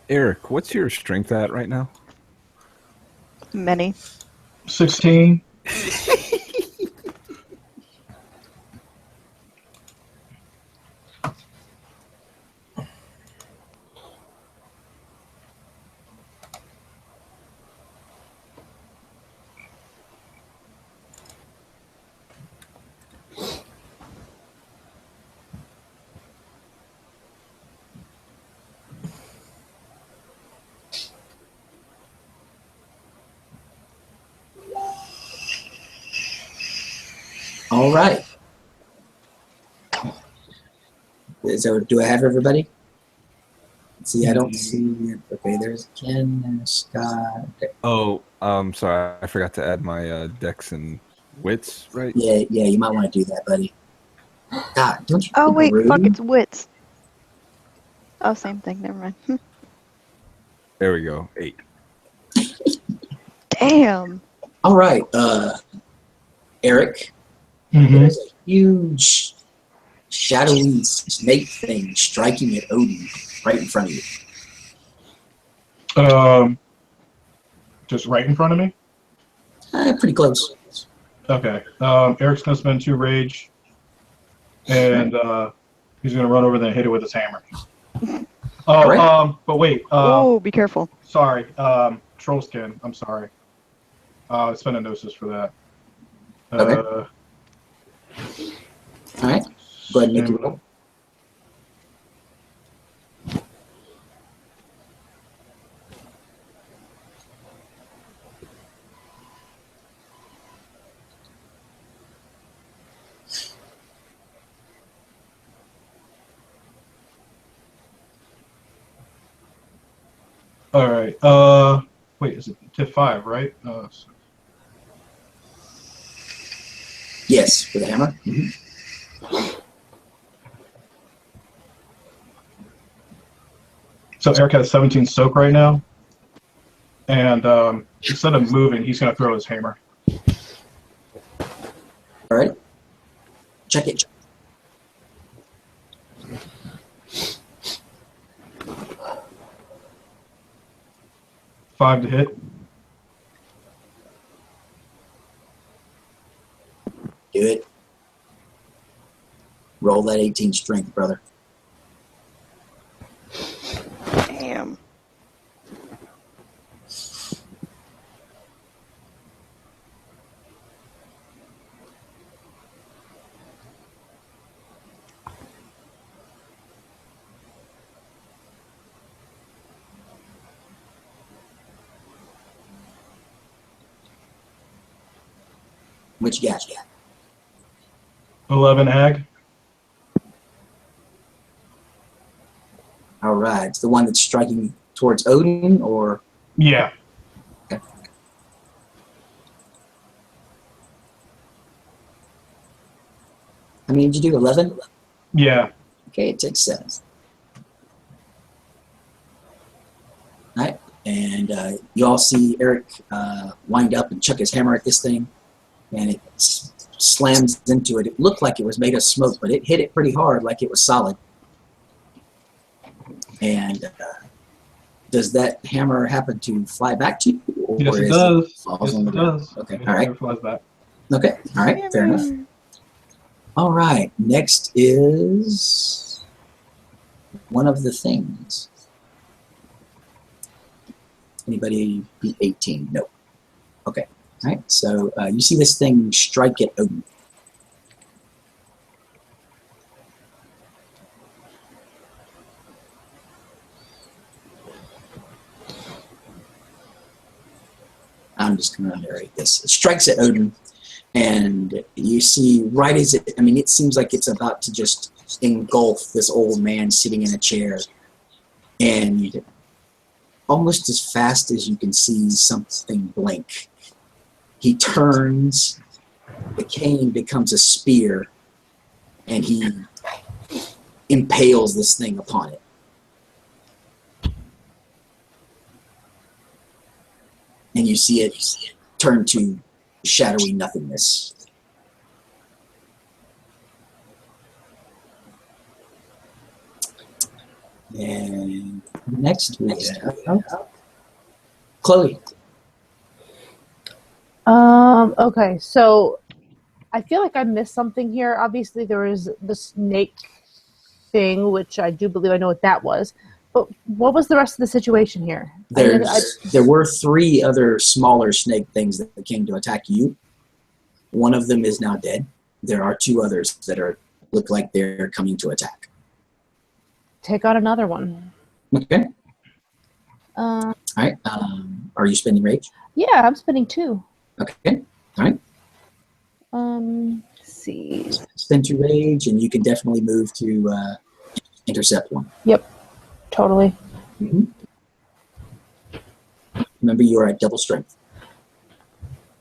Eric, what's your strength at right now? Many. 16. All right. So do I have everybody? Let's see, I don't see it. Okay, there's Ken and Scott. Okay. Oh, sorry, I forgot to add my dex and wits, right? Yeah, you might want to do that, buddy. God, don't you Oh, think wait, rude? fuck, it's wits. Oh, same thing, never mind. There we go, 8. Damn. All right, Eric. There's a huge shadowy snake thing striking at Odin right in front of you. Just right in front of me? Pretty close. Okay. Eric's gonna spend 2 rage, and he's gonna run over there and hit it with his hammer. Oh, Right. but wait. Oh, be careful. Sorry. Troll skin. I'm sorry. Spend a gnosis for that. Okay. All right. Go ahead and make your roll. All right. Wait, is it tip 5, right? Yes, with a hammer. Mm-hmm. So Eric has 17 soak right now, and instead of moving, he's going to throw his hammer. All right. Check it. 5 to hit. Do it. Roll that 18 strength, brother. Damn. Which gas you got? 11 ag. All right. It's the one that's striking towards Odin, or? Yeah. Okay. How many did you do? 11? Yeah. Okay, it takes 7. All right. And you all see Eric wind up and chuck his hammer at this thing, and it slams into it. It looked like it was made of smoke, but it hit it pretty hard, like it was solid. And does that hammer happen to fly back to you? Or Yes, it is does. falls Yes, on the it ground? does. Okay, It all right. never flies back. Okay, all right, fair enough. All right, next is one of the things. Anybody beat 18? No. Okay, all right, so you see this thing strike at Odin. I'm just going to narrate this. It strikes at Odin, and you see right as it, I mean, it seems like it's about to just engulf this old man sitting in a chair. And almost as fast as you can see something blink, he turns, the cane becomes a spear, and he impales this thing upon it. And you see it turn to shadowy nothingness. And next we have Chloe. Okay, so I feel like I missed something here. Obviously, there was the snake thing, which I do believe I know what that was. But what was the rest of the situation here? There were 3 other smaller snake things that came to attack you. One of them is now dead. There are 2 others that look like they're coming to attack. Take out another one. Okay. All right. Are you spending rage? Yeah, I'm spending 2. Okay. All right. Let's see. Spend 2 rage, and you can definitely move to intercept 1. Yep. Totally. Mm-hmm. Remember, you are at double strength.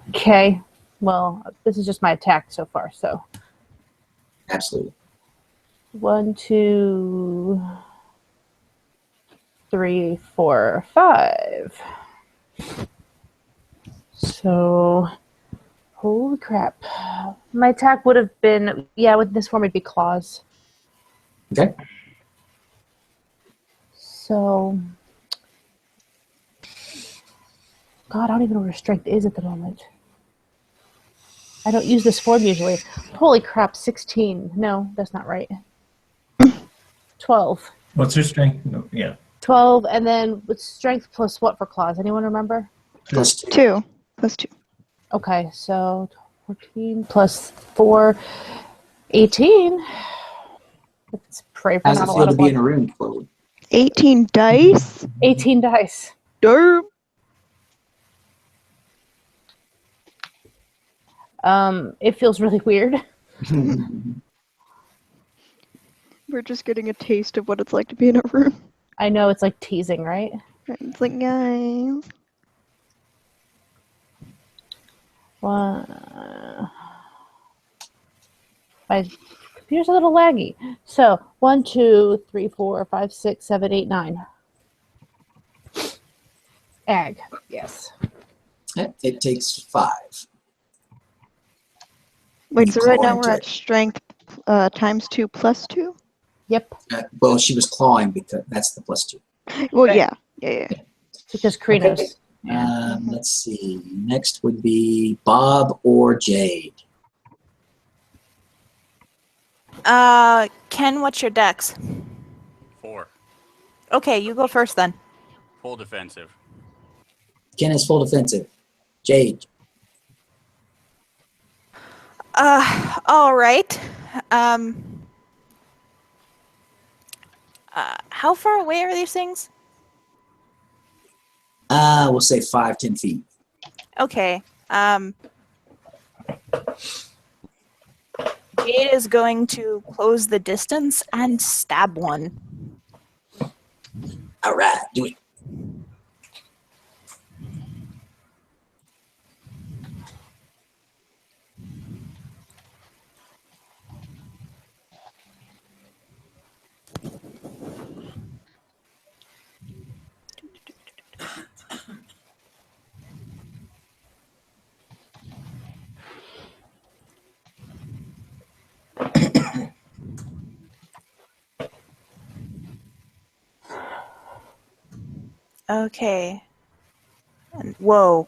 Okay. Well, this is just my attack so far, so. Absolutely. 1, 2, 3, 4, 5. So, holy crap. My attack would have been, yeah, with this form it'd be claws. Okay. So, God, I don't even know where strength is at the moment. I don't use this form usually. Holy crap, 16. No, that's not right. 12. What's her strength? No, yeah. 12, and then with strength plus what for claws? Anyone remember? Plus 2. 2. Plus 2. Okay, so 14 plus 4, 18. Let's pray for How's not it a feel lot to of be in luck. a room, Chloe? 18 dice? 18 dice. Derp. It feels really weird. We're just getting a taste of what it's like to be in a room. I know, it's like teasing, right? It's like, guys. My Computer's a little laggy. So 1, 2, 3, 4, 5, 6, 7, 8, 9. Ag, yes. It takes 5. Wait, You so right claw now we're into at strength times 2 plus 2? Yep. well, she was clawing because that's the +2. Well, Right. yeah. Because Krenos. Okay. Yeah. Let's see. Next would be Bob or Jade. Ken, what's your dex? 4. Okay, you go first then. Full defensive. Ken is full defensive. Jade. All right. How far away are these things? We'll say 5-10 feet. Okay. Jade is going to close the distance and stab one. All right, do it. Okay. And whoa.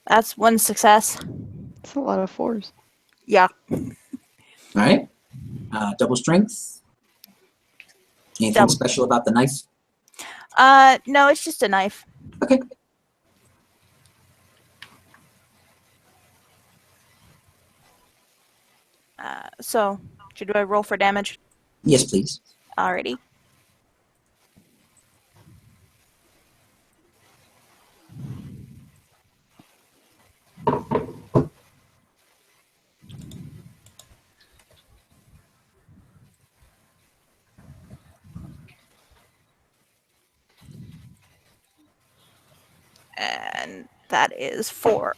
That's 1 success. It's a lot of 4s. Yeah. All right. Double strength. Anything Double. special about the knife? No, it's just a knife. Okay. So, should I roll for damage? Yes, please. Alrighty. And that is 4.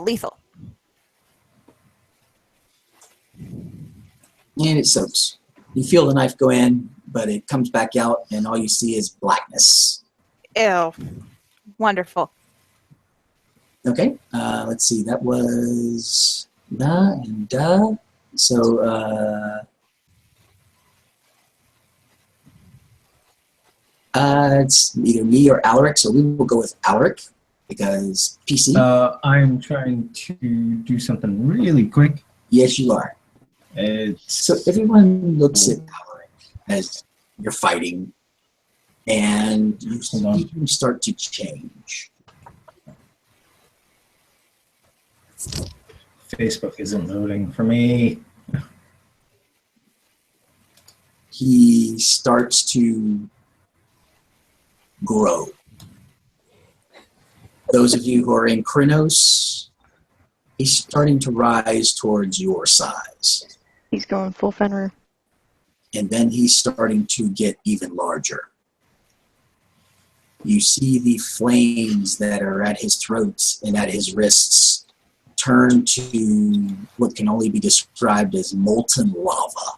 Lethal. And it soaks. You feel the knife go in, but it comes back out, and all you see is blackness. Ew. Wonderful. Okay. Let's see. That was da and da. So it's either me or Alaric. So we will go with Alaric because PC. I'm trying to do something really quick. Yes, you are. So everyone looks at Alaric as you're fighting, and you see him start to change. Facebook isn't loading for me. He starts to grow. Those of you who are in Krenos, he's starting to rise towards your size. He's going full Fenrir. And then he's starting to get even larger. You see the flames that are at his throat and at his wrists turn to what can only be described as molten lava.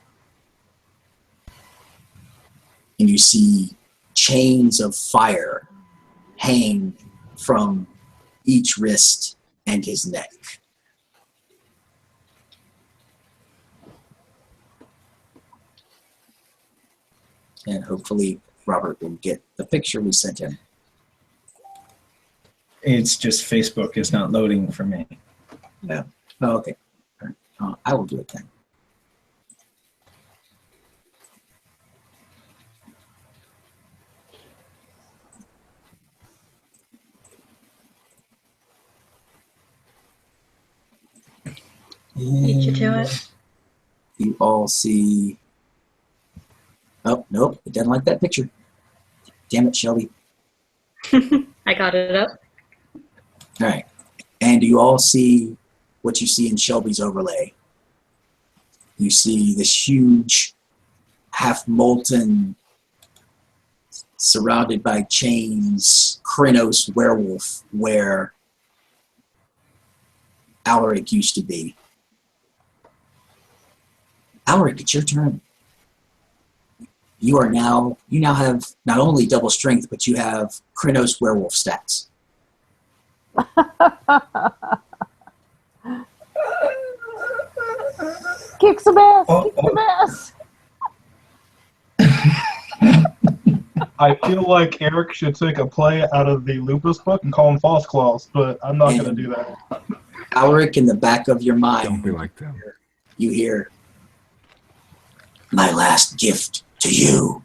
And you see chains of fire hang from each wrist and his neck. And hopefully Robert will get the picture we sent him. It's just Facebook is not loading for me. Yeah. Oh, okay. All right. I will do it then. Beat you to it. You all see. Oh, nope. It doesn't like that picture. Damn it, Shelby. I got it up. All right. And do you all see what you see in Shelby's overlay? You see this huge, half-molten, surrounded by chains, Krenos werewolf where Alaric used to be. Alric, it's your turn. You now have not only double strength, but you have Krynos werewolf stats. Kick some ass! Kick some ass! I feel like Eric should take a play out of the Lupus book and call him False Claws, but I'm not going to do that. Alric, in the back of your mind, Don't be like them. you hear, "My last gift to you."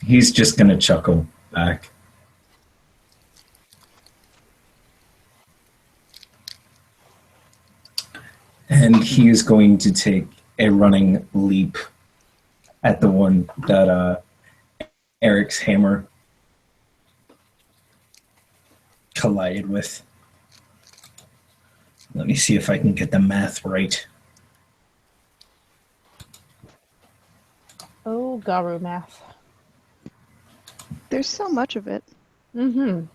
He's just gonna chuckle back. And he is going to take a running leap at the one that Eric's hammer collided with. Let me see if I can get the math right. Oh, Garu math. There's so much of it. Mm-hmm.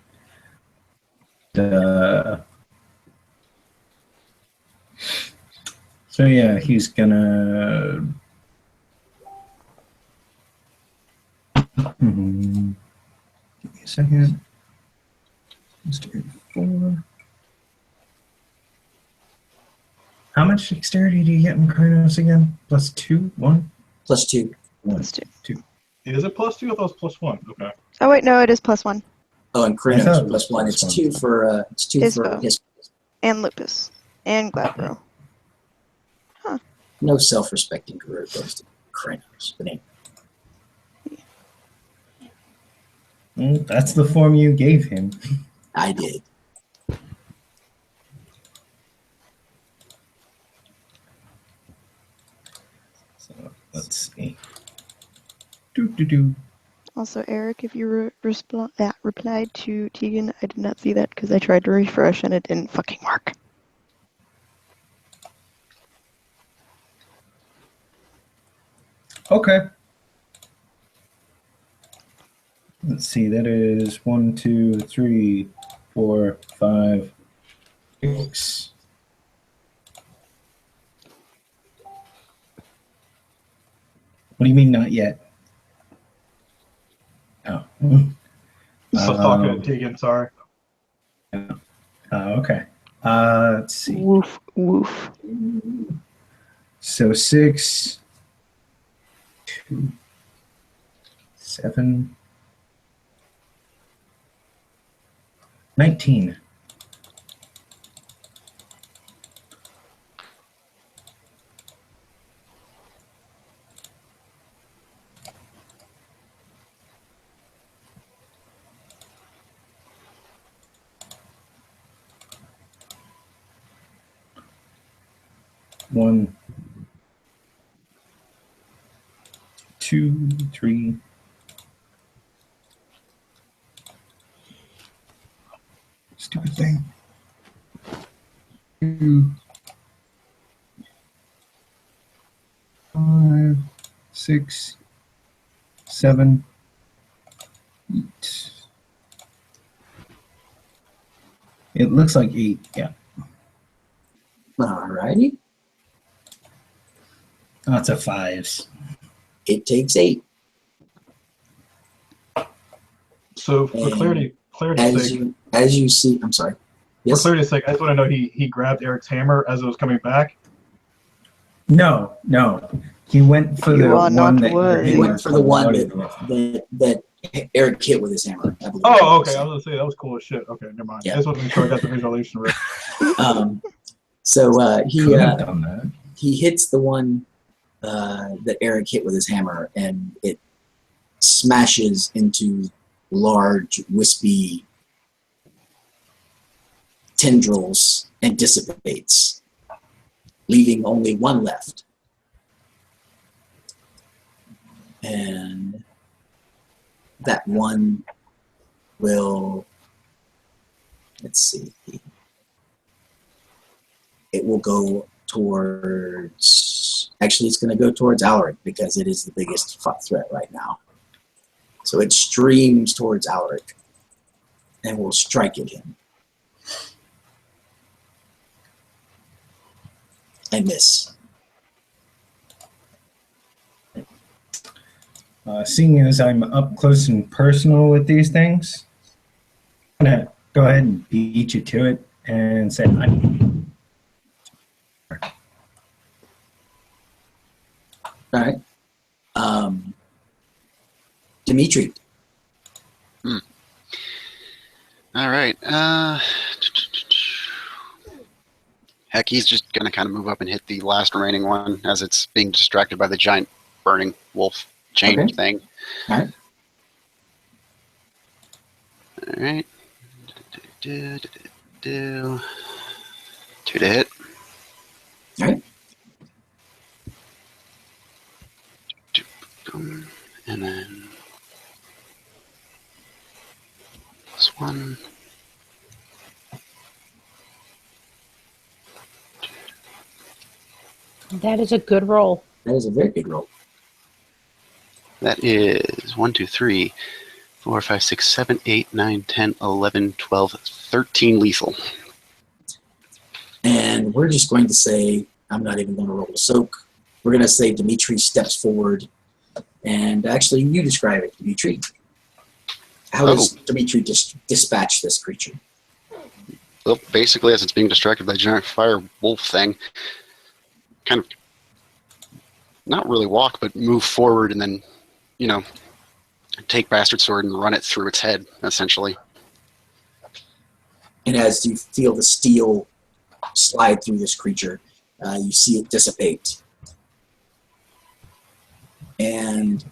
So yeah, he's gonna. Give me a second. Dexterity 4. How much dexterity do you get in Krynos again? +2? 1? +2. 1. +2. Is it +2? I thought it was +1. Okay. Oh wait, no, it is +1. Oh, and I thought Krynos it was +1. It's +1. 2 for Ispo. his. And Lupus. And Gladbro. No self-respecting career goes to Krynos. But anyway. Well, that's the form you gave him. I did. So let's see. Do. Also, Eric, if you replied to Tegan, I did not see that because I tried to refresh and it didn't fucking work. Okay. Let's see, that is 1, 2, 3, 4, 5, 6. What do you mean not yet? Oh. I was talking to Tegan, sorry. Okay. Let's see. Woof, woof. So 6, 2, 7, 19. One, 2, 3. Stupid thing. 2, 5, 6, 7, 8. It looks like 8, yeah. Alrighty. Lots of 5s. It takes 8. So for And clarity's sake, as you see, I'm sorry. for Yes. clarity's sake, I just want to know he grabbed Eric's hammer as it was coming back. No. He went for You the are one not that worthy. He went for the one collided that Eric hit with his hammer. I believe. Oh, okay. I was gonna say that was cool as shit. Okay, never mind. Yeah. I just want to make sure I got the visualization right. So Could have done that. he hits the one that Eric hit with his hammer, and it smashes into large, wispy tendrils and dissipates, leaving only one left. And that one will, let's see, it will go towards Actually, it's going to go towards Alaric because it is the biggest threat right now. So it streams towards Alaric and will strike at him. And miss. Seeing as I'm up close and personal with these things, I'm going to go ahead and beat you to it and say, All right. Dimitri. All right. Heck, he's just going to kind of move up and hit the last remaining one as it's being distracted by the giant burning wolf chain thing. All right. All right. Two to hit. All right. And then this one. That is a good roll. That is a very good roll. That is 1, 2, 3, 4, 5, 6, 7, 8, 9, 10, 11, 12, 13 lethal. And we're just going to say, I'm not even going to roll a soak. We're going to say Dimitri steps forward. And actually, you describe it, Dimitri. How does Dimitri dispatch this creature? Well, basically, as it's being distracted by the giant fire wolf thing, kind of not really walk, but move forward and then, you know, take Bastard Sword and run it through its head, essentially. And as you feel the steel slide through this creature, you see it dissipate. And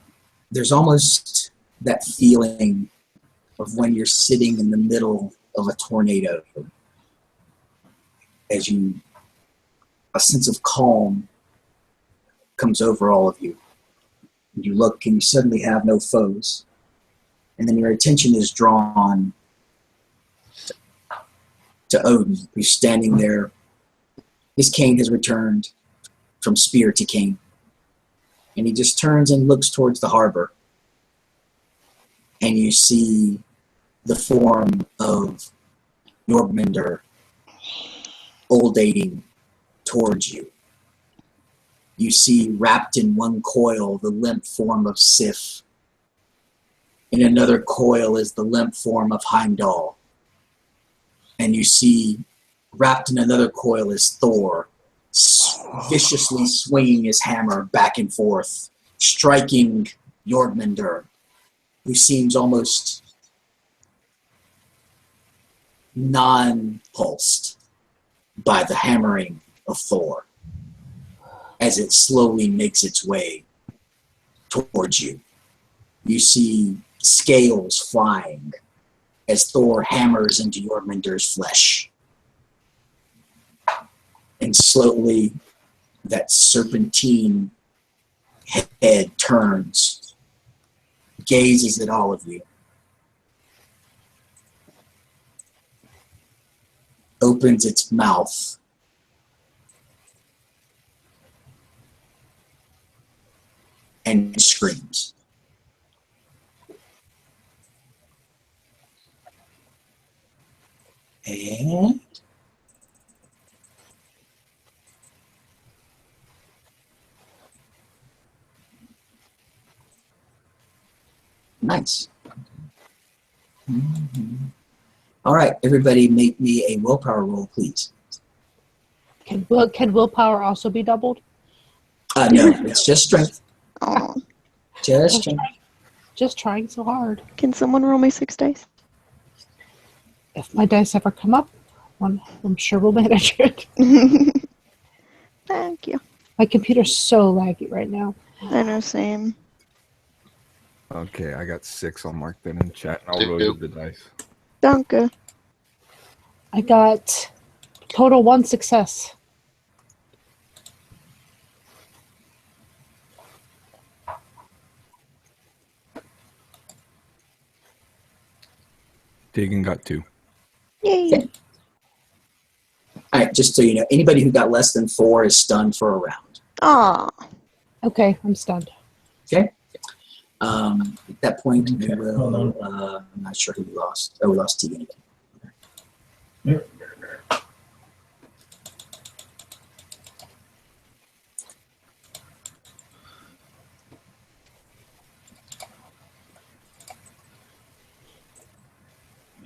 there's almost that feeling of when you're sitting in the middle of a tornado as a sense of calm comes over all of you. And you look and you suddenly have no foes. And then your attention is drawn to Odin, who's standing there. His cane has returned from spear to cane. And he just turns and looks towards the harbor. And you see the form of Jorgmunder old-dating towards you. You see wrapped in one coil the limp form of Sif. In another coil is the limp form of Heimdall. And you see wrapped in another coil is Thor, viciously swinging his hammer back and forth, striking Jorgmunder, who seems almost non-pulsed by the hammering of Thor as it slowly makes its way towards you. You see scales flying as Thor hammers into Jorgmunder's flesh. And slowly that serpentine head turns, gazes at all of you, opens its mouth, and screams. And nice. All right, everybody make me a willpower roll, please. Can willpower also be doubled? No, it's just strength. Oh, Just strength. Just trying so hard. can someone roll me 6 dice? If my dice ever come up, I'm sure we'll manage it. Thank you. My computer's so laggy right now. I know, same. Okay, I got 6. I'll mark that in chat, and I'll roll you the dice. Danke. I got total 1 success. Tegan got 2. Yay. Okay. All right, just so you know, anybody who got less than 4 is stunned for a round. Aw. Okay, I'm stunned. Okay. At that point, we Okay, hold will. I'm not sure who we lost. Oh, we lost Tegan again. Yep.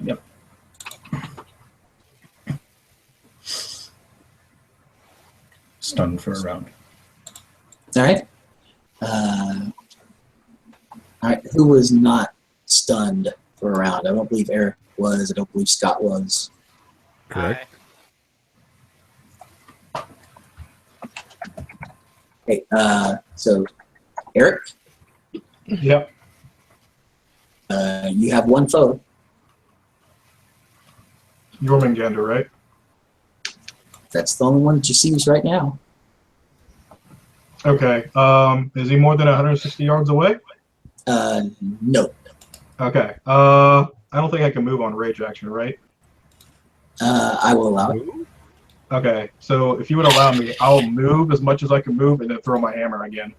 Yep. Stunned for a round. All right. All right. Who was not stunned for a round? I don't believe Eric was. I don't believe Scott was. Correct. Okay. So, Eric, Yep. you have one foe. Jormungandr, right? That's the only one that you see right now. Okay. Is he more than 160 yards away? No. Okay. I don't think I can move on rage action, right? I will allow it. Okay. So if you would allow me, I'll move as much as I can move and then throw my hammer again.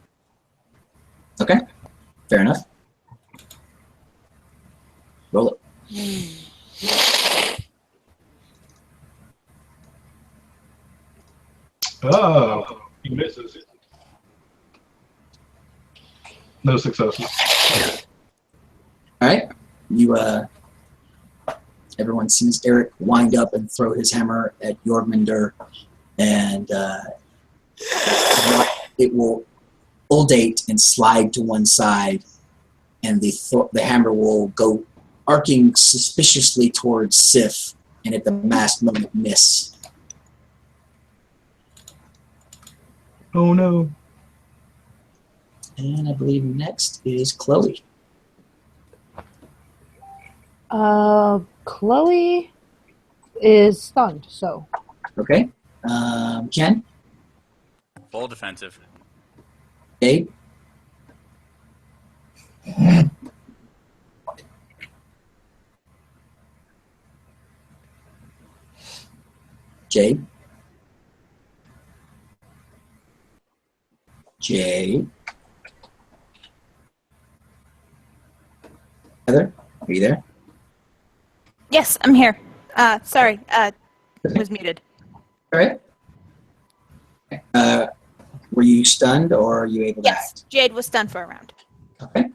Okay. Fair enough. Roll it. Oh, he misses. No successes. All right. You. Everyone sees Eric wind up and throw his hammer at Jormungandr, and it will uldate and slide to one side, and the hammer will go arcing suspiciously towards Sif, and at the last moment miss. Oh no. And I believe next is Chloe. Chloe is stunned, so. Okay. Ken? Full defensive. Gabe? Jade? Jade? Heather? Are you there? Yes, I'm here. Sorry, was muted. All right. Were you stunned or are you able to Yes, act? Jade was stunned for a round. Okay.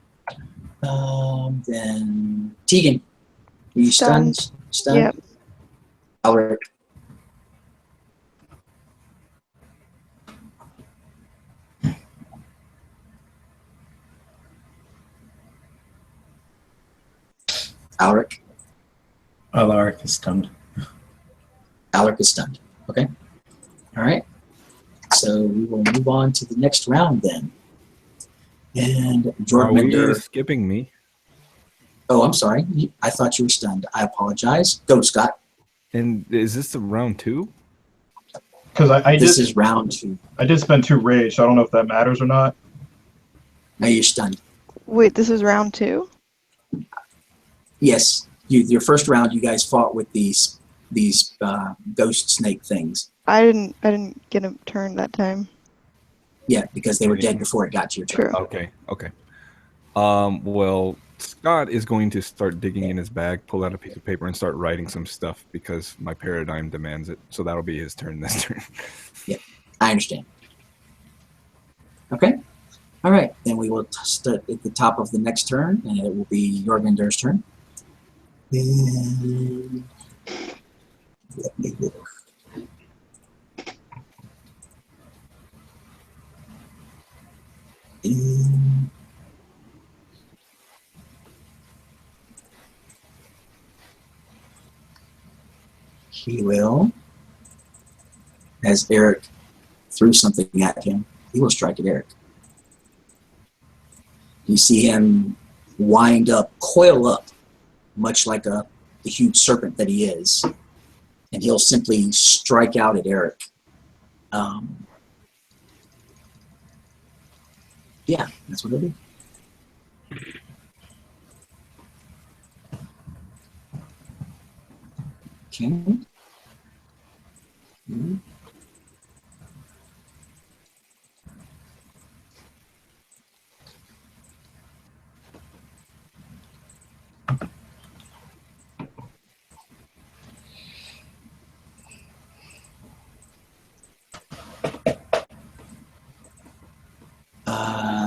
Then Tegan, were you stunned? Stunned? Yep. Alric. Alric. Alaric is stunned. Alaric is stunned. Okay. All right. So we will move on to the next round then. And Are we Jormungandr. skipping me? Oh, I'm sorry. I thought you were stunned. I apologize. Go, Scott. And is this the round 2? Because This is round 2. I did spend 2 rage, so I don't know if that matters or not. Now you're stunned. Wait, this is round 2? Yes. Your first round, you guys fought with these ghost snake things. I didn't get a turn that time. Yeah, because they were dead before it got to your turn. True. Okay. Well, Scott is going to start digging in his bag, pull out a piece of paper, and start writing some stuff because my paradigm demands it. So that'll be his turn this turn. Yeah, I understand. Okay. All right. Then we will start at the top of the next turn, and it will be Jormungandr's turn. And let me look. And he will, as Eric threw something at him, he will strike at Eric. You see him wind up, coil up, much like the huge serpent that he is, and he'll simply strike out at Eric. Yeah, that's what it'll be. Okay.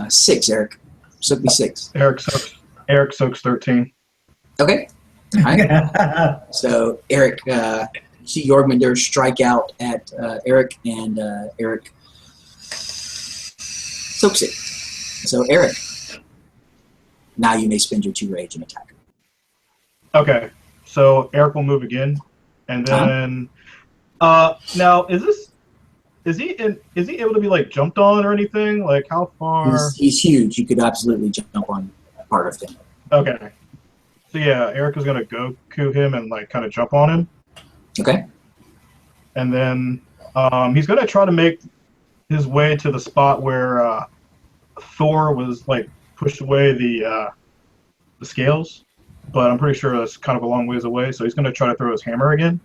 6, Eric. Soak me 6. Eric soaks 13. Okay. All right. So Eric, you see Jorgmunder strike out at Eric, and Eric soaks it. So Eric, now you may spend your 2 rage and attack. Okay. So Eric will move again, and then now is he able to be like jumped on or anything? Like how far? He's huge. You could absolutely jump on part of him. Okay. So yeah, Eric is gonna Goku him and like kind of jump on him. Okay. And then he's gonna try to make his way to the spot where Thor was like pushed away the scales, but I'm pretty sure that's kind of a long ways away. So he's gonna try to throw his hammer again.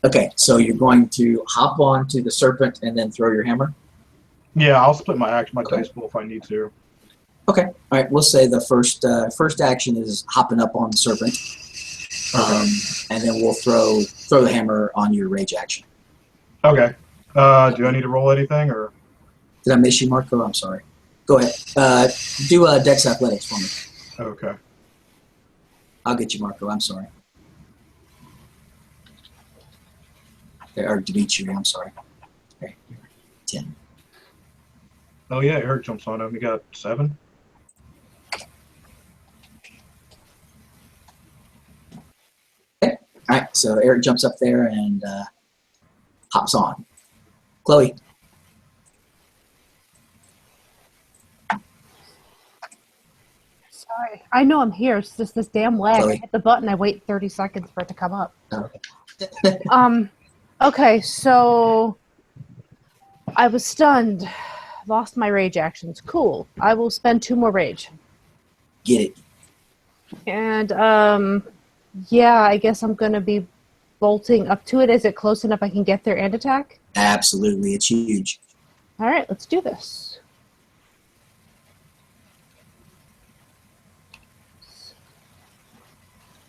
Okay, so you're going to hop onto the serpent and then throw your hammer? Yeah, I'll split my dice pool if I need to. Okay, all right. We'll say the first action is hopping up on the serpent, and then we'll throw the hammer on your rage action. Okay. Do I need to roll anything or? Did I miss you, Marco? I'm sorry. Go ahead. Do Dex Athletics for me. Okay. I'll get you, Marco. I'm sorry. Or Dimitri, I'm sorry. Okay. 10. Oh yeah, Eric jumps on him. He got 7. Okay. All right. So Eric jumps up there and hops on. Chloe. Sorry. I know I'm here. It's just this damn lag. Chloe. I hit the button. I wait 30 seconds for it to come up. Oh, okay. Okay, so I was stunned. Lost my rage actions. Cool. I will spend 2 more rage. Get it. And, yeah, I guess I'm going to be bolting up to it. Is it close enough I can get there and attack? Absolutely. It's huge. All right, let's do this.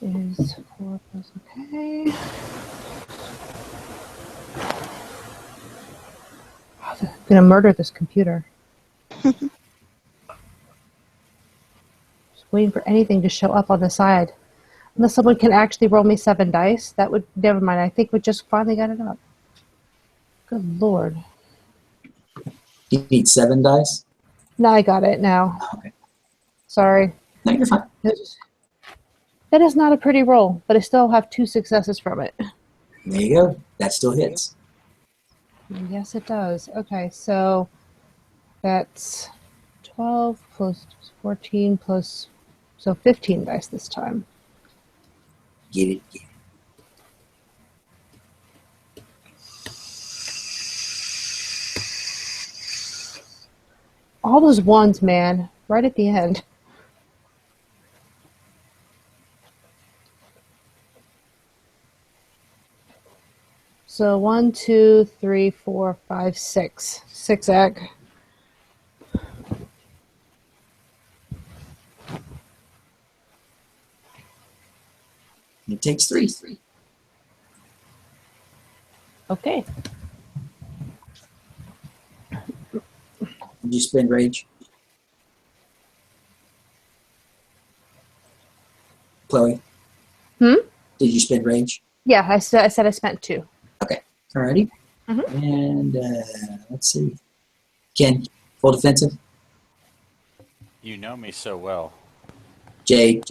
Is 4 plus okay. I'm going to murder this computer. Just waiting for anything to show up on the side. Unless someone can actually roll me 7 dice, that would, never mind. I think we just finally got it up. Good Lord. You need 7 dice? No, I got it now. Okay. Sorry. No, you're fine. That is not a pretty roll, but I still have 2 successes from it. There you go. That still hits. Yes, it does. Okay, so that's 12 plus 14 plus, so 15 dice this time. Get it. Get it. All those ones, man, right at the end. So 1, 2, 3, 4, 5, 6. 6 egg. It takes 3. Okay. Did you spend rage? Chloe? Hmm? Did you spend rage? Yeah, I said I spent 2. Okay. Alrighty. Mhm. And let's see. Ken, full defensive. You know me so well. Jay.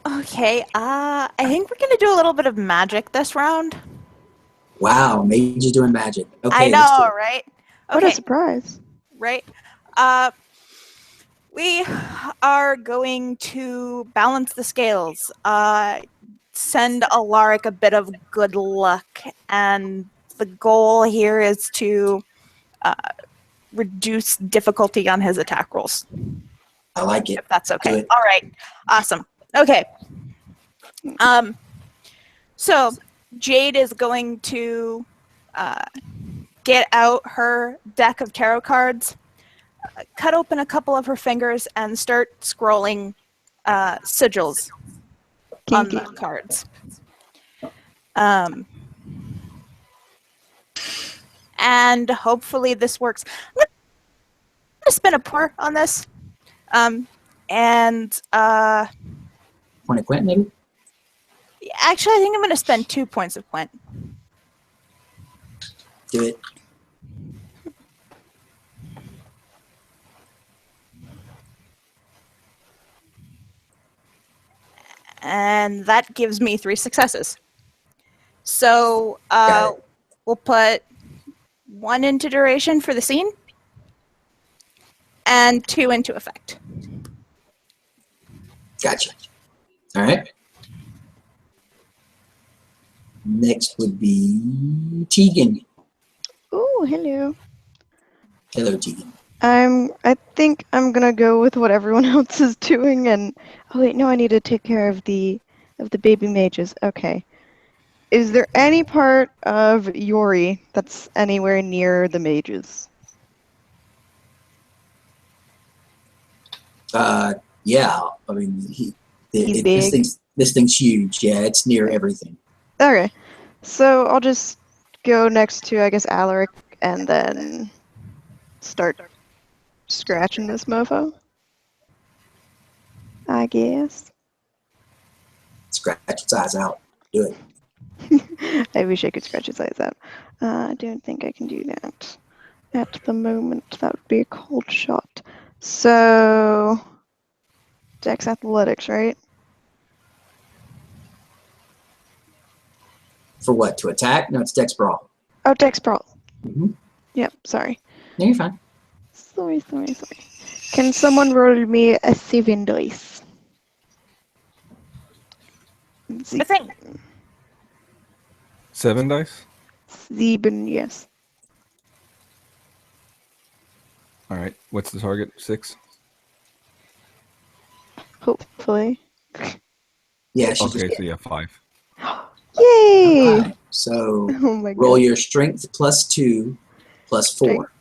Okay, I think we're gonna do a little bit of magic this round. Wow, Mage is doing magic. Okay, I let's do know, it. right? What a surprise. Right. We are going to balance the scales. Send Alaric a bit of good luck, and the goal here is to reduce difficulty on his attack rolls. I like it. If that's okay. Good. All right. Awesome. Okay. So Jade is going to get out her deck of tarot cards, cut open a couple of her fingers, and start scrolling sigils on the cards. And hopefully this works. I'm going to spin a pour on this. And Point of Quint, maybe? actually, I think I'm going to spend 2 points of Quint. Do it. And that gives me 3 successes. So we'll put 1 into duration for the scene and 2 into effect. Gotcha. All right. Next would be Tegan. Oh, hello. Hello, Tegan. I think I'm gonna go with what everyone else is doing, and oh wait, no, I need to take care of the baby mages. Okay. Is there any part of Yori that's anywhere near the mages? Yeah. I mean, He's big. This thing's huge. Yeah, it's near everything. Okay. So I'll just go next to, I guess, Alaric, and then start scratching this mofo. I guess. Scratch its eyes out. Do it. I wish I could scratch his eyes out. I don't think I can do that at the moment. That would be a cold shot. So, Dex Athletics, right? For what? To attack? No, it's Dex Brawl. Oh, Dex Brawl. Mm-hmm. Yep, sorry. No, you're fine. Sorry. Can someone roll me a 7 dice? The thing. 7 dice? 7, yes. All right. What's the target? 6? Hopefully. Yeah, she's Okay, just, so yeah, 5. Yay! Right. So Oh my roll god. your strength plus 2 plus 4.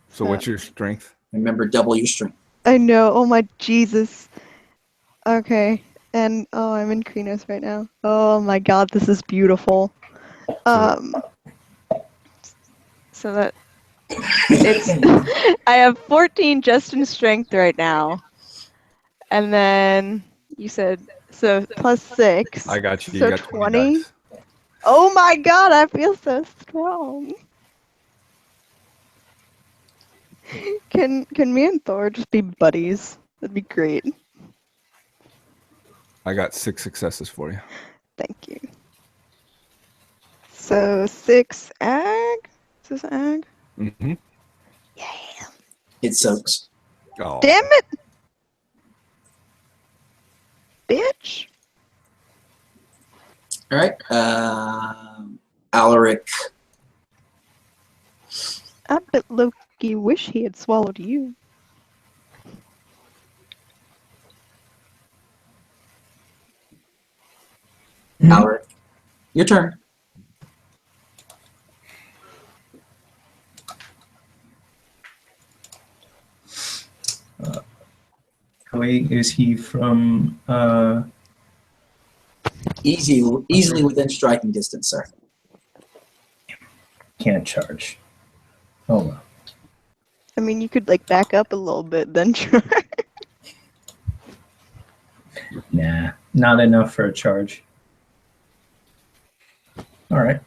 So what's your strength? Remember, double your strength. I know. Oh my Jesus. Okay. And oh, I'm in Krenos right now. Oh my god, this is beautiful. So that it's I have 14 just in strength right now. And then you said so plus 6. I got you. So You got 20 dice. Oh my god, I feel so strong. Can me and Thor just be buddies? That'd be great. I got 6 successes for you. Thank you. So 6 ag? Is this ag? Mm-hmm. Yeah. It soaks. Oh. Damn it! Bitch. All right. Alaric. I bet Loki wish he had swallowed you. Alaric. Your turn. Wait, is he from Easily within striking distance, sir. can't charge. Oh well. I mean, you could like back up a little bit, then try. Nah, not enough for a charge. All right.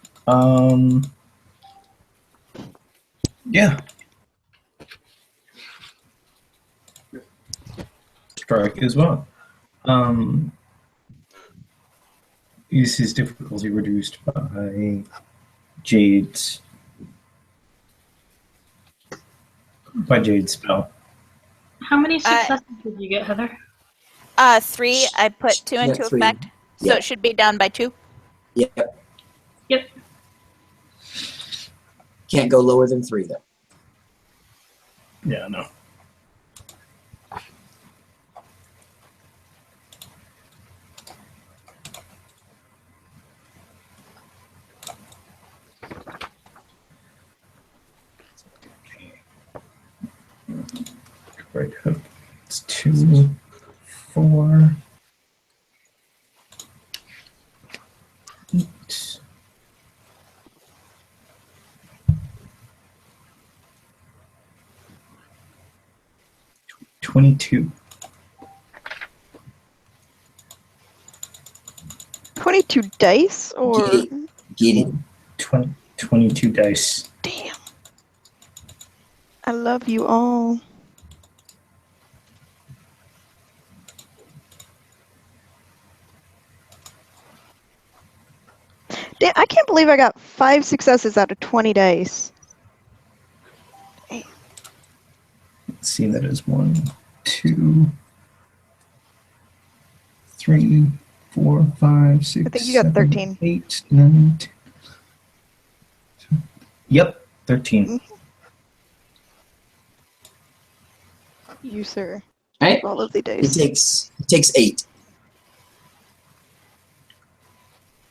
Yeah. Strike as well. Is his difficulty reduced by Jade's spell? How many successes did you get, Heather? 3. I put 2 into 3. effect, so Yeah. it should be down by 2. Yep. Yep. Can't go lower than 3 though. Yeah, no. Right hook. It's 2, 4. 22. 22 dice or Get it. 22 dice. damn. I love you all. Damn, I can't believe I got 5 successes out of 20 dice. Let's see, that is 1, 2, 3, 4, 5, 6, I think you got 7, 13. 8, 9, 10. Yep, 13. You, sir. All right. All of the He dice. takes 8.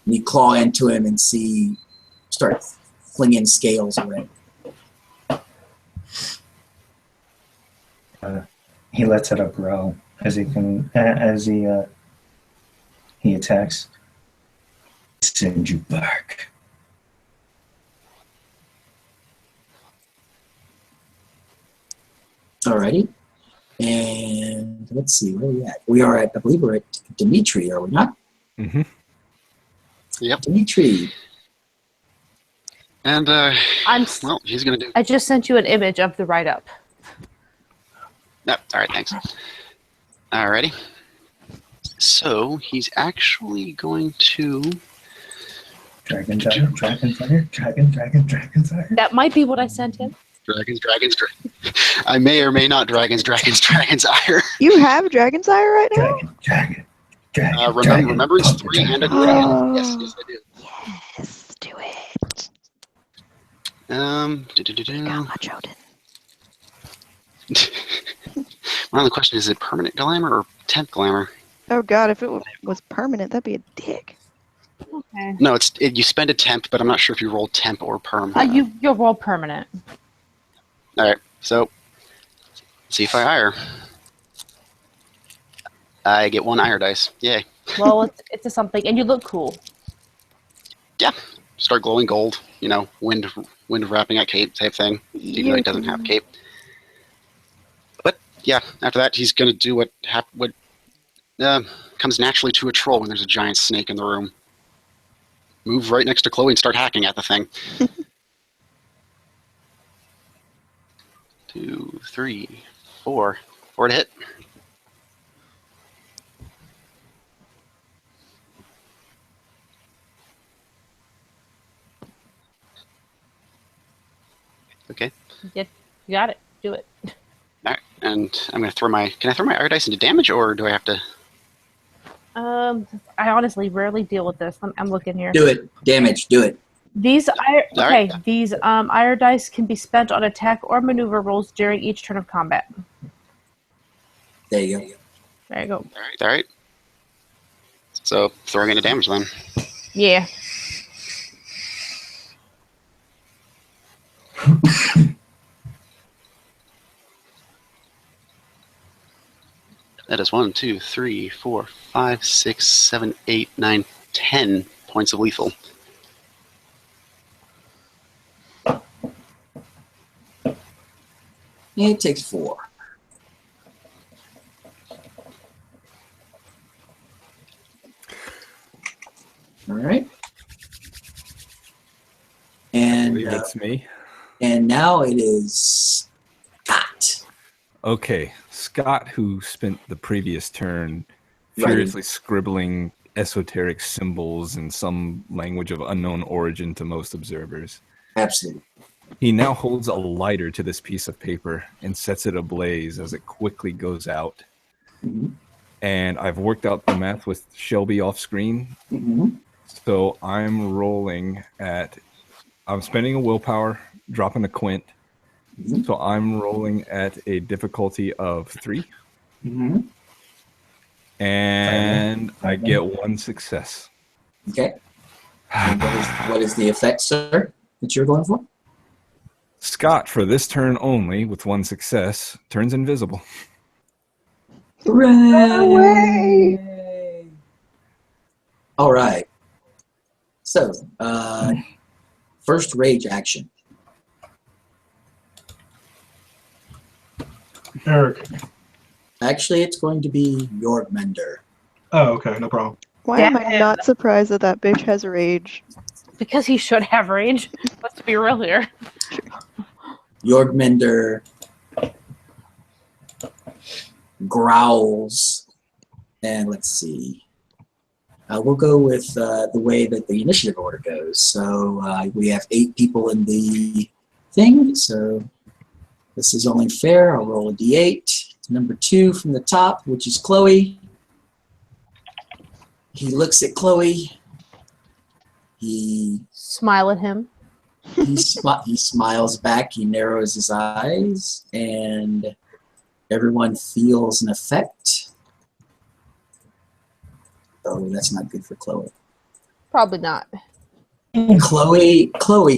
And you claw into him and start flinging scales away. He lets out a growl as he attacks. Send you back. Alrighty. And let's see, where are we at? I believe we're at Dimitri, are we not? Mm-hmm. Yep. Dimitri. And well, he's gonna do. I just sent you an image of the write-up. Yep. All right. Thanks. Alrighty. So he's actually going to. Dragonfire, dragonfire, dragonfire. That might be what I sent him. Dragons. I may or may not dragons ire. You have Dragon's Ire right now? Dragon. Remember it's 3 and a dragon. Yes, I do. Yes, do it. Um. Got my Odin. Well, the question is it permanent glamour or temp glamour? Oh god, if it was permanent, that'd be a dick. Okay. No, you spend a temp, but I'm not sure if you roll temp or perm. You'll roll permanent. All right, so see if I ire. I get 1 ire dice. Yay! Well, it's a something, and you look cool. Yeah, start glowing gold. You know, wind wrapping at cape type thing. Even though he doesn't have cape. But yeah, after that, he's gonna do what comes naturally to a troll when there's a giant snake in the room. Move right next to Chloe and start hacking at the thing. 2, 3, 4. 4 to hit. Okay. Yep, you got it. Do it. All right, and I'm gonna throw my. Can I throw my ire dice into damage, or do I have to? I honestly rarely deal with this. I'm looking here. Do it. Damage. Do it. These ire Right. These ire dice can be spent on attack or maneuver rolls during each turn of combat. There you go. There you go. All right. So throwing into damage then. Yeah. That is 1, 2, 3, 4, 5, 6, 7, 8, 9, 10 points of lethal. It takes 4. All right. I And believe it's me. and now it is Scott. Okay, Scott, who spent the previous turn Right. furiously scribbling esoteric symbols in some language of unknown origin to most observers. Absolutely. He now holds a lighter to this piece of paper and sets it ablaze as it quickly goes out. Mhm. And I've worked out the math with Shelby off screen. Mhm. So I'm spending a willpower, dropping a quint. Mhm. So I'm rolling at a difficulty of 3. Mhm. And I get 1 success. Okay. And what is the effect, sir, that you're going for? Scott, for this turn only, with 1 success, turns invisible. Hooray! All right. So, first rage action. Eric, Actually, it's going to be Jorgmender. Oh, okay, no problem. Why am I Damn. not surprised that that bitch has rage? Because he should have rage. Let's be real here. Jorgmender growls, and let's see. We'll go with the way that the initiative order goes. So we have 8 people in the thing, so this is only fair. I'll roll a d8. Number 2 from the top, which is Chloe. He looks at Chloe. He Smile at him. he smiles back. He narrows his eyes, and everyone feels an effect. Oh, that's not good for Chloe. Probably not. Chloe,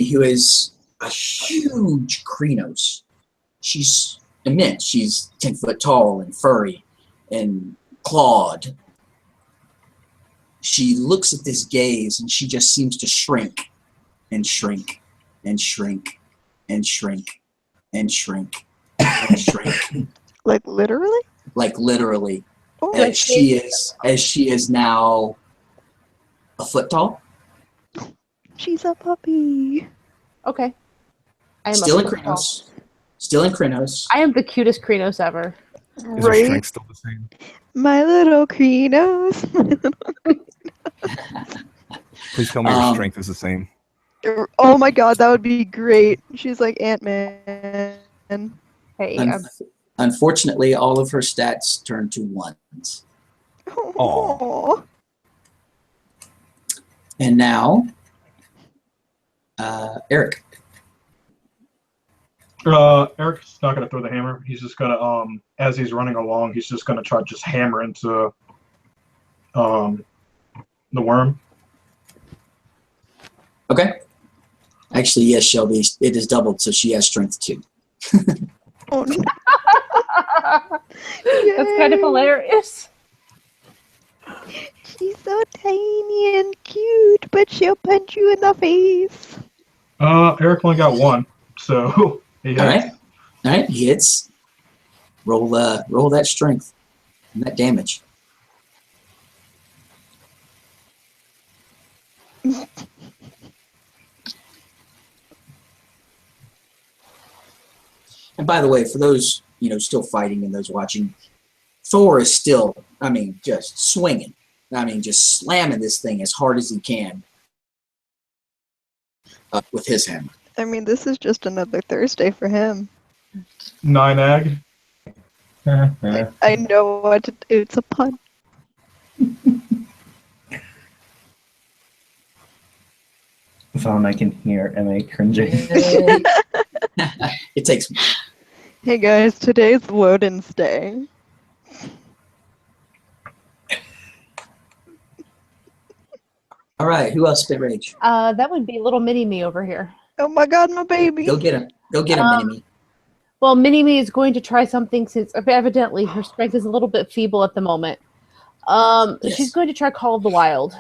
who is a huge Krynos. She's immense. She's 10 foot tall and furry and clawed. She looks at this gaze and she just seems to shrink and shrink and shrink and shrink and shrink and shrink. Like literally? Like literally. Oh, As she is now a foot tall. she's a puppy. Okay. I am Still a in foot tall. Krynos. Still in Krynos. I am the cutest Krynos ever. Is her Right? strength still the same? My little Krynos. Please tell me her strength is the same. Oh my god, that would be great. She's like Ant-Man. Hey, Unfortunately, all of her stats turn to 1s. Aw. And now, Eric. Eric's not gonna throw the hammer. He's just gonna, as he's running along, he's just gonna try to just hammer into the worm. Okay. Actually, yes, Shelby. It is doubled, so she has strength 2. Oh, no. that's kind of Yay. hilarious. She's so tiny and cute, but she'll punch you in the face. Eric only got 1, so he hits. All right. He hits. Roll that strength and that damage. And by the way, for those still fighting and those watching, Thor is still, just swinging. Just slamming this thing as hard as he can with his hammer. This is just another Thursday for him. 9 ag. I know what to do. It's a pun. Vaughn, I can hear Emma cringing. It takes me. Hey guys, today's Woden's Day. All right, who else spit rage? That would be little mini me over here. Oh my god, my baby. Go get him. Go get him, Mini-Me. Well, mini me is going to try something since evidently her strength is a little bit feeble at the moment. Yes. She's going to try Call of the Wild.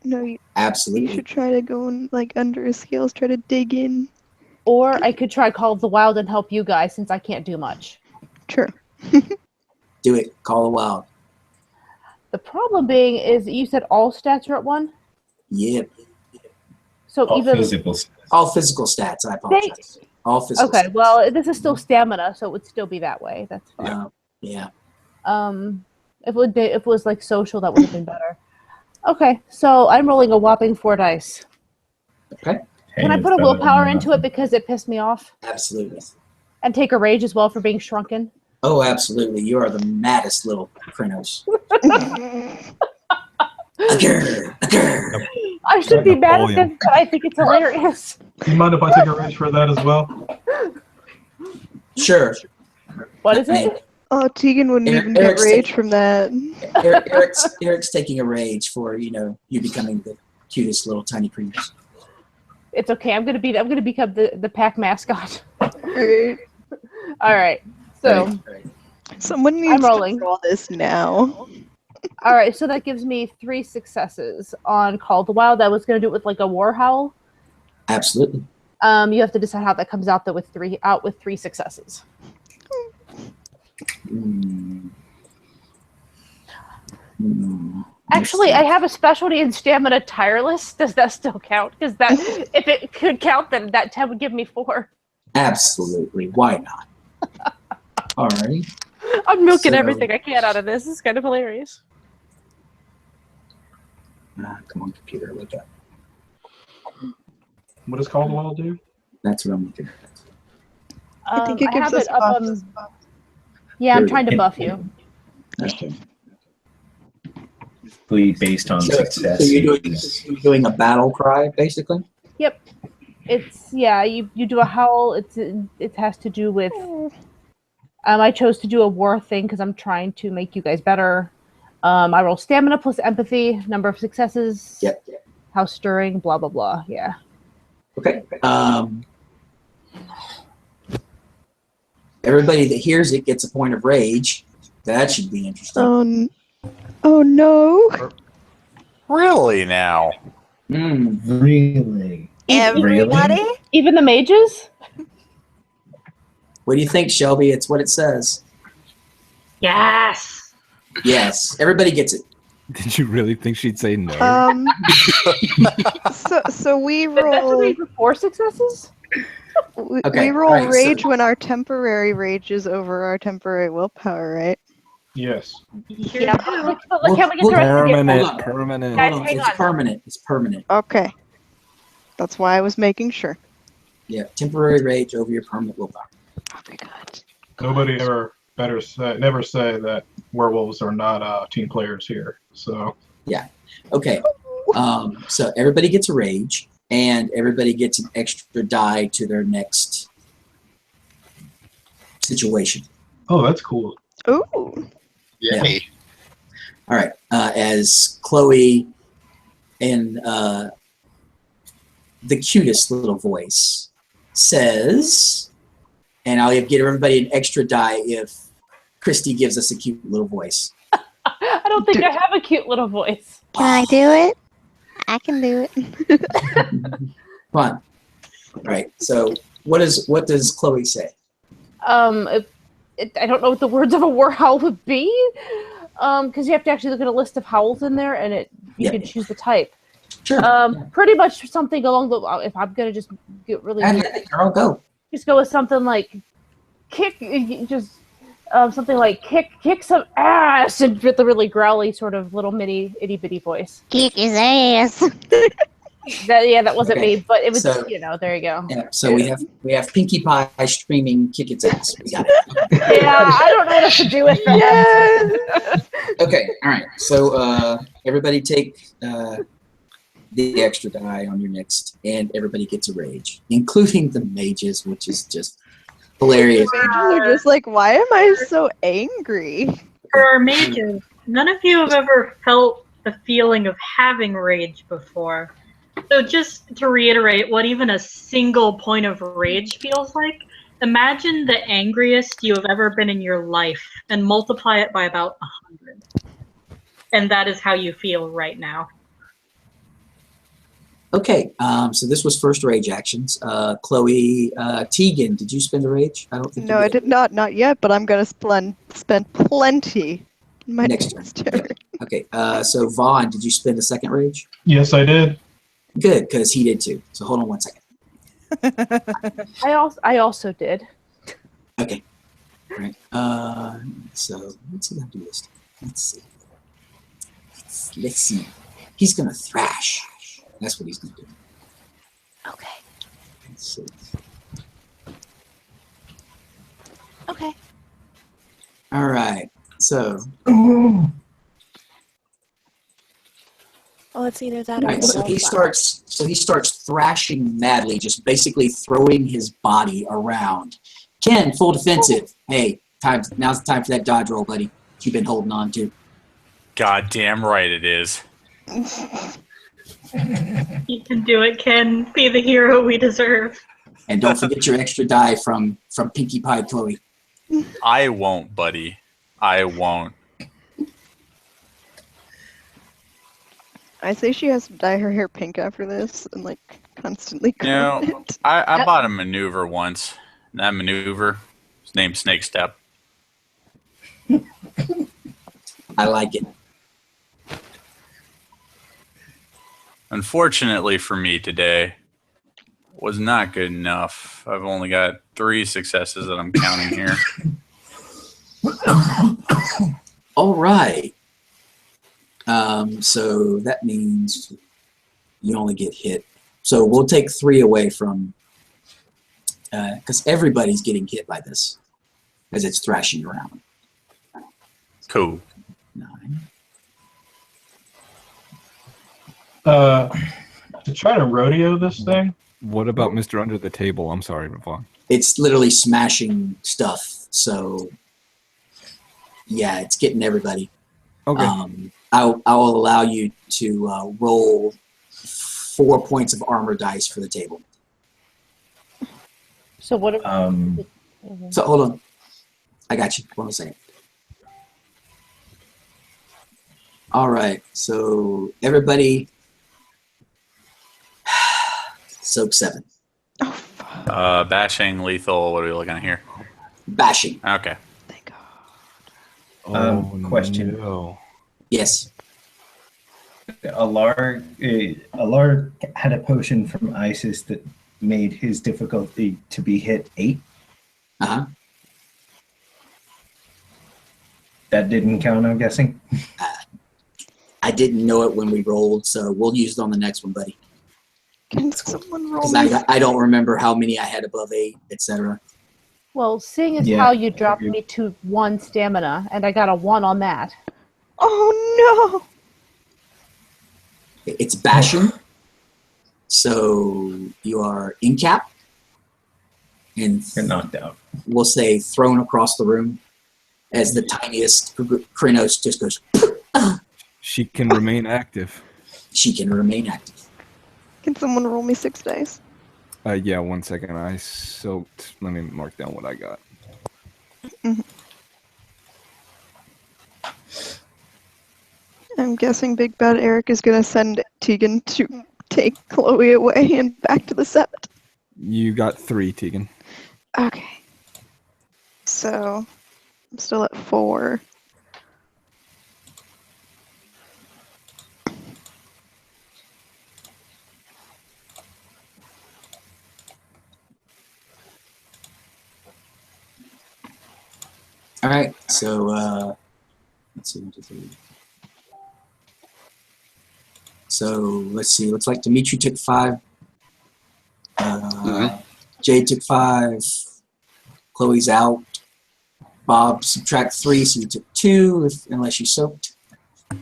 No, you Absolutely. should try to go and under his scales, try to dig in. Or I could try Call of the Wild and help you guys since I can't do much. Sure. Do it. Call the wild. The problem being is you said all stats are at 1? Yep. So All even physical. All physical stats. I apologize. All physical. okay, stats. well this is still stamina, so it would still be that way. That's fine. Yeah. If it was like social, that would have been better. Okay, so I'm rolling a whopping 4 dice. Okay. Can I put a willpower into it because it pissed me off? Absolutely. And take a rage as well for being shrunken? Oh, absolutely. You are the maddest little Krynos. I should be mad at Napoleon. this, but I think it's hilarious. Do you mind if I take a rage for that as well? Sure. What is it? Oh, Tegan wouldn't even get Eric's rage from that. Eric's taking a rage for you becoming the cutest little tiny Krynos. It's okay. I'm gonna become the pack mascot. Right. All right. So Right. Someone needs rolling. to roll this now. all right. So that gives me 3 successes on Call of the Wild. I was gonna do it with like a war howl. Absolutely. You have to decide how that comes out with 3 successes. Mm. Actually, I have a specialty in stamina tireless. Does that still count? Because that, if it could count, then that 10 would give me 4. Absolutely. Why not? All right. I'm milking So- everything I can out of this. This is kind of hilarious. Come on, computer, wake up. What does Caldwell do? That's what I'm looking at. I think it gives have us it up, buffs. yeah, I'm Here. trying to buff you. Okay. Based on So success. you're doing a battle cry, basically? Yep. It's you do a howl. It has to do with. I chose to do a war thing because I'm trying to make you guys better. I roll stamina plus empathy, number of successes. Yep. How stirring, blah blah blah. Yeah. Okay. Everybody that hears it gets a point of rage. That should be interesting. Oh no! Really now? Really? Everybody? Even the mages? What do you think, Shelby? It's what it says. Yes. Yes. Everybody gets it. Did you really think she'd say no? So we But that's roll. only for 4 successes? Okay, We roll alright, so- rage when our temporary rage is over our temporary willpower, right? Yes. Yeah. But look how we get Well, the rest of the Permanent. Hold on. Permanent. Guys, Hold on. hang It's on. permanent. It's permanent. Okay. That's why I was making sure. Yeah. Temporary rage over your permanent willpower. Okay, good. Nobody ever never say that werewolves are not team players here. So Okay. So everybody gets a rage, and everybody gets an extra die to their next situation. oh, that's cool. Ooh. Yay. All right. As Chloe in the cutest little voice says, and I'll give everybody an extra die if Christy gives us a cute little voice. I don't think I have a cute little voice. Can I do it? I can do it. Come on. All right. So what does Chloe say? I don't know what the words of a war howl would be, because you have to actually look at a list of howls in there, and you can choose the type. Sure. Pretty much something along the. If I'm gonna just get really, Girl, go. just go with something like kick, just something like kick some ass, and with the really growly sort of little mini itty bitty voice. Kick his ass. That wasn't Okay, me, but it was so- there you go. Yeah. So we have Pinkie Pie screaming, "Kick its ass." We got it. Yeah, I don't know what else to do with that. Okay. All right. So everybody take the extra die on your next, and everybody gets a rage, including the mages, which is just hilarious. Mages are just like, why am I so angry? For our mages, none of you have ever felt the feeling of having rage before. So just to reiterate what even a single point of rage feels like, imagine the angriest you have ever been in your life and multiply it by about 100. And that is how you feel right now. Okay. So this was first rage actions. Chloe, Tegan, did you spend a rage? I don't think. No, you I did not yet, but I'm gonna spend plenty in my Next next turn. turn. Okay. So Vaughn, did you spend a second rage? Yes, I did. Good, because he did too. So hold on 1 second. I also did. Okay. All right. So let's see how to do this. Let's see. Let's see. He's gonna thrash. That's what he's gonna do. Okay. Let's see. Okay. All right. So, Well, it's either that or right, so he starts thrashing madly, just basically throwing his body around. Ken, full defensive. Hey, now's the time for that dodge roll, buddy. You've been holding on to. God damn right it is. You can do it, Ken. Be the hero we deserve. And don't forget your extra die from Pinkie Pie Chloe. I won't, buddy. I won't. I say she has to dye her hair pink after this and like constantly You know, comb it. I bought a maneuver once. And that maneuver is named Snake Step. I like it. Unfortunately for me today, was not good enough. I've only got 3 successes that I'm counting here. All right. So that means you only get hit. So we'll take 3 away from, because everybody's getting hit by this as it's thrashing around. Cool. 9. To try to rodeo this thing. What about Mr. Under the Table? I'm sorry, Vaughn. It's literally smashing stuff. So yeah, it's getting everybody. Okay. I will allow you to roll 4 points of armor dice for the table. So what? If, So hold on. I got you. Hold on a second. All right. So everybody soak 7. Bashing, lethal. What are we looking at here? Bashing. Okay. Thank God. Question. No. Yes. Alar had a potion from Isis that made his difficulty to be hit 8. Uh-huh. That didn't count, I'm guessing. I didn't know it when we rolled, so we'll use it on the next one, buddy. Can someone roll Because me? I don't remember how many I had above 8, etc. well, seeing as Yeah, how you I dropped agree. me to 1 stamina, and I got a 1 on that. Oh It's bashing. So you are in cap. And You're knocked out. we'll say thrown across the room as the tiniest Krynos just goes, She can remain active. she can remain active. no! Can someone roll me 6 dice? Yeah, 1 second. I soaked. Let me mark down what I got. I'm guessing Big Bad Eric is gonna send Tegan to take Chloe away and back to the sept. You got 3, Tegan. Okay. So I'm still at 4. All right. So let's see. 1, 2, 3. So let's see. Looks like Dimitri took 5. Jade took 5. Chloe's out. Bob subtract 3, so you took 2, unless you soaked.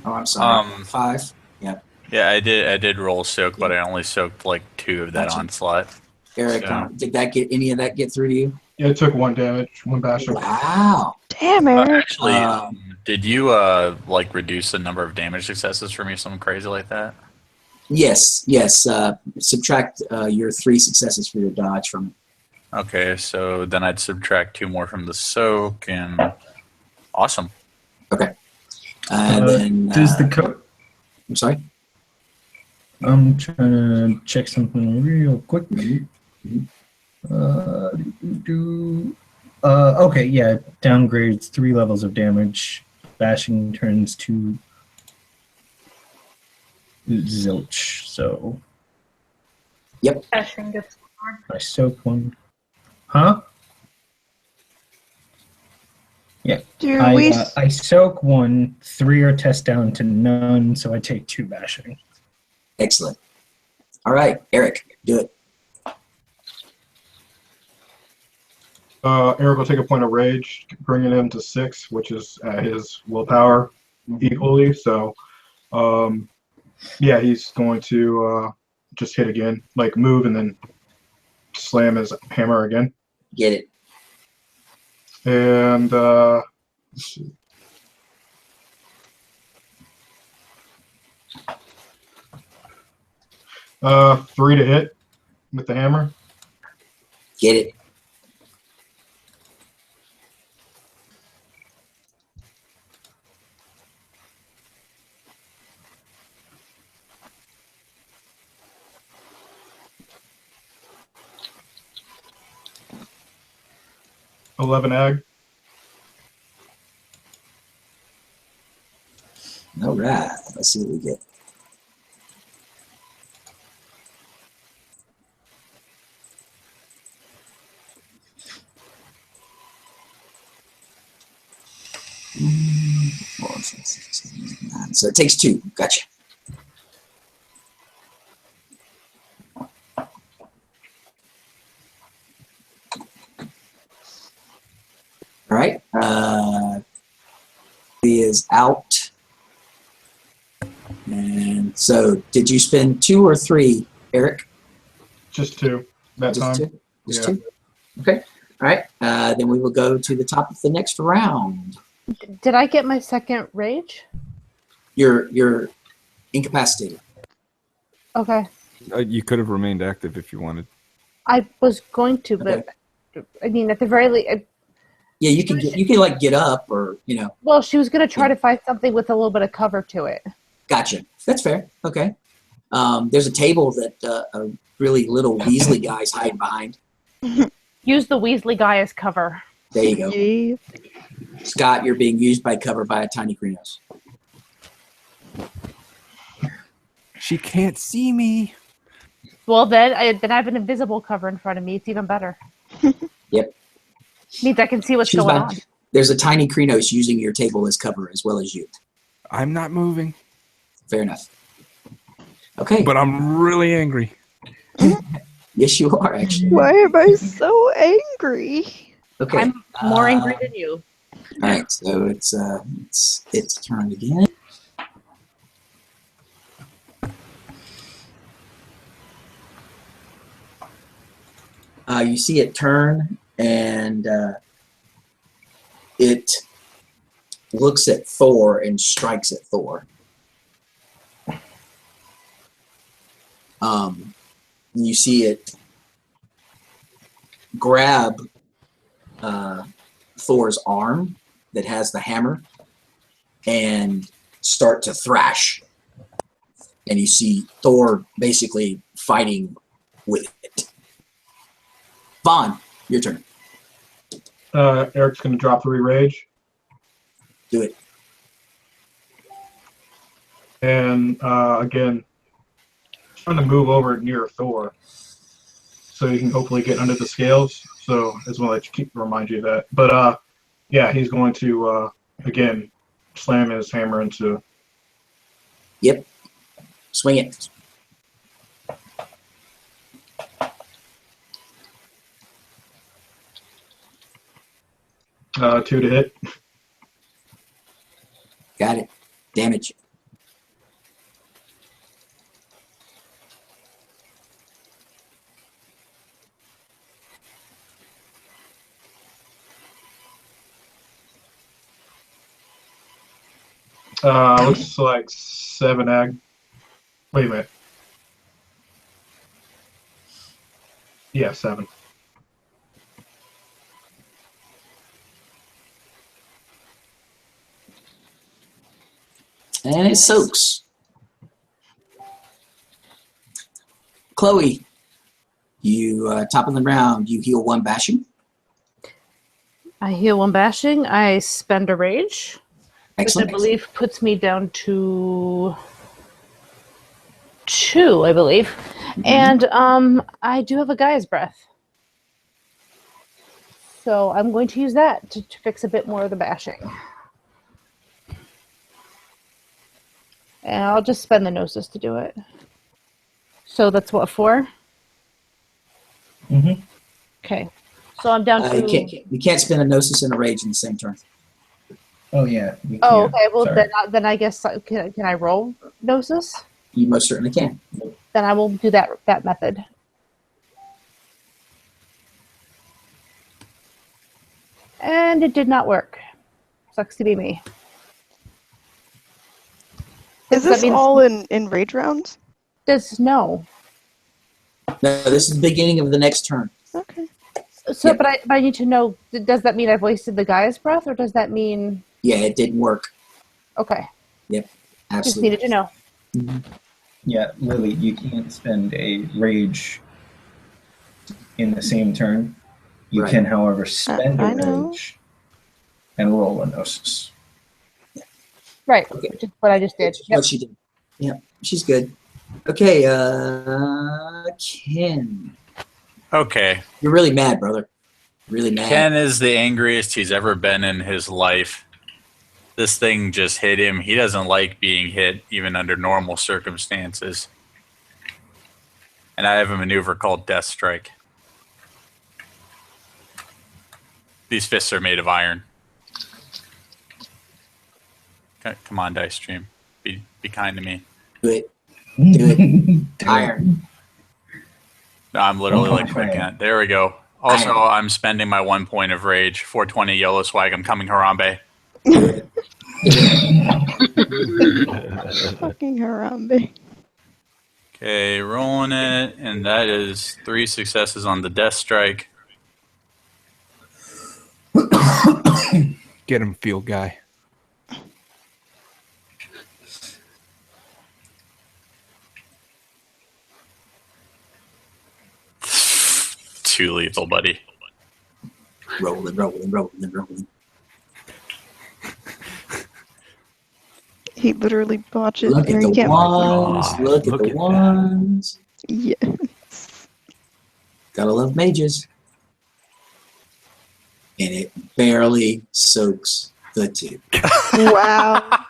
Oh, I'm sorry. 5. Yeah. Yeah, I did roll soak, but I only soaked like 2 of that Gotcha. onslaught. Eric, So- did any of that get through to you? Yeah, it took 1 damage, 1 bashing. Wow. Damn, Eric. Actually, did you like reduce the number of damage successes for me, something crazy like that? Yes. Subtract your 3 successes for your dodge from it. Okay, so then I'd subtract 2 more from the soak, and awesome. Okay. And then Does the code? I'm sorry. I'm trying to check something real quick. Okay, yeah, downgrades 3 levels of damage. Bashing turns to zilch. So Bashing gets hard. I soak 1. Huh? Yeah. Do we? I soak 1. 3 are test down to none, so I take 2 bashing. Excellent. All right, Eric, do it. Eric will take a point of rage, bringing him to 6, which is at his willpower equally. So, yeah, he's going to just hit again, like move and then slam his hammer again. Get it. And let's see. Three to hit with the hammer. Get it. $11 ag. All right. Let's see what we get. 4, 6, 7, 8, 9. So it takes 2. Gotcha. All right. He is out. And so, did you spend 2 or 3, Eric? Just 2 that Just time. 2? Just Yeah. 2? Okay. All right. Then we will go to the top of the next round. Did I get my second rage? You're incapacitated. Okay. You could have remained active if you wanted. I was going to, but I mean, at the very least, Yeah, you can get up or well, she was going to try to find something with a little bit of cover to it. Gotcha. That's fair. Okay. There's a table that a really little Weasley guy's hiding behind. Use the Weasley guy as cover. There you go. Yeah. Scott, you're being used by cover by a tiny greenhouse. She can't see me. Well, then I have an invisible cover in front of me. It's even better. Yep. Means I can see what's She's going about- on. There's a tiny Krenos using your table as cover as well as you. I'm not moving. Fair enough. Okay. But I'm really angry. Yes, you are actually. Why am I so angry? Okay. I'm more angry than you. All right. So it's turn again. You see it turn, and it looks at Thor and strikes at Thor. You see it grab Thor's arm that has the hammer and start to thrash. And you see Thor basically fighting with it. Vaughn, your turn. Eric's going to drop 3 rage. Do it. And again, trying to move over near Thor so he can hopefully get under the scales. So I just want to remind you of that. But yeah, he's going to again slam his hammer into. Yep. Swing it. Uh, 2 to hit. Got it. Damage. Looks like 7 ag. Wait a minute. Yeah, 7. And it soaks. Chloe, you top of the round, you heal 1 bashing. I heal 1 bashing. I spend a rage. Excellent. Which I believe puts me down to 2, I believe. And I do have a Gaia's Breath. So I'm going to use that to fix a bit more of the bashing. And I'll just spend the Gnosis to do it. So that's what, 4? Mm-hmm. Okay. So I'm down to... You can't spend a Gnosis and a Rage in the same turn. Oh yeah. You Oh, can. okay. Well, Sorry. then I guess can I roll Gnosis? You most certainly can. Then I will do that method. And it did not work. Sucks to be me. Is That this means- all in rage rounds? No. No, this is the beginning of the next turn. Okay. So, Yeah. but I need to know. Does that mean I've wasted the Gaia's Breath, or does that mean? Yeah, it didn't work. Okay. Yep, Just absolutely. needed to know. Yeah, Lily, you can't spend a rage in the same turn. You Right. can, however, spend I a know. rage and roll a gnosis. Right. Okay. Which is what I just did. That's Yep. what she did. Yeah, she's good. Okay, Ken. Okay. You're really mad, brother. Really mad. Ken is the angriest he's ever been in his life. This thing just hit him. He doesn't like being hit, even under normal circumstances. And I have a maneuver called Death Strike. These fists are made of iron. Come on, Dice Stream. Be kind to me. Do it. Do it. Iron. No, I'm literally like clicking it. There we go. Also, I'm spending my 1 point of rage. 420 yellow swag. I'm coming Harambe. Fucking Harambe. Okay, rolling it, and that is 3 successes on the Death Strike. Get him, field guy. Too lethal, buddy. Rolling. He literally botches. Look at the ones. Look at the ones. Yes. Gotta love mages. And it barely soaks the tip. Wow.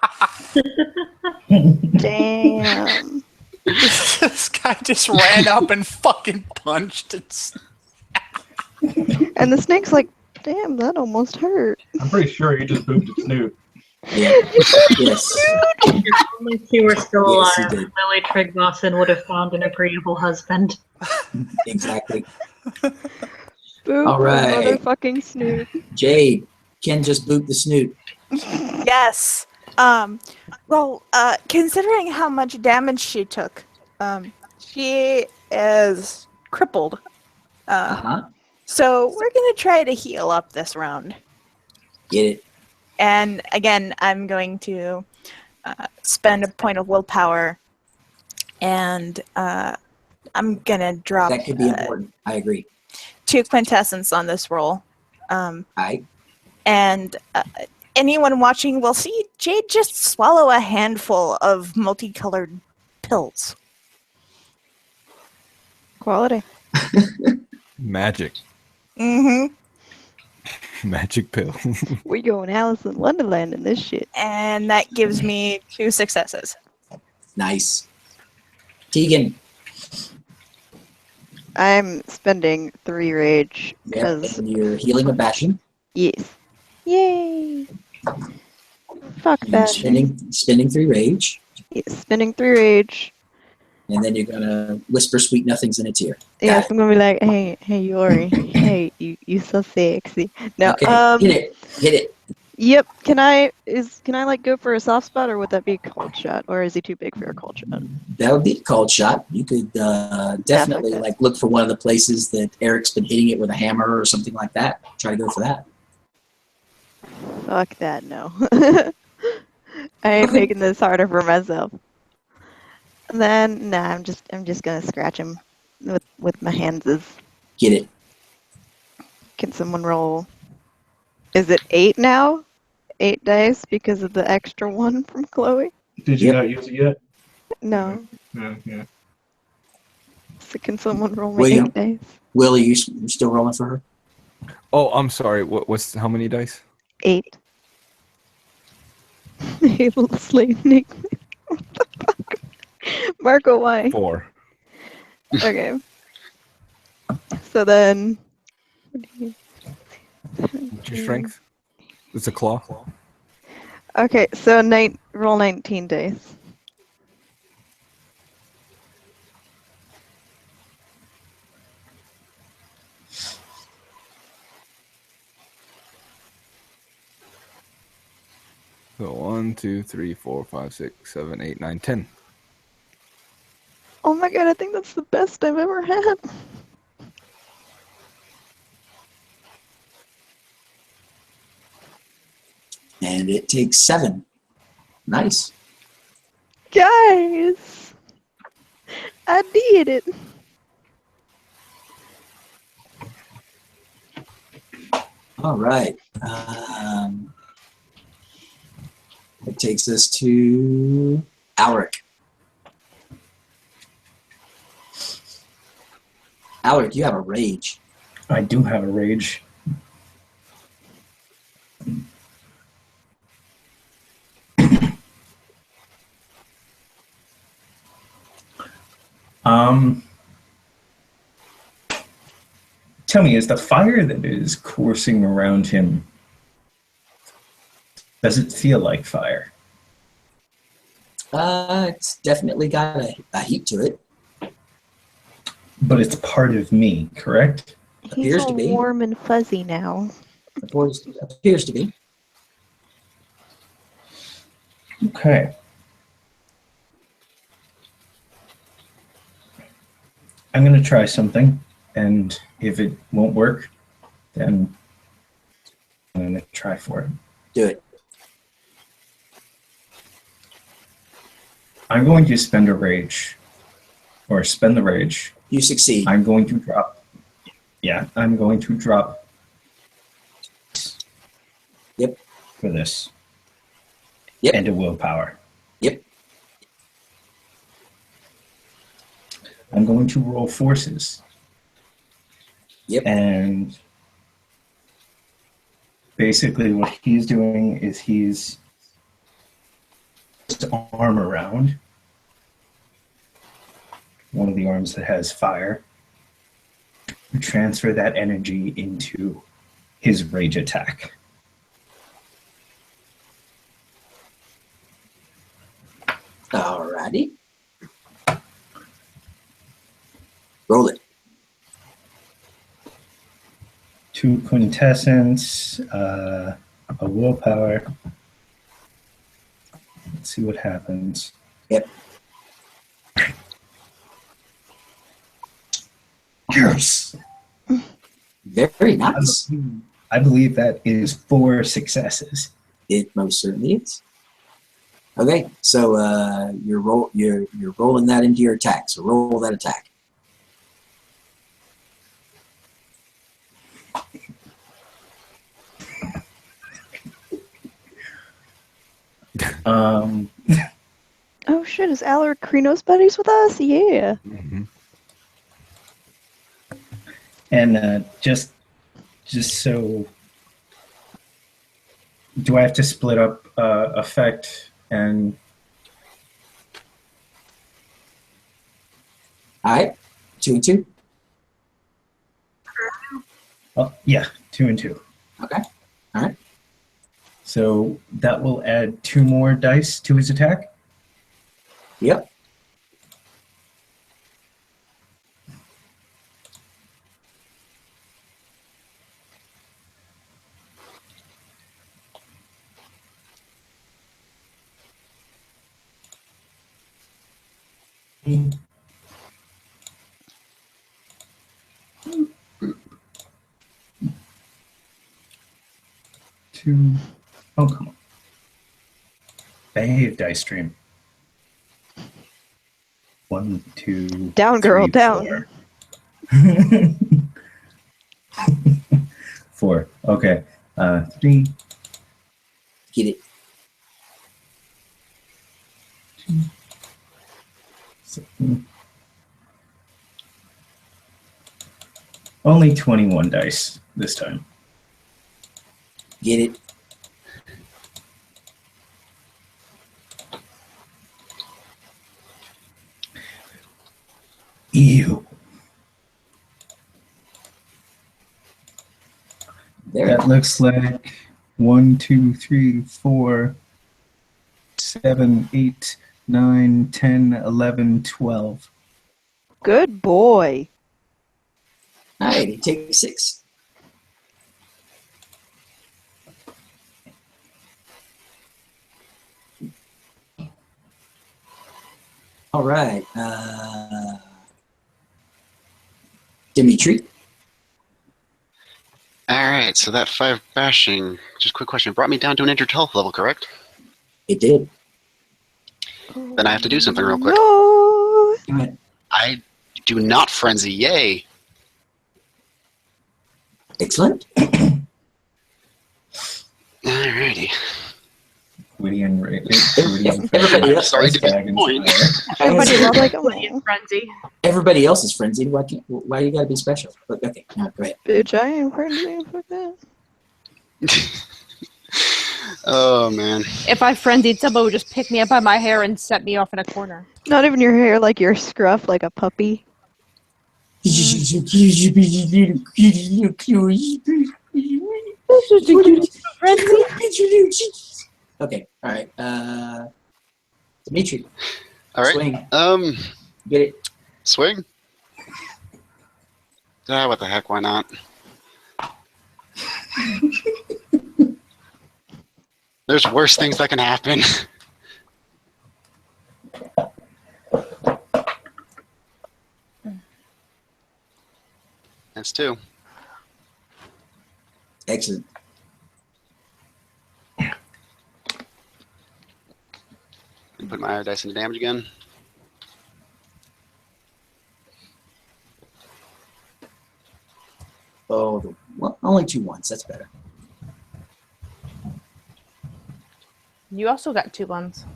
Damn. This guy just ran up and fucking punched it. And the snake's like, damn, that almost hurt. I'm pretty sure he just booped its snoot. Yeah. Yes. If only she were still Yes, he alive, did. Lily Trigvason would have found an agreeable husband. Exactly. Boop, All right. motherfucking snoot. Jade, Ken just booped the snoot. Yes. Well, considering how much damage she took, she is crippled. So we're gonna try to heal up this round. Get it. And again, I'm going to spend a point of willpower, and I'm gonna drop. That could be important. I agree. 2 quintessence on this roll. I. And anyone watching will see Jade just swallow a handful of multicolored pills. Quality. Magic. Mm-hmm. Magic pill. We going Alice in Wonderland in this shit. And that gives me 2 successes. Nice. Tegan. I'm spending 3 rage Yeah, because and you're healing a bastion. yes. Yay. Fuck And that. spending 3 rage. Spending 3 rage. And then you're gonna whisper sweet nothings in its ear. Yes, I'm gonna be like, hey, Yori, hey, you so sexy. No, Okay, hit it. Yep. Can I like go for a soft spot, or would that be a cold shot, or is he too big for a cold shot? That would be a cold shot. You could definitely like look for one of the places that Eric's been hitting it with a hammer or something like that. Try to go for that. Fuck that, no. I ain't making this harder for myself. And then I'm just gonna scratch him with my hands. Get it. Can someone roll? Is it 8 now? 8 dice because of the extra 1 from Chloe? Did you not use it yet? No. Yeah. So can someone roll me William. 8 dice? Will, you still rolling for her? Oh, I'm sorry. What's how many dice? 8. Hey, little slave Nick. What the fuck? Marco, why? 4. Okay. So then. What's your strength? It's a claw. Okay, so roll 19 dice. So 1, 2, 3, 4, 5, 6, 7, 8, 9, 10. Oh my god, I think that's the best I've ever had. And it takes 7. Nice. Guys! I did it. All right. It takes us to Alric. Alric, you have a rage. I do have a rage. Tell me, is the fire that is coursing around him, does it feel like fire? It's definitely got a heat to it. But it's part of me, correct? He's Appears all to be. warm and fuzzy now. Appears to be. Okay. I'm going to try something, and if it won't work, then I'm going to try for it. Do it. I'm going to spend a rage, or spend the rage. You succeed. I'm going to drop. Yeah, I'm going to drop. Yep. For this. Yep. And a willpower. Yep. I'm going to roll forces. Yep. And basically what he's doing is he's his arm around one of the arms that has fire to transfer that energy into his rage attack. Alrighty. Roll it. 2 quintessence, a willpower. Let's see what happens. Yep. Yes. Very nice. I believe that is 4 successes. It most certainly is. Okay, so you're rolling that into your attack. So roll that attack. Oh shit, is Alaric Krinos buddies with us? Yeah. Mm-hmm. And just so, do I have to split up effect and? All right, 2 and 2. Oh, yeah, 2 and 2. Okay, all right. So that will add 2 more dice to his attack. Yep. Two. Oh, come on. Behave, dice stream. 1, 2. Down, girl, 3, down. 4. 4. Okay. 3. Get it. 2. 7. Only 21 dice this time. Get it. Ew. There. That looks like 1, 2, 3, 4, 7, 8, 9, 10, 11, 12. Good boy. All right, you take 6. All right, Dimitri. All right, so that 5 bashing, just a quick question, brought me down to an injured health level, correct? It did. Then I have to do something real quick. No. Go ahead. I do not frenzy, yay. Excellent. Alrighty. Everybody else, Sorry to disappoint. Everybody loves like, Plenty oh, of frenzy. everybody else is frenzied. Why you gotta be special? But okay, no, go ahead. bitch, I ain't crazy. Fuck that. Oh man. If I frenzied, someone would just pick me up by my hair and set me off in a corner. Not even your hair, like your scruff, like a puppy. Okay, all right. Dimitri. All right. Swing. Get it. Swing. What the heck? Why not? There's worse things that can happen. That's 2. Excellent. Put my dice into damage again. Oh, well, only 2 ones. That's better. You also got 2 ones.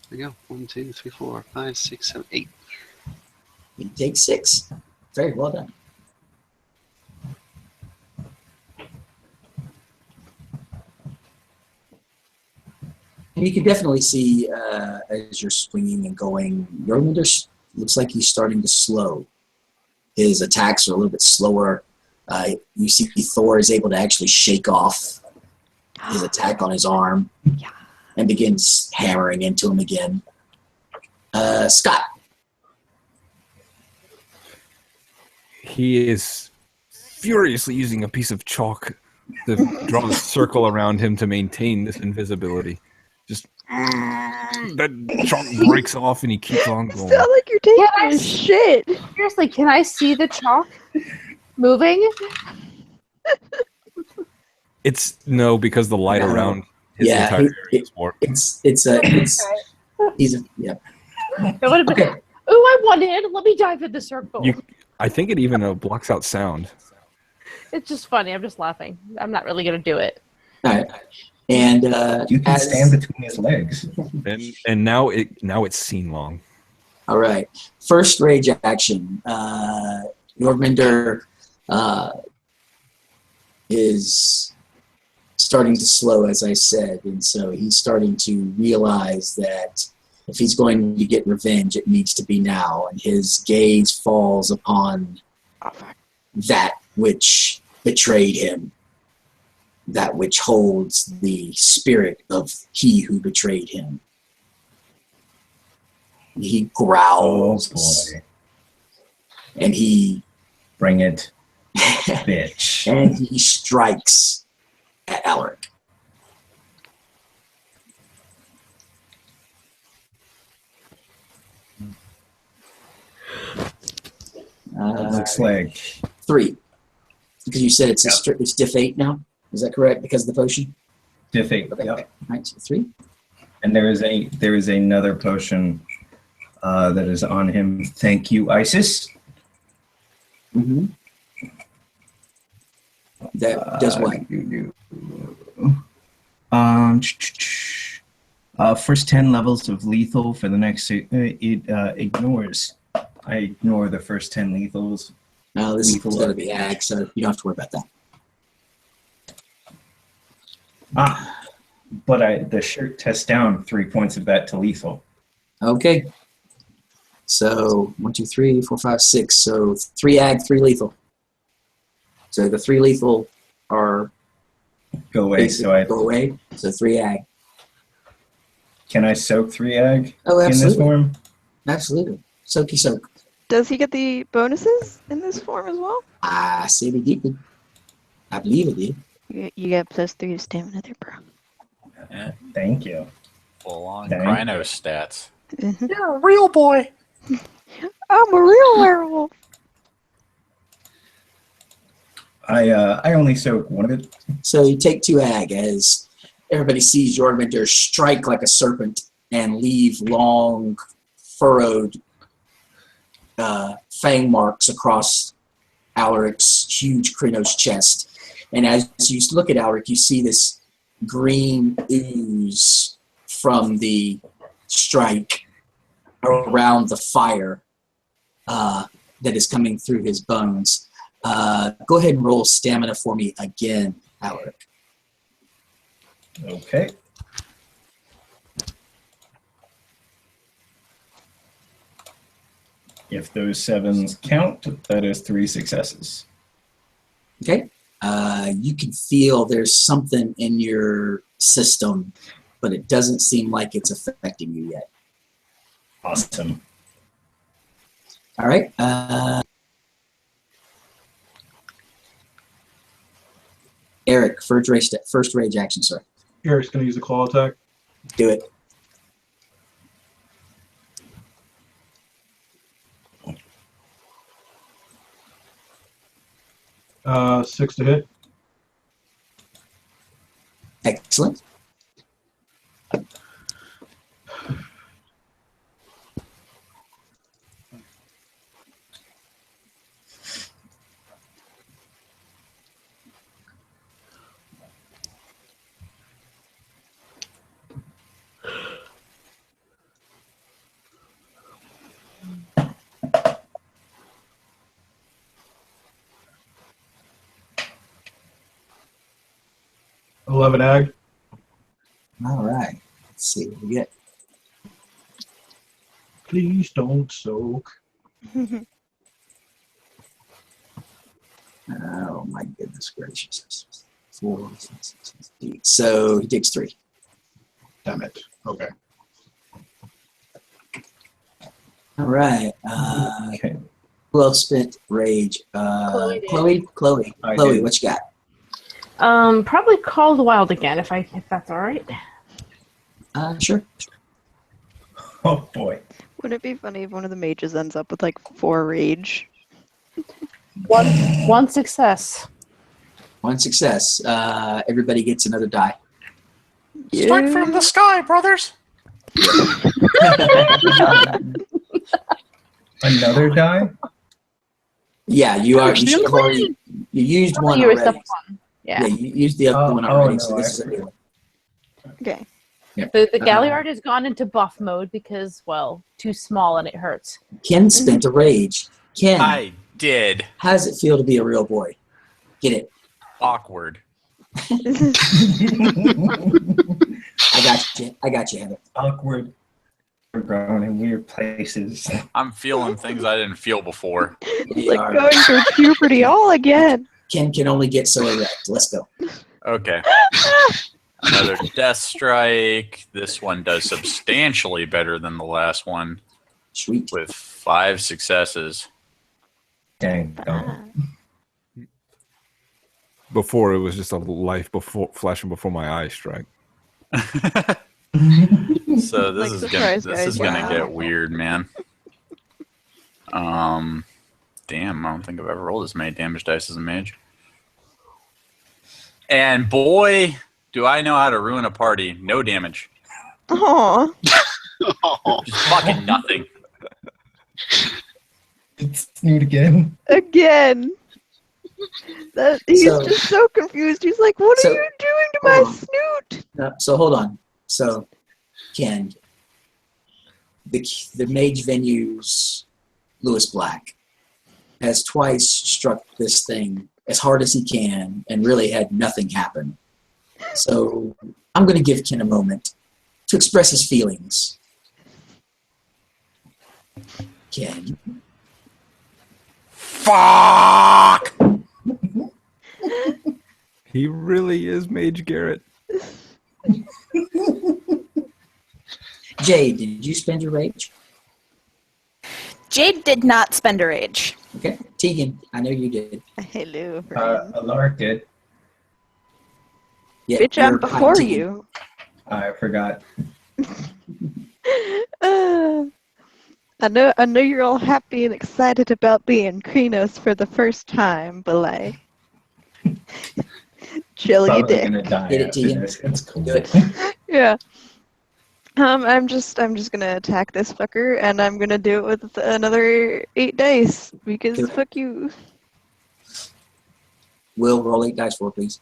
There you go. 1, 2, 3, 4, 5, 6, 7, 8. You take 6. Very well done. And you can definitely see as you're swinging and going, Jormundur looks like he's starting to slow. His attacks are a little bit slower. You see Thor is able to actually shake off his attack on his arm and begins hammering into him again. Scott. He is furiously using a piece of chalk to draw a circle around him to maintain this invisibility. Just that chalk breaks off and he keeps on going. Sound like you're taking a shit. Seriously, can I see the chalk moving? It's no, because the light around his entire area is warped. He's a, yeah. It would have been. Okay. Ooh, I wanted. Let me dive in the circle. I think it even blocks out sound. It's just funny. I'm just laughing. I'm not really gonna do it. All right. And you can stand between his legs. And now it's seen long. All right. First rage action. Jormundur is starting to slow, as I said, and so he's starting to realize that if he's going to get revenge, it needs to be now. And his gaze falls upon that which betrayed him, that which holds the spirit of he who betrayed him. He growls. And he... Bring it, bitch. And he strikes at Alaric. Looks like 3. Because you said it's diff 8 now? Is that correct? Because of the potion? diff 8. Okay. Yep. All right, so 3. And there is another potion that is on him. Thank you, Isis. Mm-hmm. That does what? First 10 levels of lethal for the next. It ignores. I ignore the first 10 lethals. No, this is going to be ag, so you don't have to worry about that. But the shirt tests down 3 points of that to lethal. Okay. So 1, 2, 3, 4, 5, 6. So 3 ag, 3 lethal. So the 3 lethal are go away. Go away. So 3 ag. Can I soak 3 ag Oh, absolutely. in this form? Absolutely. Soaky soak. Does he get the bonuses in this form as well? I said he did. I believe it did. You get +3 to stamina there, bro. Thank you. Full on Thank Rhino stats. You're a real boy. I'm a real werewolf. I only soak 1 of it. So you take 2 ag as everybody sees Jormundur strike like a serpent and leave long, furrowed fang marks across Alaric's huge Krynos chest. And as you look at Alaric, you see this green ooze from the strike around the fire that is coming through his bones. Go ahead and roll stamina for me again, Alaric. Okay. If those 7s count, that is 3 successes. Okay. You can feel there's something in your system, but it doesn't seem like it's affecting you yet. Awesome. All right. Eric, first rage action, sir. Eric's going to use a claw attack. Do it. Uh, 6 to hit. Excellent. Eleven ag. All right. Let's see what we get. Please don't soak. Oh my goodness gracious. 4, 6, 6, 8. So he takes 3. Damn it. Okay. All right. Okay. Who else spent rage? Chloe did. Chloe, I Chloe, did. what you got? Probably Call of the Wild again, if that's all right. Sure. Oh boy. Would it be funny if one of the mages ends up with like 4 rage? One success. 1 success. Everybody gets another die. Strike from the sky, brothers. Another die? Yeah, you are. Gosh, You should have already. You used one You were already. one. Yeah, Yeah. you used the other one Oh, already. no, So this is a new one. Okay. The Galliard has gone into buff mode because, well, too small and it hurts. Ken spent a rage. Ken, I did. how does it feel to be a real boy? Get it? Awkward. I got you, Heather. Awkward. We're growing in weird places. I'm feeling things I didn't feel before. We Like are- going through puberty all again. Ken can only get so erect. Let's go. Okay. Another death strike. This one does substantially better than the last one Sweet. with 5 successes. Dang. Before it was just a life before flashing before my eyes strike. So this Like, is surprise, gonna guys. gonna get weird, man. Damn, I don't think I've ever rolled this many damage dice as a mage. And boy, do I know how to ruin a party. No damage. Aw. Just fucking nothing. It's Snoot again. Again. He's So- just so confused. He's like, what So- are you doing to my hold on. snoot? So hold on. So, Ken, the Mage Venue's Lewis Black has twice struck this thing as hard as he can and really had nothing happen. So I'm going to give Ken a moment to express his feelings. Ken. Fuck! He really is Mage Garrett. Jade, did you spend your rage? Jade did not spend a rage. Okay. Tegan, I know you did. Hello, friend. Alaric did. Yeah, Bitch, I'm you're before Tegan. you. I forgot. I know you're all happy and excited about being Krinos for the first time, but like, chill your Probably dick. gonna die Get it, after Tegan. this. It's cool. Do it. Yeah. I'm just gonna attack this fucker, and I'm gonna do it with another 8 dice because Do it. fuck you. Will, roll 8 dice for, please.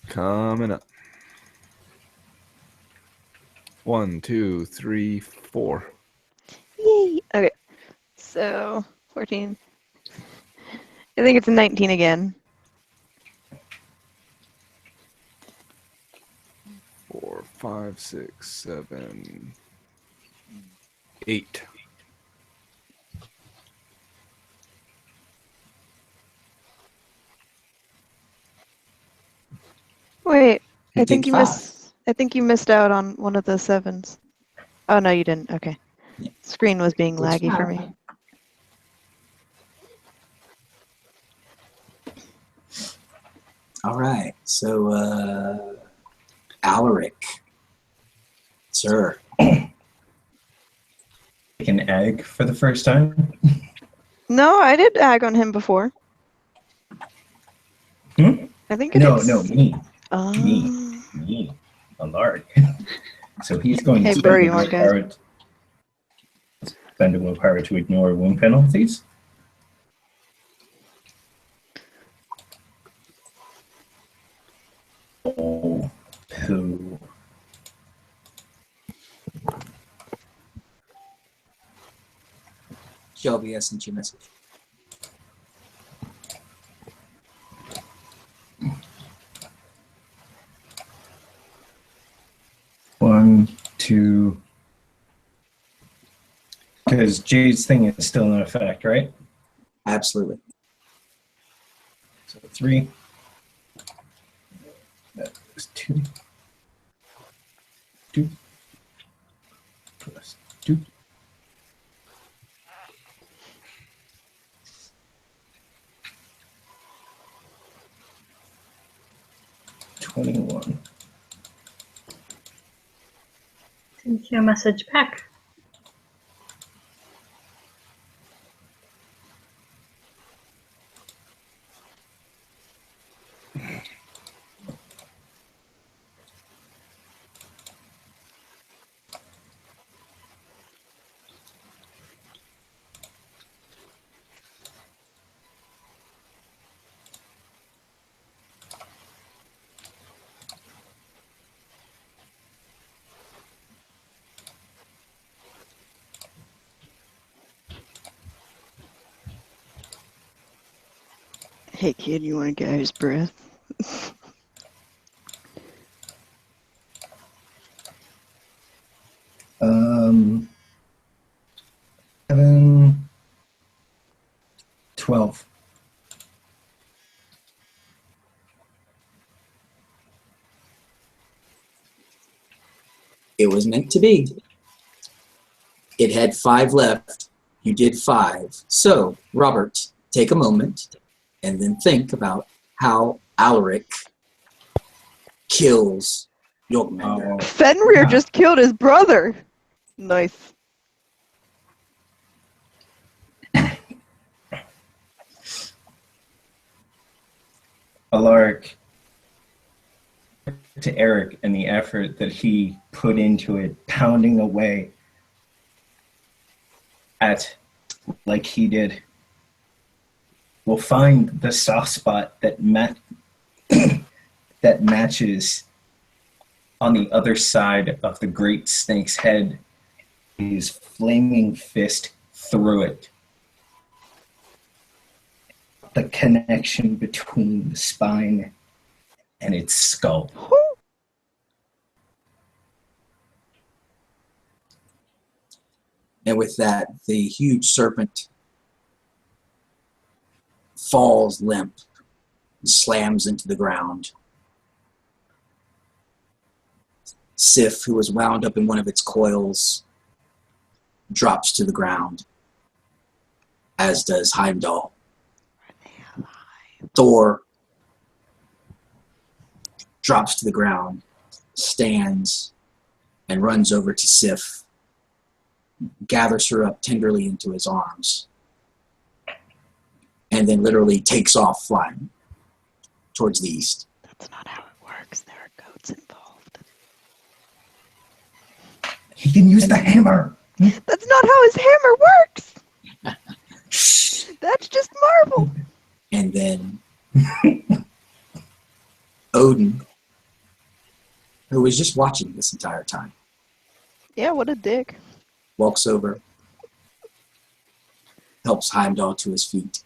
Coming up. 1, 2, 3, 4. Yay. Okay. So 14. I think it's 19 again. 4, 5, 6, 7, 8. Wait, You I think take you 5. missed. I think you missed out on one of the 7s. Oh no, you didn't. Okay. Yeah. Screen was being Which laggy for me. All right. So, Alaric. Sir. Like an egg for the first time. No, I did ag on him before. Hmm? I think it No, is. no, me, Oh. me, Alaric. So he's going Hey, to bro, spend you want, guys? a willpower to ignore wound penalties. Oh, poo. Shelby, I sent you a message. One, two. Because Jade's thing is still in effect, right? Absolutely. So 3. That was 2. 2. Plus 2. $21. Send you a message back. Hey, kid, you want to get his breath? 7, 12. It was meant to be. It had 5 left. You did 5. So, Robert, take a moment and then think about how Alaric kills Yorkmender. Oh, Fenrir yeah. just killed his brother. Nice. Alaric to Eric and the effort that he put into it, pounding away at like he did. We'll find the soft spot that that matches on the other side of the great snake's head. His flaming fist through it. The connection between the spine and its skull. And with that, the huge serpent falls limp and slams into the ground. Sif, who was wound up in one of its coils, drops to the ground, as does Heimdall. Thor drops to the ground, stands, and runs over to Sif, gathers her up tenderly into his arms, and then literally takes off flying towards the east. That's not how it works. There are goats involved. He can use the hammer. That's not how his hammer works. That's just marble. And then Odin, who was just watching this entire time, Yeah, what a dick. walks over, helps Heimdall to his feet.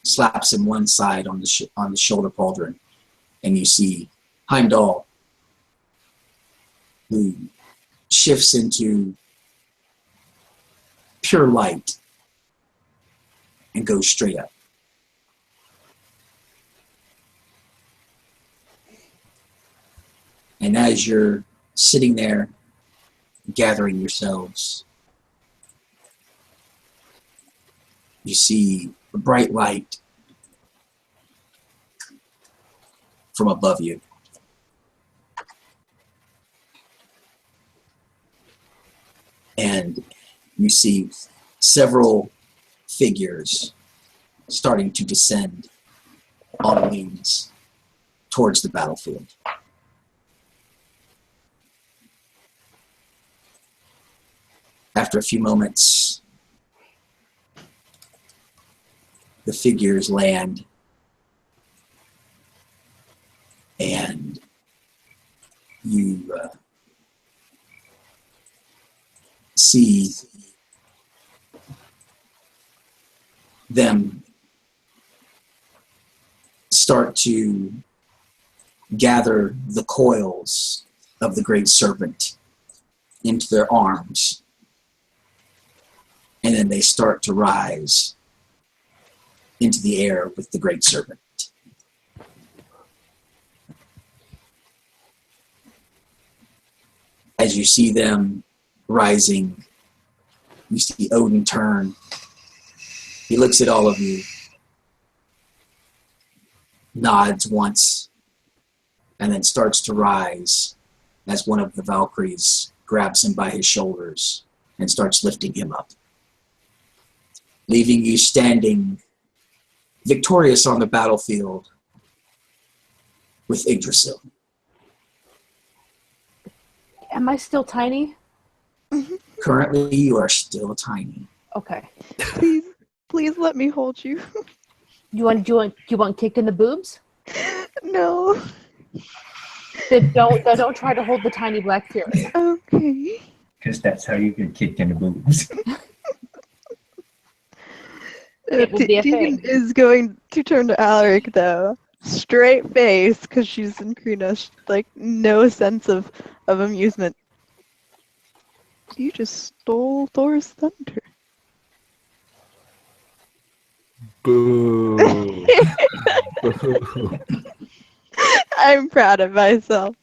Slaps him one side on the shoulder pauldron, and you see Heimdall, who shifts into pure light and goes straight up. And as you're sitting there gathering yourselves, you see a bright light from above you. And you see several figures starting to descend on wings towards the battlefield. After a few moments, the figures land, and you see them start to gather the coils of the great serpent into their arms. And then they start to rise into the air with the great serpent. As you see them rising, you see Odin turn. He looks at all of you, nods once, and then starts to rise as one of the Valkyries grabs him by his shoulders and starts lifting him up, leaving you standing victorious on the battlefield with Yggdrasil. Am I still tiny? Currently, you are still tiny. Okay. Please let me hold you. You want kick in the boobs? No. Then don't try to hold the tiny black fury. Okay. Because that's how you get kicked in the boobs. It will be a Deegan thing. is going to turn to Alaric, though. Straight face, because she's in Krina. Like, no sense of amusement. You just stole Thor's thunder. Boo. Boo. I'm proud of myself.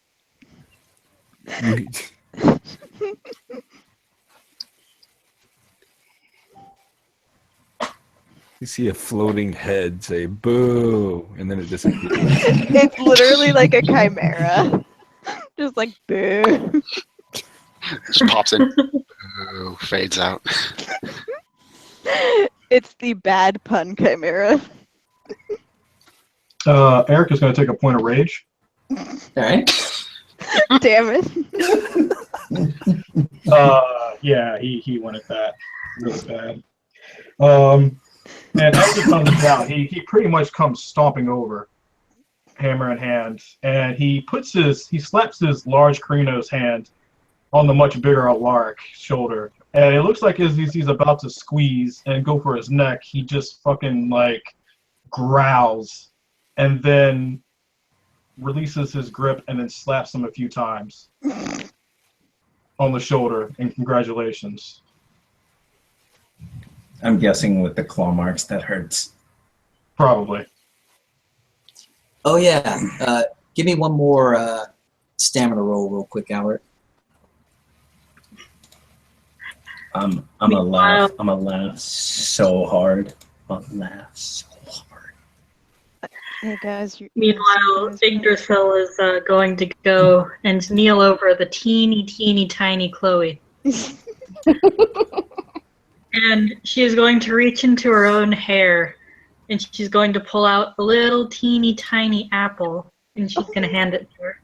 You see a floating head say boo, and then it disappears. It's literally like a chimera. Just like, boo. Just pops in. Boo, fades out. It's the bad pun chimera. Eric is going to take a point of rage. All right. Damn it. Yeah, he wanted that really bad. And as he comes down, he pretty much comes stomping over, hammer in hand, and he slaps his large Krino's hand on the much bigger Alaric shoulder. And it looks like as he's about to squeeze and go for his neck, he just fucking like growls and then releases his grip and then slaps him a few times on the shoulder. And congratulations. I'm guessing with the claw marks that hurts. Probably. Oh yeah. Give me one more stamina roll real quick, Albert. I'm a laugh. I'm a laugh so hard. I'm a laugh so hard. Hey guys. Meanwhile, Yggdrasil is going to go and kneel over the teeny tiny Chloe. And she is going to reach into her own hair, and she's going to pull out a little teeny tiny apple, and she's going to hand it to her.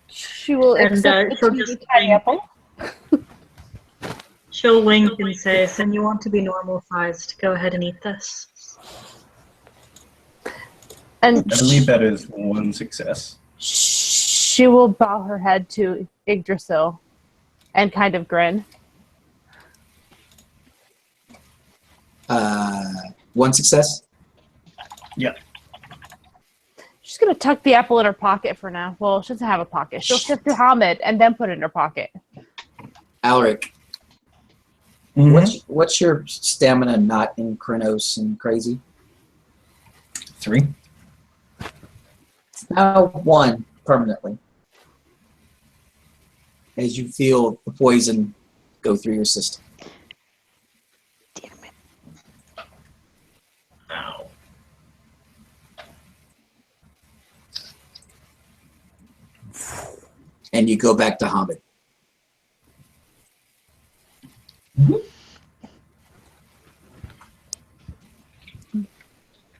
She will And accept she'll the just tiny wink. apple. She'll wink and say, "Then you want to be normal sized. Go ahead and eat this." And I believe that is one success. she will bow her head to Yggdrasil And kind of grin. One success. She's gonna tuck the apple in her pocket for now. Well, she doesn't have a pocket. She'll shift to Hamid and then put it in her pocket. Alric, what's your stamina not in Kronos and crazy? 3. It's now 1 permanently. As you feel the poison go through your system. Damn it. Ow. And you go back to Hamid.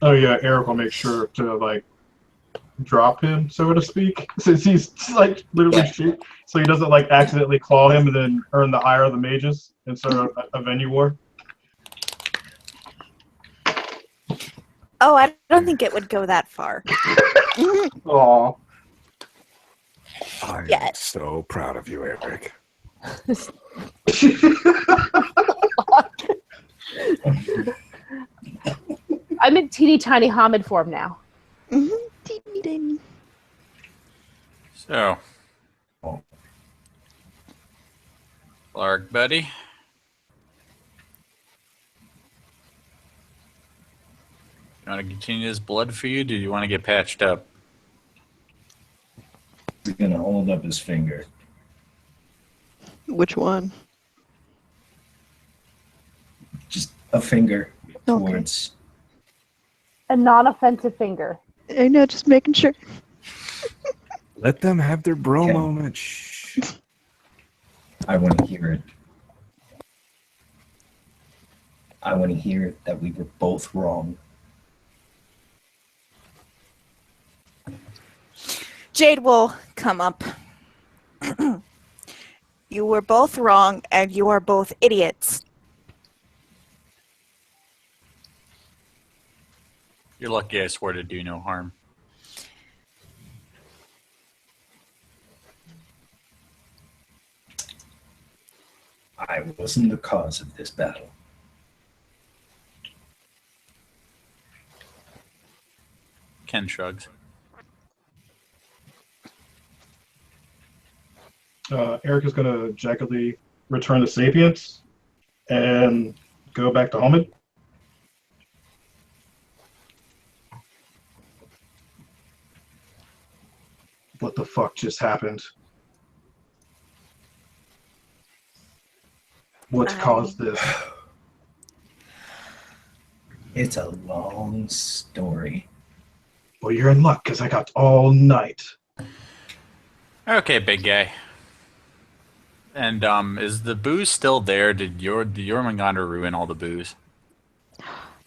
Oh yeah, Eric will make sure to like drop him, so to speak, since he's like literally shoot, so he doesn't like accidentally claw him and then earn the ire of the mages instead of a venue war. Oh, I don't think it would go that far. Aw. I'm Yes. so proud of you, Eric. I'm in teeny tiny Hamid form now. Teeny tiny. So, Lark, buddy. You want to continue this blood feud, or do you want to get patched up? He's gonna hold up his finger. Which one? Just a finger towards. A non-offensive finger. I know, just making sure. Let them have their bro Okay. moment. Shh. I want to hear it. I want to hear that we were both wrong. Jade will come up. You were both wrong, and you are both idiots. You're lucky I swore to do no harm. I wasn't the cause of this battle. Ken shrugs. Eric is gonna jaggedly return to Sapience and go back to Hamid. What the fuck just happened? What's caused this? It's a long story. Well, you're in luck because I got all night. Okay, big guy. And is the booze still there? Did your Manganda ruin all the booze?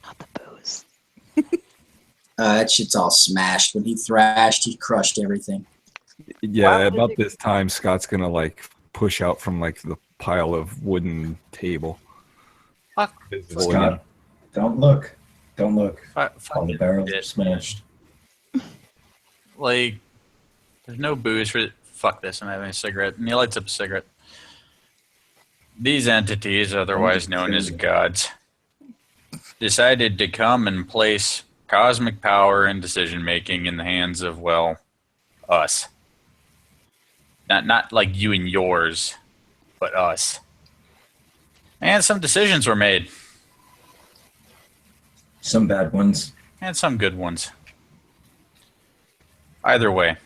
Not the booze. That shit's all smashed. When he thrashed, he crushed everything. Yeah, Wow. about this time, Scott's gonna like push out from like the pile of wooden table. Fuck. Scott, don't look. Don't look. Fuck All the barrels are it. smashed. Like, there's no booze for. Fuck this! I'm having a cigarette. And he lights up a cigarette. These entities, otherwise known as gods, decided to come and place cosmic power and decision making in the hands of, well, us. Not like you and yours, but us. And some decisions were made, Some bad ones. and some good ones. Either way,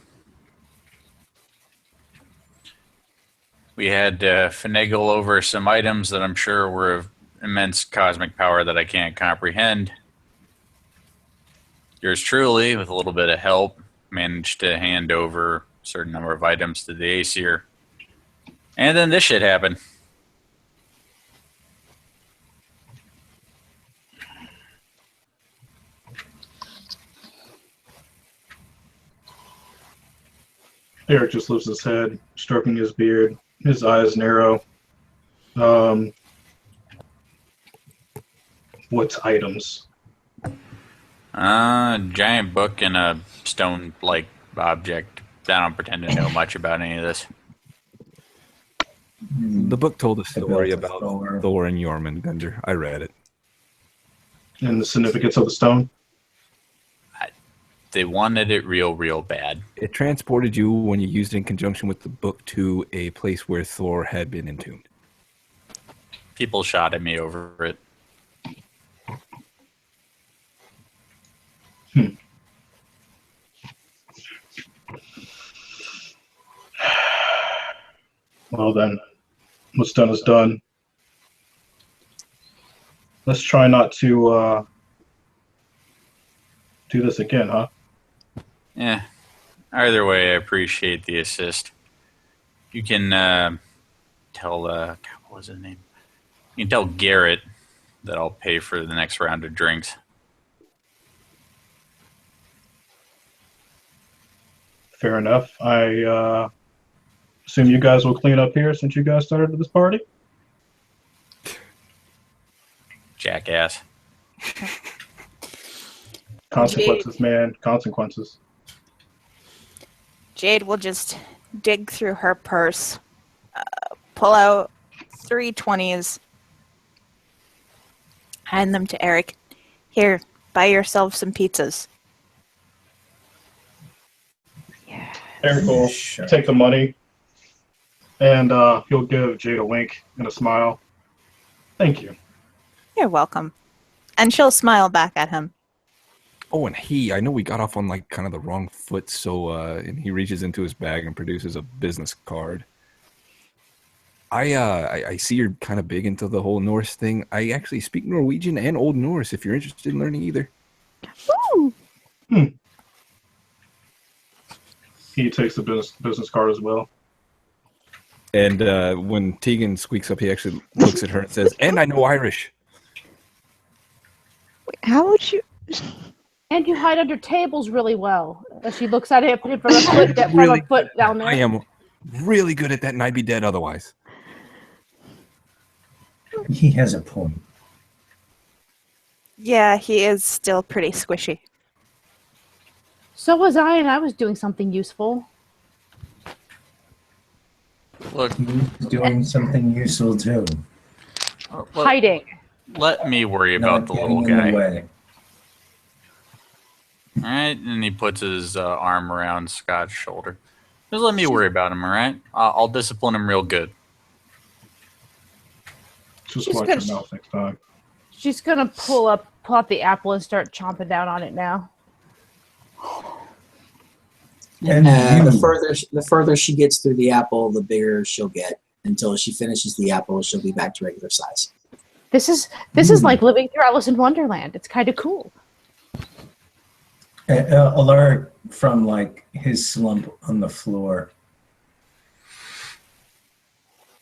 we had to finagle over some items that I'm sure were of immense cosmic power that I can't comprehend. Yours truly, with a little bit of help, managed to hand over a certain number of items to the Aesir. And then this shit happened. Eric just lifts his head, stroking his beard. His eyes narrow. What's items? Giant book and a stone-like object. I don't pretend to know much about any of this. The book told a The story built about Thor. Thor and Jormungandr. I read it. And the significance of the stone. They wanted it real bad. It transported you, when you used it in conjunction with the book, to a place where Thor had been entombed. People shot at me over it. Well then, what's done is done. Let's try not to do this again, huh? Yeah. Either way, I appreciate the assist. You can tell what was his name? You can tell Garrett that I'll pay for the next round of drinks. Fair enough. I assume you guys will clean up here since you guys started this party. Jackass. Consequences, man. Consequences. Jade will just dig through her purse, pull out 3 20s, hand them to Eric. Here, buy yourself some pizzas. Eric will take the money, and he'll give Jade a wink and a smile. Thank you. You're welcome. And she'll smile back at him. Oh, and I know we got off on like kind of the wrong foot, so and he reaches into his bag and produces a business card. I see you're kind of big into the whole Norse thing. I actually speak Norwegian and Old Norse if you're interested in learning either. Woo! He takes the business card as well. And when Tegan squeaks up, he actually looks at her and says, "And I know Irish." Wait, how would you? And you hide under tables really well. As she looks at it from a foot down there. I am really good at that, and I'd be dead otherwise. He has a point. Yeah, he is still pretty squishy. So was I, and I was doing something useful. Look, He's doing something useful too. Hiding. Let me worry about Not the little getting in guy. the way. All right, and he puts his arm around Scott's shoulder. Just let me worry about him, all right? I'll discipline him real good. Just She's watch good. your mouth next time. She's gonna pull out the apple and start chomping down on it now. And you- The further she gets through the apple, the bigger she'll get. Until she finishes the apple, she'll be back to regular size. This is like living through Alice in Wonderland. It's kind of cool. Alert from like his slump on the floor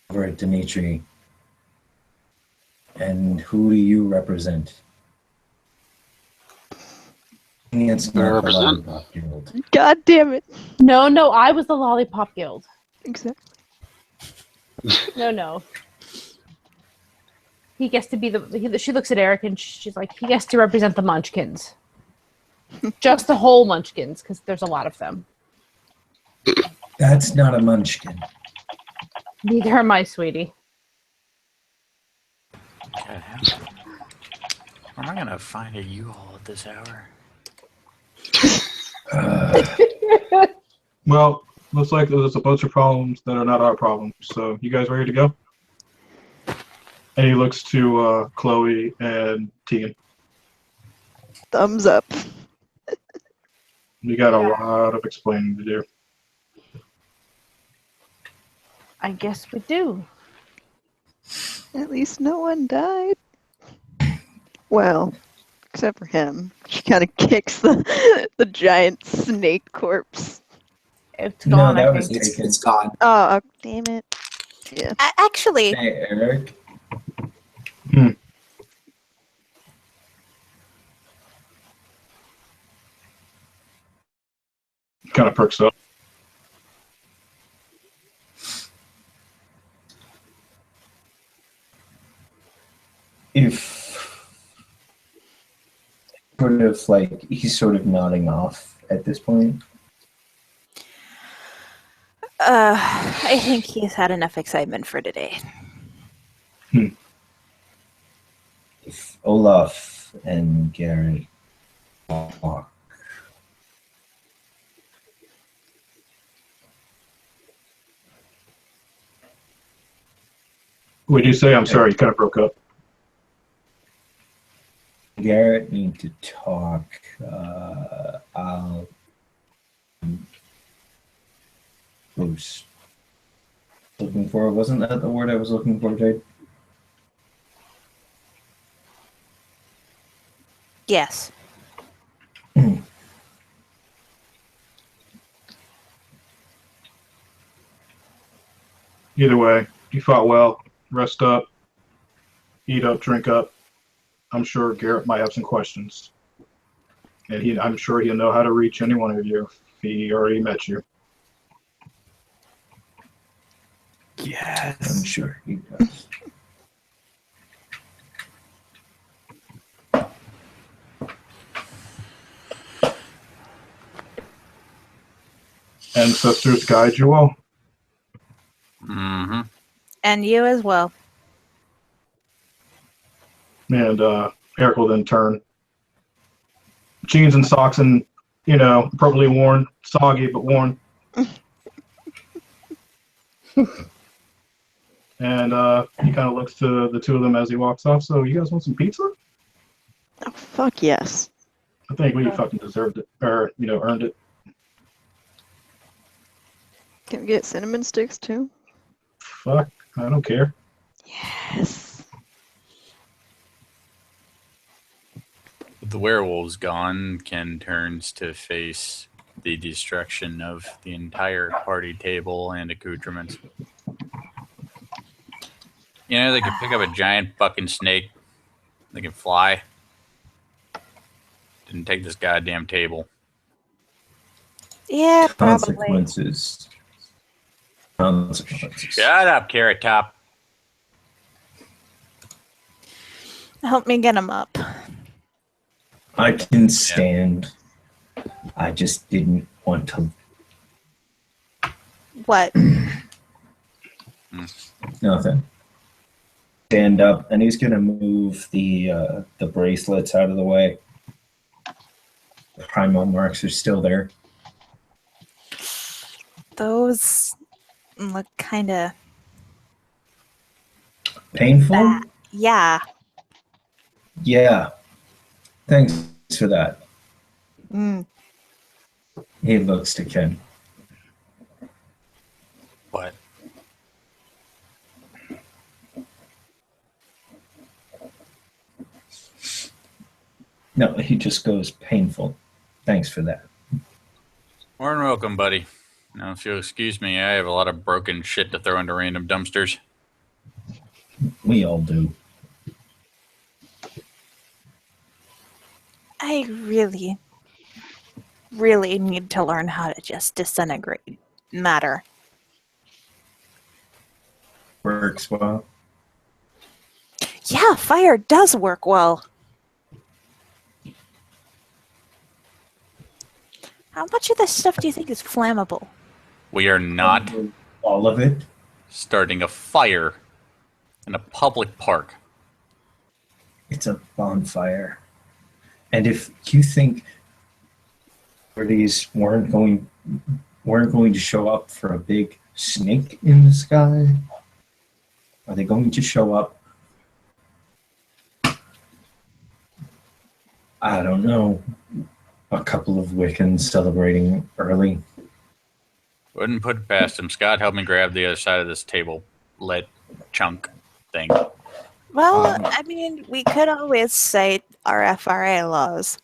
over at Dimitri. And who do you represent? It's not the represent? Lollipop Guild. God damn it! No, I was the Lollipop Guild. Exactly. No. He gets to be she looks at Eric and she's like, he gets to represent the Munchkins. Just the whole Munchkins, because there's a lot of them. That's not a munchkin. Neither am I, sweetie. God, where am I gonna find a U-Haul at this hour? Well, looks like there's a bunch of problems that are not our problems. So, you guys ready to go? And he looks to Chloe and Tegan. Thumbs up. We got a lot of explaining to do. I guess we do. At least no one died. Well, except for him. She kind of kicks the giant snake corpse. It's No, gone, that I was think. taken. It's gone. Oh, damn it. Yeah. Actually, Hey, Eric. Kind of perks up. If sort of like he's sort of nodding off at this point. I think he's had enough excitement for today. If Olaf and Garrett talk, Would you say? I'm sorry, you kind of broke up. Garrett need to talk. I'll was looking for. Wasn't that the word I was looking for, Jade? Yes. Either way, you fought well. Rest up, eat up, drink up. I'm sure Garrett might have some questions. And I'm sure he'll know how to reach any one of you if he already met you. Yes. I'm sure he does. Ancestors guide you all. Mm-hmm. And you as well. And Eric will then turn. Jeans and socks and, appropriately worn. Soggy, but worn. And he kind of looks to the two of them as he walks off. So, you guys want some pizza? Oh, fuck yes. I think we fucking deserved it. Or, earned it. Can we get cinnamon sticks too? Fuck, I don't care. Yes. With the werewolves gone, Ken turns to face the destruction of the entire party table and accoutrements. They can pick up a giant fucking snake. They can fly. Didn't take this goddamn table. Yeah, probably. Consequences. Shut up, Carrot Top. Help me get him up. I can stand. I just didn't want to. What? Nothing. Stand up, and he's gonna move the bracelets out of the way. The primal marks are still there. Those look kind of Painful? Yeah. Yeah. Thanks for that. Mm. He looks to Ken. What? No, he just goes painful. Thanks for that. More than welcome, buddy. Now, if you'll excuse me, I have a lot of broken shit to throw into random dumpsters. We all do. I really, really need to learn how to just disintegrate matter. Works well. Yeah, fire does work well. How much of this stuff do you think is flammable? We are not all of it starting a fire in a public park. It's a bonfire. And if you think parties weren't going to show up for a big snake in the sky, are they going to show up? I don't know. A couple of Wiccans celebrating early. Wouldn't put it past him. Scott, help me grab the other side of this table lit chunk thing. Well, I mean, we could always cite our FRA laws.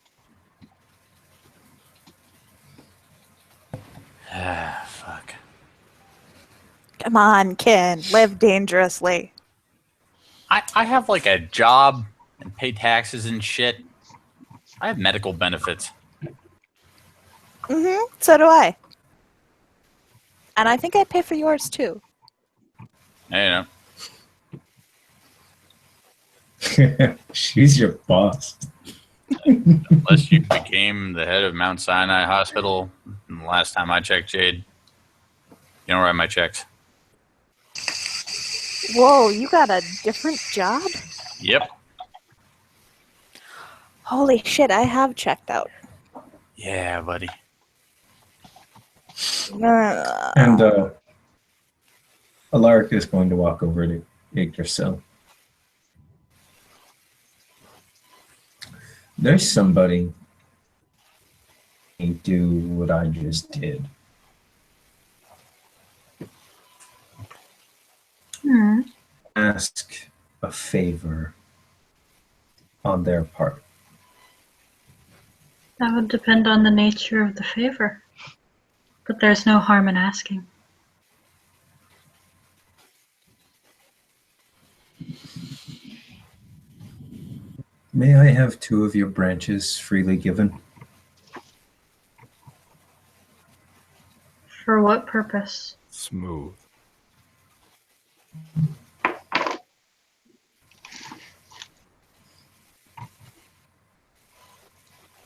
Ah, fuck. Come on, Ken. Live dangerously. I have like a job and pay taxes and shit. I have medical benefits. Mm-hmm. So do I. And I think I pay for yours too. You know. She's your boss. Unless you became the head of Mount Sinai Hospital, and the last time I checked, Jade, You don't write my checks. Whoa, you got a different job? Yep. Holy shit, I have checked out. Yeah, buddy. And Alaric is going to walk over to Yggdrasil. There's somebody who do what I just did. Ask a favor on their part. That would depend on the nature of the favor. But there's no harm in asking. May I have 2 of your branches freely given? For what purpose? Smooth.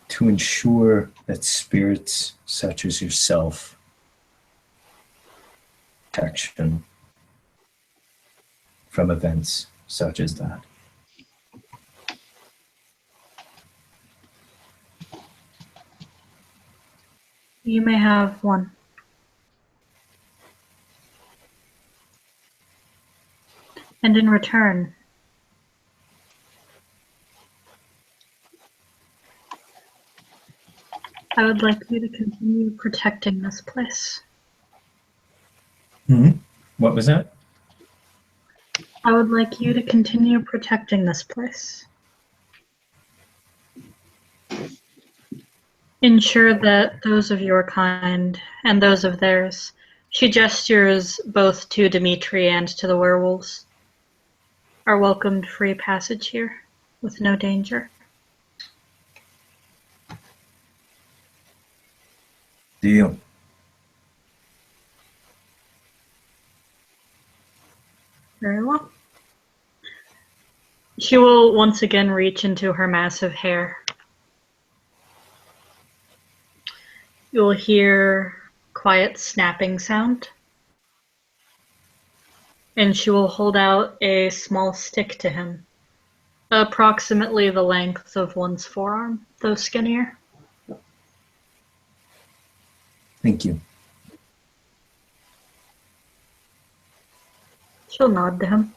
To ensure that spirits such as yourself protection from events such as that. You may have one. And in return, I would like you to continue protecting this place. What was that? I would like you to continue protecting this place. Ensure that those of your kind and those of theirs, she gestures both to Dimitri and to the werewolves, are welcomed free passage here with no danger. Deal. Very well. She will once again reach into her massive hair. You'll hear quiet snapping sound. And she will hold out a small stick to him, approximately the length of one's forearm, though skinnier. Thank you. She'll nod to him.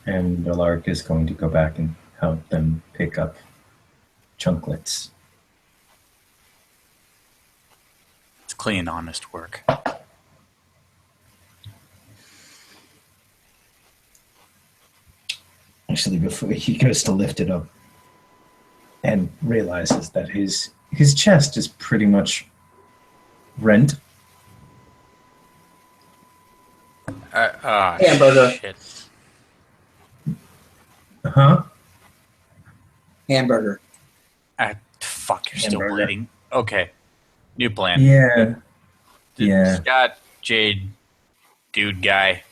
And Alaric is going to go back and help them pick up chunklets. It's clean, honest work. Actually, before he goes to lift it up and realizes that his chest is pretty much rent. Hamburger. Shit. Huh? Hamburger. Fuck, you're still Hamburger. bleeding. Okay. New plan. Yeah. Yeah. Scott, Jade, dude guy,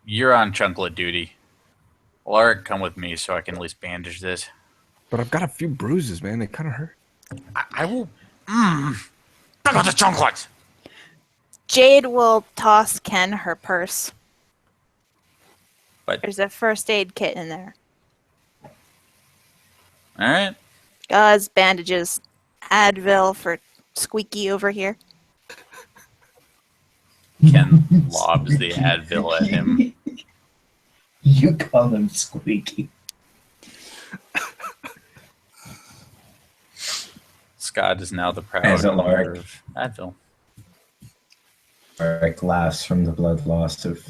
you're on chunklet duty. Alaric, come with me so I can at least bandage this. But I've got a few bruises, man. They kind of hurt. I will. Pick up the chunklets! Jade will toss Ken her purse. But, There's a first aid kit in there. alright. Gauze, bandages, Advil for Squeaky over here. Ken lobs the Advil at him. You call him Squeaky. Scott is now the proud As a owner Alaric. of Advil. Alaric laughs from the blood loss of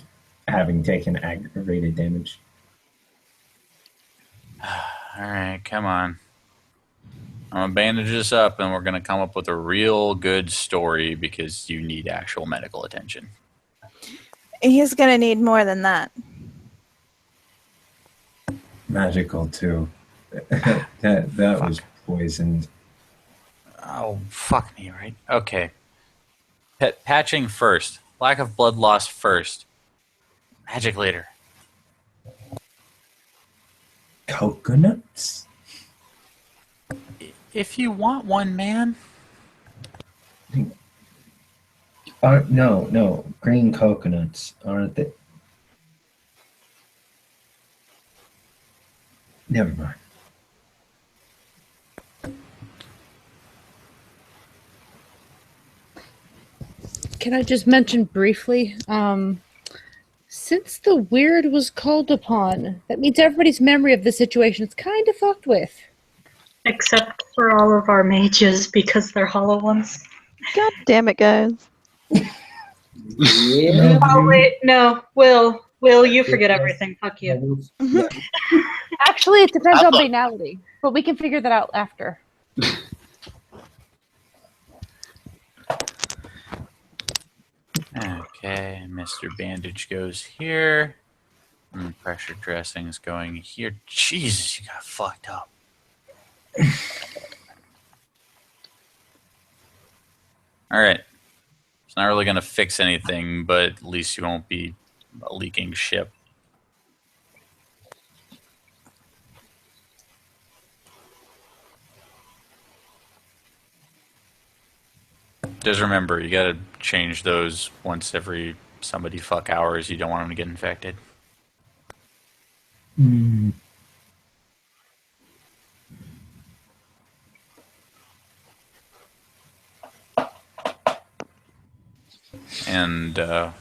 having taken aggravated damage. All right, come on. I'm gonna bandage this up, and we're gonna come up with a real good story because you need actual medical attention. He's gonna need more than that. Magical too. that was poisoned. Oh, fuck me, right? Okay. Patching first. Lack of blood loss first. Magic later. Coconuts? If you want one, man. No. Green coconuts, aren't they? Never mind. Can I just mention briefly, since the weird was called upon, that means everybody's memory of the situation is kind of fucked with. Except for all of our mages, because they're hollow ones. God damn it, guys. Yeah. Oh, wait, no. Will, you forget everything. Fuck you. Actually, it depends on Look. banality, but we can figure that out after. Okay, Mr. Bandage goes here. And pressure dressing's going here. Jesus, you got fucked up. Alright. It's not really going to fix anything, but at least you won't be a leaking ship. Just remember, you gotta change those once every somebody fuck hours. You don't want them to get infected. And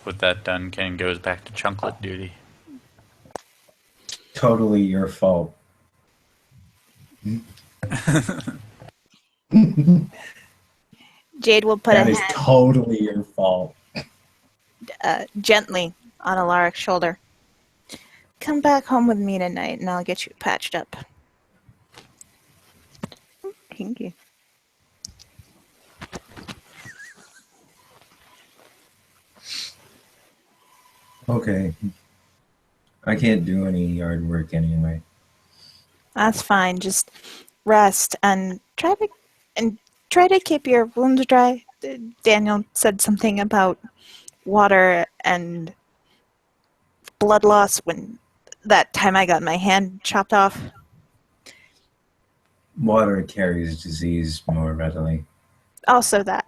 with that done, Ken goes back to chunklet duty. Totally your fault. Jade will put That a is hand totally your fault. gently on Alaric's shoulder. Come back home with me tonight and I'll get you patched up. Kinky. Okay. I can't do any yard work anyway. That's fine. Just rest and try to keep your wounds dry. Daniel said something about water and blood loss when that time I got my hand chopped off. Water carries disease more readily. Also that.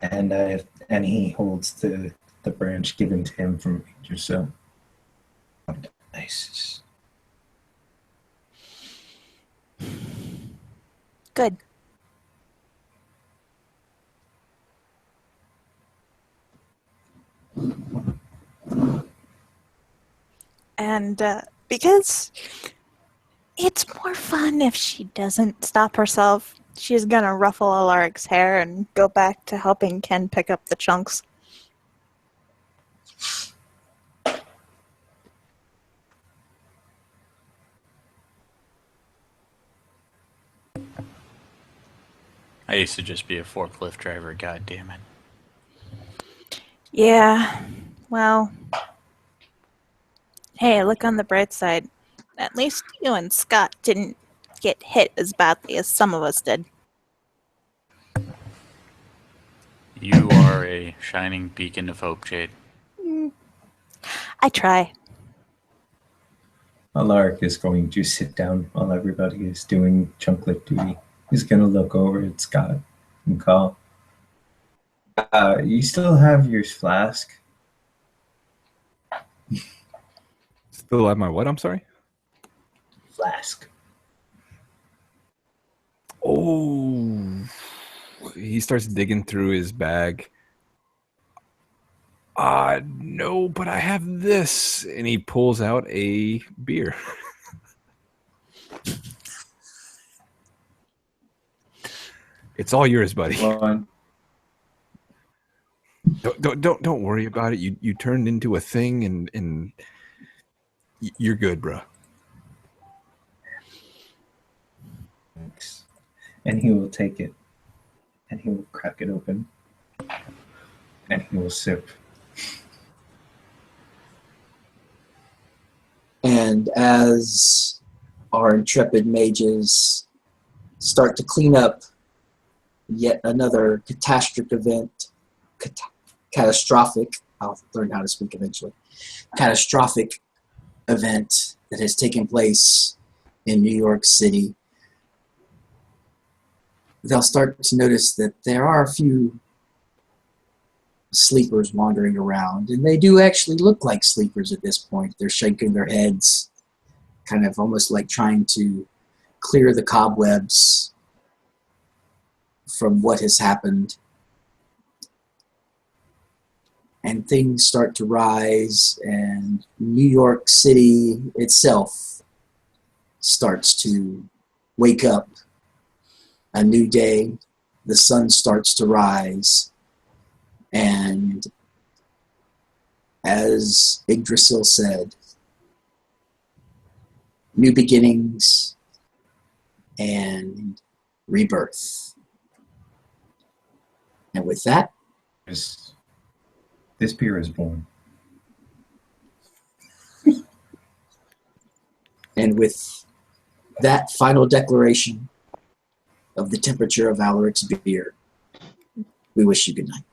And he holds the branch given to him from Major, so nice. Good. And because it's more fun if she doesn't stop herself, she's gonna ruffle Alaric's hair and go back to helping Ken pick up the chunks. I used to just be a forklift driver, god damn it. Yeah, well, hey, look on the bright side. At least you and Scott didn't get hit as badly as some of us did. You are a shining beacon of hope, Jade. I try. Alaric is going to sit down while everybody is doing chunklet duty. He's going to look over at Scott and call. You still have your flask? Still have my what? I'm sorry? Flask. Oh. He starts digging through his bag. No, but I have this. And he pulls out a beer. It's all yours, buddy. One. Don't worry about it. You turned into a thing, and you're good, bro. Thanks. And he will take it, and he will crack it open, and he will sip. And as our intrepid mages start to clean up yet another catastrophic, I'll learn how to speak eventually, catastrophic event that has taken place in New York City, they'll start to notice that there are a few sleepers wandering around, and they do actually look like sleepers at this point. They're shaking their heads, kind of almost like trying to clear the cobwebs from what has happened. And things start to rise, and New York City itself starts to wake up. A new day, the sun starts to rise, and as Yggdrasil said, new beginnings and rebirth. And with that, This beer is born. and with that final declaration of the temperature of Alaric's beer, we wish you good night.